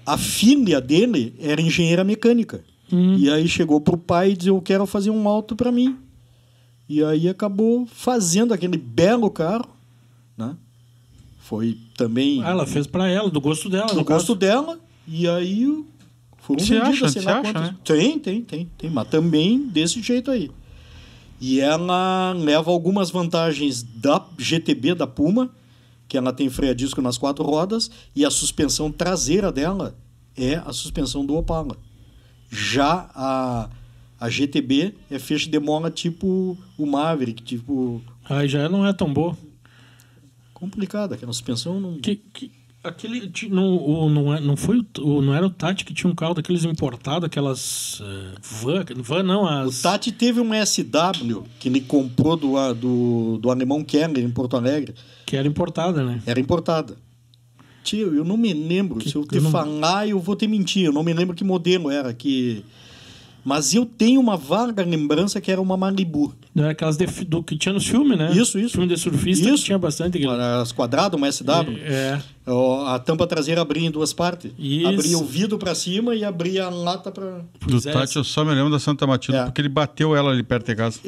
A filha dele era engenheira mecânica. E aí chegou pro pai e disse: eu quero fazer um auto para mim. E aí acabou fazendo aquele belo carro, né? Foi também... ela fez para ela, do gosto dela. Do gosto dela. E aí foram vendidas, sei lá quantas. Né? Tem. Mas também desse jeito aí. E ela leva algumas vantagens da GTB, da Puma, que ela tem freio a disco nas 4 rodas, e a suspensão traseira dela é a suspensão do Opala. Já a GTB é feixe de mola tipo o Maverick, tipo... Aí já não é tão boa. Complicada, aquela suspensão não... Aquele... Não era o Tati que tinha um carro daqueles importados, aquelas... van não, as... O Tati teve uma SW que ele comprou do alemão Keller em Porto Alegre. Que era importada, né? Era importada. Tio, eu não me lembro. Se eu te falar, eu vou te mentir. Eu não me lembro que modelo era. Mas eu tenho uma vaga lembrança que era uma Malibu. Era aquelas que tinha nos filmes, né? Isso. Filme de surfista que tinha bastante. As quadradas, uma SW. A tampa traseira abria em 2 partes. Isso. Abria o vidro para cima e abria a lata para... Do Tati eu só me lembro da Santa Matilde, porque ele bateu ela ali perto de casa.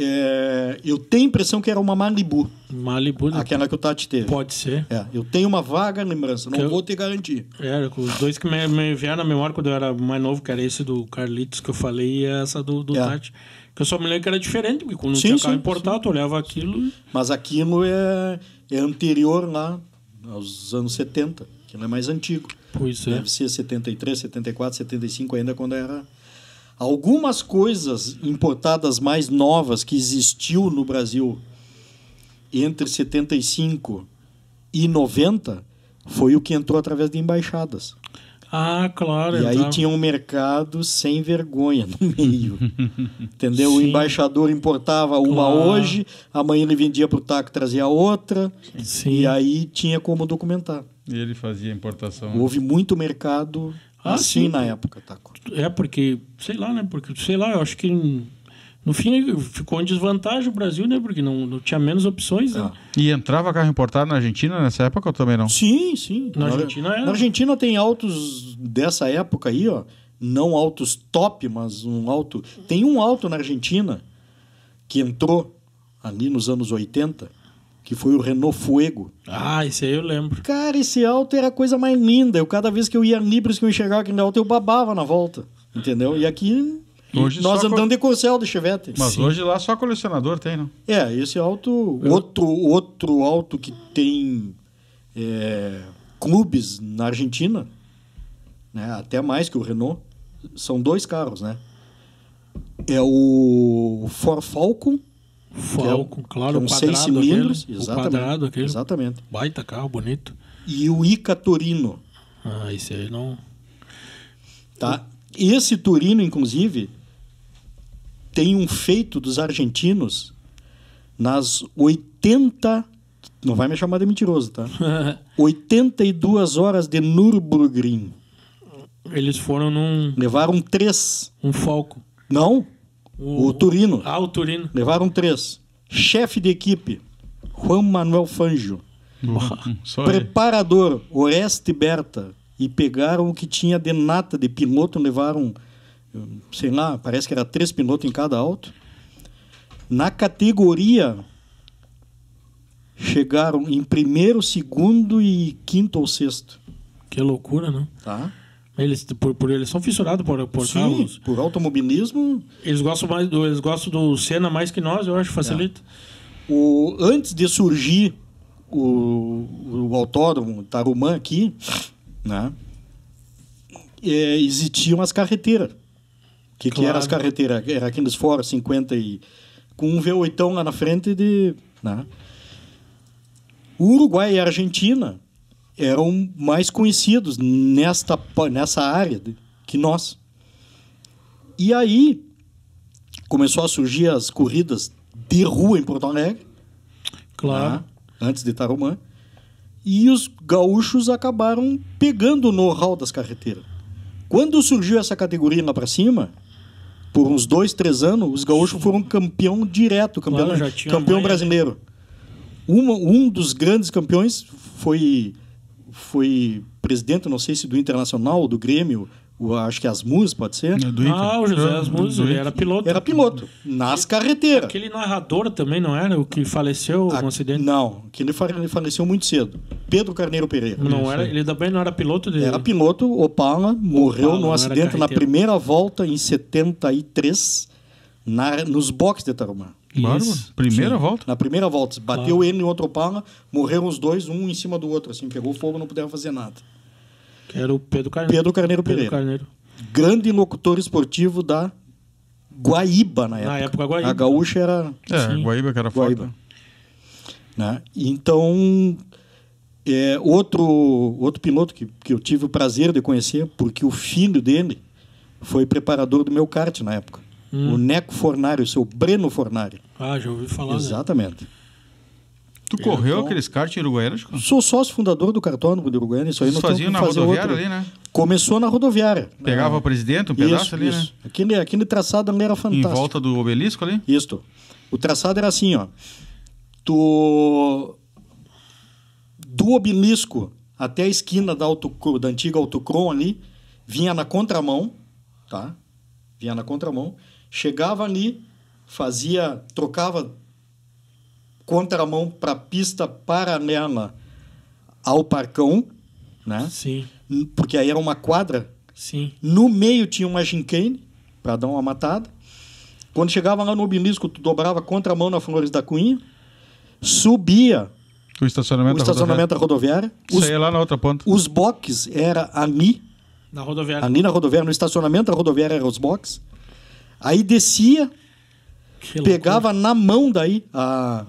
Eu tenho a impressão que era uma Malibu. Malibu. Aquela que o Tati teve. Pode ser. Eu tenho uma vaga lembrança, não vou te garantir. Os dois que me vieram na memória quando eu era mais novo, que era esse do Carlitos que eu falei, e essa do Tati. Que eu só me lembro que era diferente, porque quando não tinha carro importado, eu olhava aquilo... Mas aquilo é anterior lá aos anos 70, que não é mais antigo. Pois é. Deve ser 73, 74, 75 ainda, quando era... Algumas coisas importadas mais novas que existiu no Brasil entre 75 e 90 foi o que entrou através de embaixadas. Ah, claro. E aí tinha um mercado sem vergonha no meio. Entendeu? Sim. O embaixador importava uma hoje, amanhã ele vendia para o TACO, trazia outra. Sim. E aí tinha como documentar. E ele fazia importação. Houve muito mercado assim na época, Taco. Porque, eu acho que no fim ficou em desvantagem o Brasil, né? Porque não tinha menos opções, né? E entrava carro importado na Argentina nessa época ou também não? Sim. Na Argentina era. Na Argentina tem autos dessa época aí, ó. Não autos top, mas um auto... Tem um auto na Argentina que entrou ali nos anos 80, que foi o Renault Fuego. Ah, esse aí eu lembro. Cara, esse auto era a coisa mais linda. Eu, cada vez que eu ia a Nibres, que eu enxergava aquele auto, eu babava na volta. Entendeu? E aqui, Hoje nós só andando de Corcel, de Chevette. Mas hoje lá só colecionador tem, não? Esse auto... Outro auto que tem clubes na Argentina, né? Até mais que o Renault. São 2 carros, né? É o Ford Falcon. Falcon, claro, que é o um quadrado 6 cilindros. aquele, Exatamente. o quadrado aquele. Exatamente. Baita carro, bonito. E o Ica Torino. Ah, esse aí não... Tá? Esse Torino, inclusive, tem um feito dos argentinos nas 80... Não vai me chamar de mentiroso, tá? 82 horas de Nürburgring. Eles foram num... Levaram 3. Um Falcon. Não, o Torino. Ah, o Torino. Levaram 3. Chefe de equipe, Juan Manuel Fangio. Só ele. Preparador, Oreste Berta. E pegaram o que tinha de nata de piloto, levaram, sei lá, parece que era 3 pilotos em cada auto. Na categoria, chegaram em primeiro, segundo e quinto ou sexto. Que loucura, não? Tá? Eles, eles são fissurados por Sim, carros. por automobilismo. Eles gostam do Senna mais que nós, eu acho, facilita. Antes de surgir o autódromo Tarumã aqui, né, existiam as carreteiras. O que Claro. eram as carreteiras? Era aqueles Ford 50 com um V8 lá na frente né? O Uruguai e a Argentina eram mais conhecidos nessa área que nós. E aí começou a surgir as corridas de rua em Porto Alegre, Claro. né, antes de Tarumã, e os gaúchos acabaram pegando o know-how das carreteiras. Quando surgiu essa categoria lá para cima, por uns 2, 3 anos, os gaúchos foram campeão direto, Claro, já tinha campeão manha, brasileiro. Um dos grandes campeões foi presidente, não sei se do Internacional ou do Grêmio, acho que Asmus, pode ser. O José Asmus, ele era piloto. Era piloto, nas carreteiras. Aquele narrador também, não era? O que faleceu no acidente? Não, que ele faleceu muito cedo. Pedro Carneiro Pereira. Não era, ele também não era piloto de... Era piloto, Opala, morreu num não era acidente na carreteiro. primeira volta em 73, nos boxes de Tarumã. Bárbaro. Isso. Primeira Sim, volta? Na primeira volta. Bateu ele em outro Opala, morreram os dois, um em cima do outro, assim, pegou fogo, não puderam fazer nada. Que era o Pedro Carneiro. Pedro Carneiro Pereira. Carneiro. Grande locutor esportivo da Guaíba, na época. Na época, Guaíba. A gaúcha era... É, Guaíba que era foda. Guaíba. Né? Então, outro piloto que eu tive o prazer de conhecer, porque o filho dele foi preparador do meu kart na época. O Neco Fornari, o seu Breno Fornari. Ah, já ouvi falar. Né? Exatamente. Tu correu Então- aqueles kart uruguaianos? Chico? Sou sócio fundador do Cartódromo de Uruguaiana. Isso aí Vocês nós temos faziam que na fazer rodoviária outro. ali, né? Começou na rodoviária. Pegava o presidente, um pedaço ali, né? Aquele traçado ali era Em fantástico. volta do obelisco ali? Isto. O traçado era assim, ó. Do obelisco até a esquina da antiga Autocrom ali, vinha na contramão, tá? Vinha na contramão, chegava ali, trocava contramão para pista paralela ao Parcão, né? Sim, Porque aí era uma quadra. sim. No meio tinha uma gincane para dar uma matada. Quando chegava lá no obelisco, tu dobrava contramão na Flores da Cunha, subia O estacionamento, o estacionamento da rodoviária. Isso aí é lá na outra ponta. Os boxes era ali Na rodoviária. na rodoviária, no estacionamento da rodoviária eram os boxes. Aí descia, Que loucura. pegava na mão daí a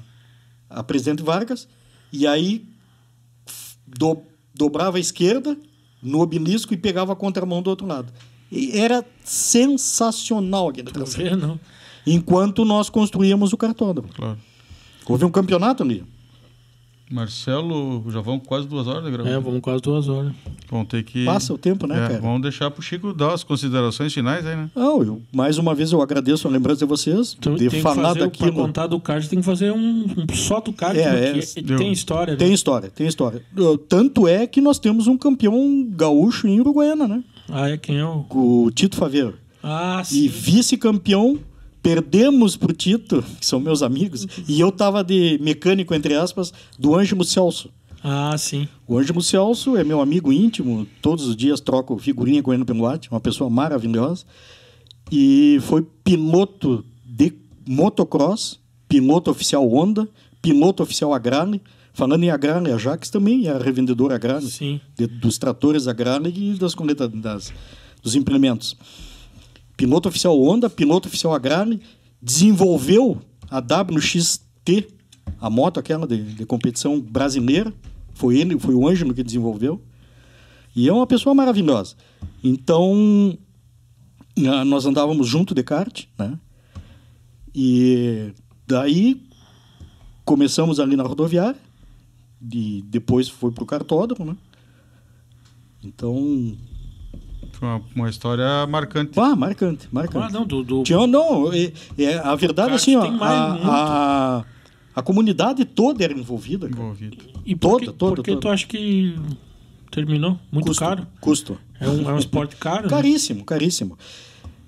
Presidente Vargas, e aí dobrava a esquerda no obelisco e pegava a contramão do outro lado. E era sensacional aquele Não traçado. vê, não. Enquanto nós construíamos o cartódromo. Claro. Houve um campeonato ali. Marcelo, já vão quase 2 horas de gravação. Vamos quase 2 horas. Vamos ter que... Passa o tempo, né, cara? Vamos deixar pro Chico dar as considerações finais aí, né? Não, mais uma vez eu agradeço a lembrança de vocês, Então, de tem falar que fazer, pra daquilo. contar do kart, tem que fazer um só do kart, porque deu. tem história. Tem né? história, tem história. Tanto é que nós temos um campeão gaúcho em Uruguaiana, né? Ah, quem é o... O Tito Faveiro. Ah, E sim. vice-campeão Perdemos pro Tito, que são meus amigos, e eu tava de mecânico, entre aspas, do Ângelo Celso. Ah, sim. O Ângelo Celso é meu amigo íntimo, todos os dias troco figurinha com ele pelo WhatsApp, uma pessoa maravilhosa. E foi piloto de motocross, piloto oficial Honda, piloto oficial Agrale. Falando em Agrale, a Jax também é a revendedora Agrale, Sim. dos tratores Agrale e dos implementos. Piloto oficial Honda, piloto oficial Agrale, desenvolveu a WXT, a moto aquela de competição brasileira. Foi o Ângelo que desenvolveu. E é uma pessoa maravilhosa. Então, nós andávamos junto de kart, né? E daí começamos ali na rodoviária, e depois foi pro kartódromo, né? Então... Foi uma história marcante. Marcante. Ah, não, A verdade é kart assim, ó, tem mais a comunidade toda era envolvida. Cara. E Toda. Por que tu acha que terminou? Muito caro? Custo. É um esporte caro? Caríssimo, caríssimo.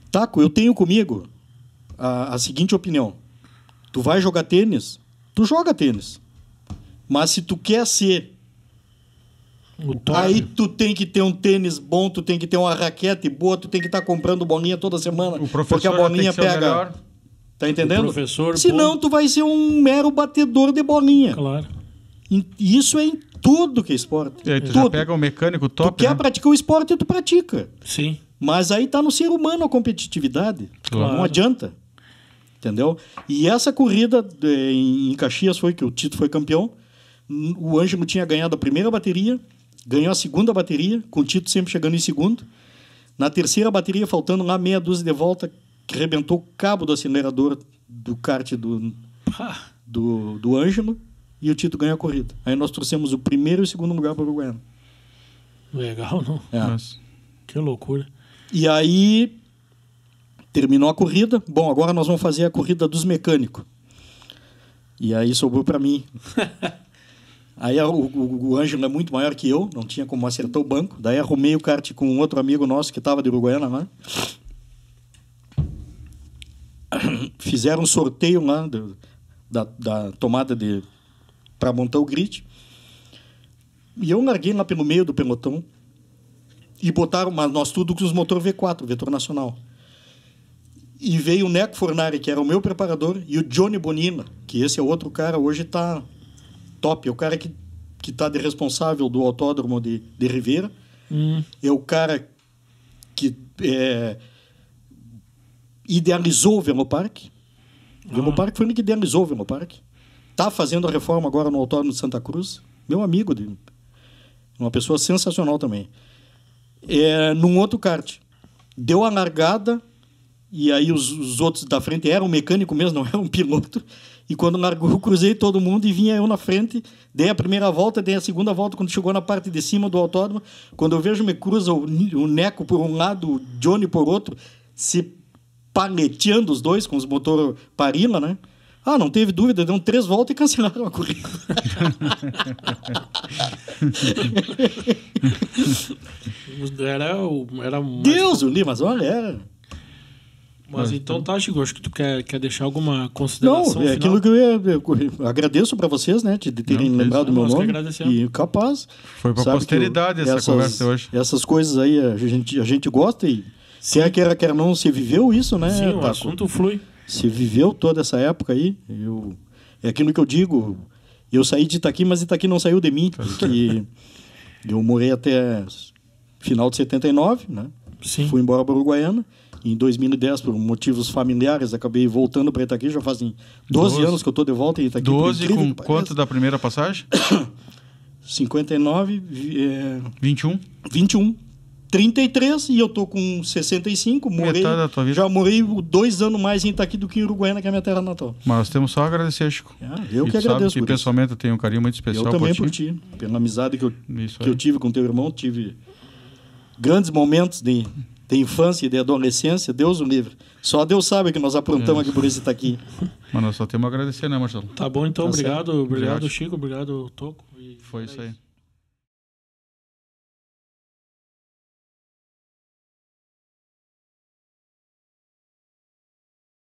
Taco, eu tenho comigo a seguinte opinião. Tu vai jogar tênis, tu joga tênis. Mas se tu quer ser... Aí tu tem que ter um tênis bom, tu tem que ter uma raquete boa, tu tem que estar comprando bolinha toda semana. O professor porque a bolinha tem que ser o pega... melhor. Tá entendendo? O professor Senão bom. tu vai ser um mero batedor de bolinha. Claro. E isso é em tudo que é esporte. E aí tu tudo. já pega o mecânico top, Tu quer né? praticar o esporte, tu pratica. Sim. Mas aí tá no ser humano a competitividade. Claro. Não adianta. Entendeu? E essa corrida em Caxias foi que o Tito foi campeão. O Ângelo tinha ganhado a primeira bateria, ganhou a segunda bateria, com o Tito sempre chegando em segundo. Na terceira bateria, faltando lá meia dúzia de volta, que arrebentou o cabo do acelerador do kart do Ângelo, e o Tito ganhou a corrida. Aí nós trouxemos o primeiro e o segundo lugar para o Uruguaiana. Legal, não? É. Mas... Que loucura. E aí terminou a corrida. Bom, agora nós vamos fazer a corrida dos mecânicos. E aí sobrou para mim. Aí o Ângelo é muito maior que eu, não tinha como acertar o banco. Daí arrumei o kart com um outro amigo nosso que estava de Uruguaiana lá. Fizeram um sorteio lá da tomada para montar o grid. E eu larguei lá pelo meio do pelotão. E botaram, mas nós tudo com os motor V4, vetor nacional. E veio o Neco Fornari, que era o meu preparador, e o Johnny Bonilla, que esse é outro cara, hoje está top. É o cara que está de responsável do autódromo de Ribeira. É o cara que idealizou o Velopark. O Velopark foi ele que idealizou o Velopark. Está fazendo a reforma agora no autódromo de Santa Cruz. Meu amigo, uma pessoa sensacional também. Num outro kart. Deu a largada, e aí os outros da frente eram um mecânico mesmo, não era um piloto. E quando largou, eu cruzei todo mundo e vinha eu na frente. Dei a primeira volta, dei a segunda volta. Quando chegou na parte de cima do autódromo, quando eu vejo me cruza o Neco por um lado, o Johnny por outro, se paleteando os dois com os motor Parilla, né? Ah, não teve dúvida, deu 3 voltas e cancelaram a corrida. Era Deus, o Lima, mas olha, era. Mas então tá, Chico, acho que tu quer deixar alguma consideração Não, é final? aquilo que eu agradeço para vocês, né, de terem lembrado do meu nome. E capaz. Foi para a posteridade essa conversa hoje. Essas coisas aí a gente gosta e quer não, se viveu isso, né? Sim, o Taco? assunto flui. Se viveu toda essa época aí. É aquilo que eu digo. Eu saí de Itaqui, mas Itaqui não saiu de mim. Porque eu morei até final de 79, né? Sim. Fui embora para Uruguaiana. Em 2010, por motivos familiares, acabei voltando para Itaqui. Já fazem 12 anos que eu estou de volta em Itaqui. 12 com quanto da primeira passagem? 59... 21? 21. 33 e eu tô com 65. Metade da tua vida. Já morei 2 anos mais em Itaqui do que em Uruguaiana, que é a minha terra natal. Mas temos só a agradecer, Chico. Eu que agradeço. Sabe que pessoalmente eu tenho um carinho muito especial eu também por ti. Pela amizade que eu tive com teu irmão. Tive grandes momentos de infância e de adolescência. Deus o livre. Só Deus sabe que nós aprontamos aqui por esse Itaqui. Mas nós só temos a agradecer, né, Marcelo? Tá bom, então. Tá obrigado, Obrigado, Chico. Obrigado, Toco. Foi isso aí.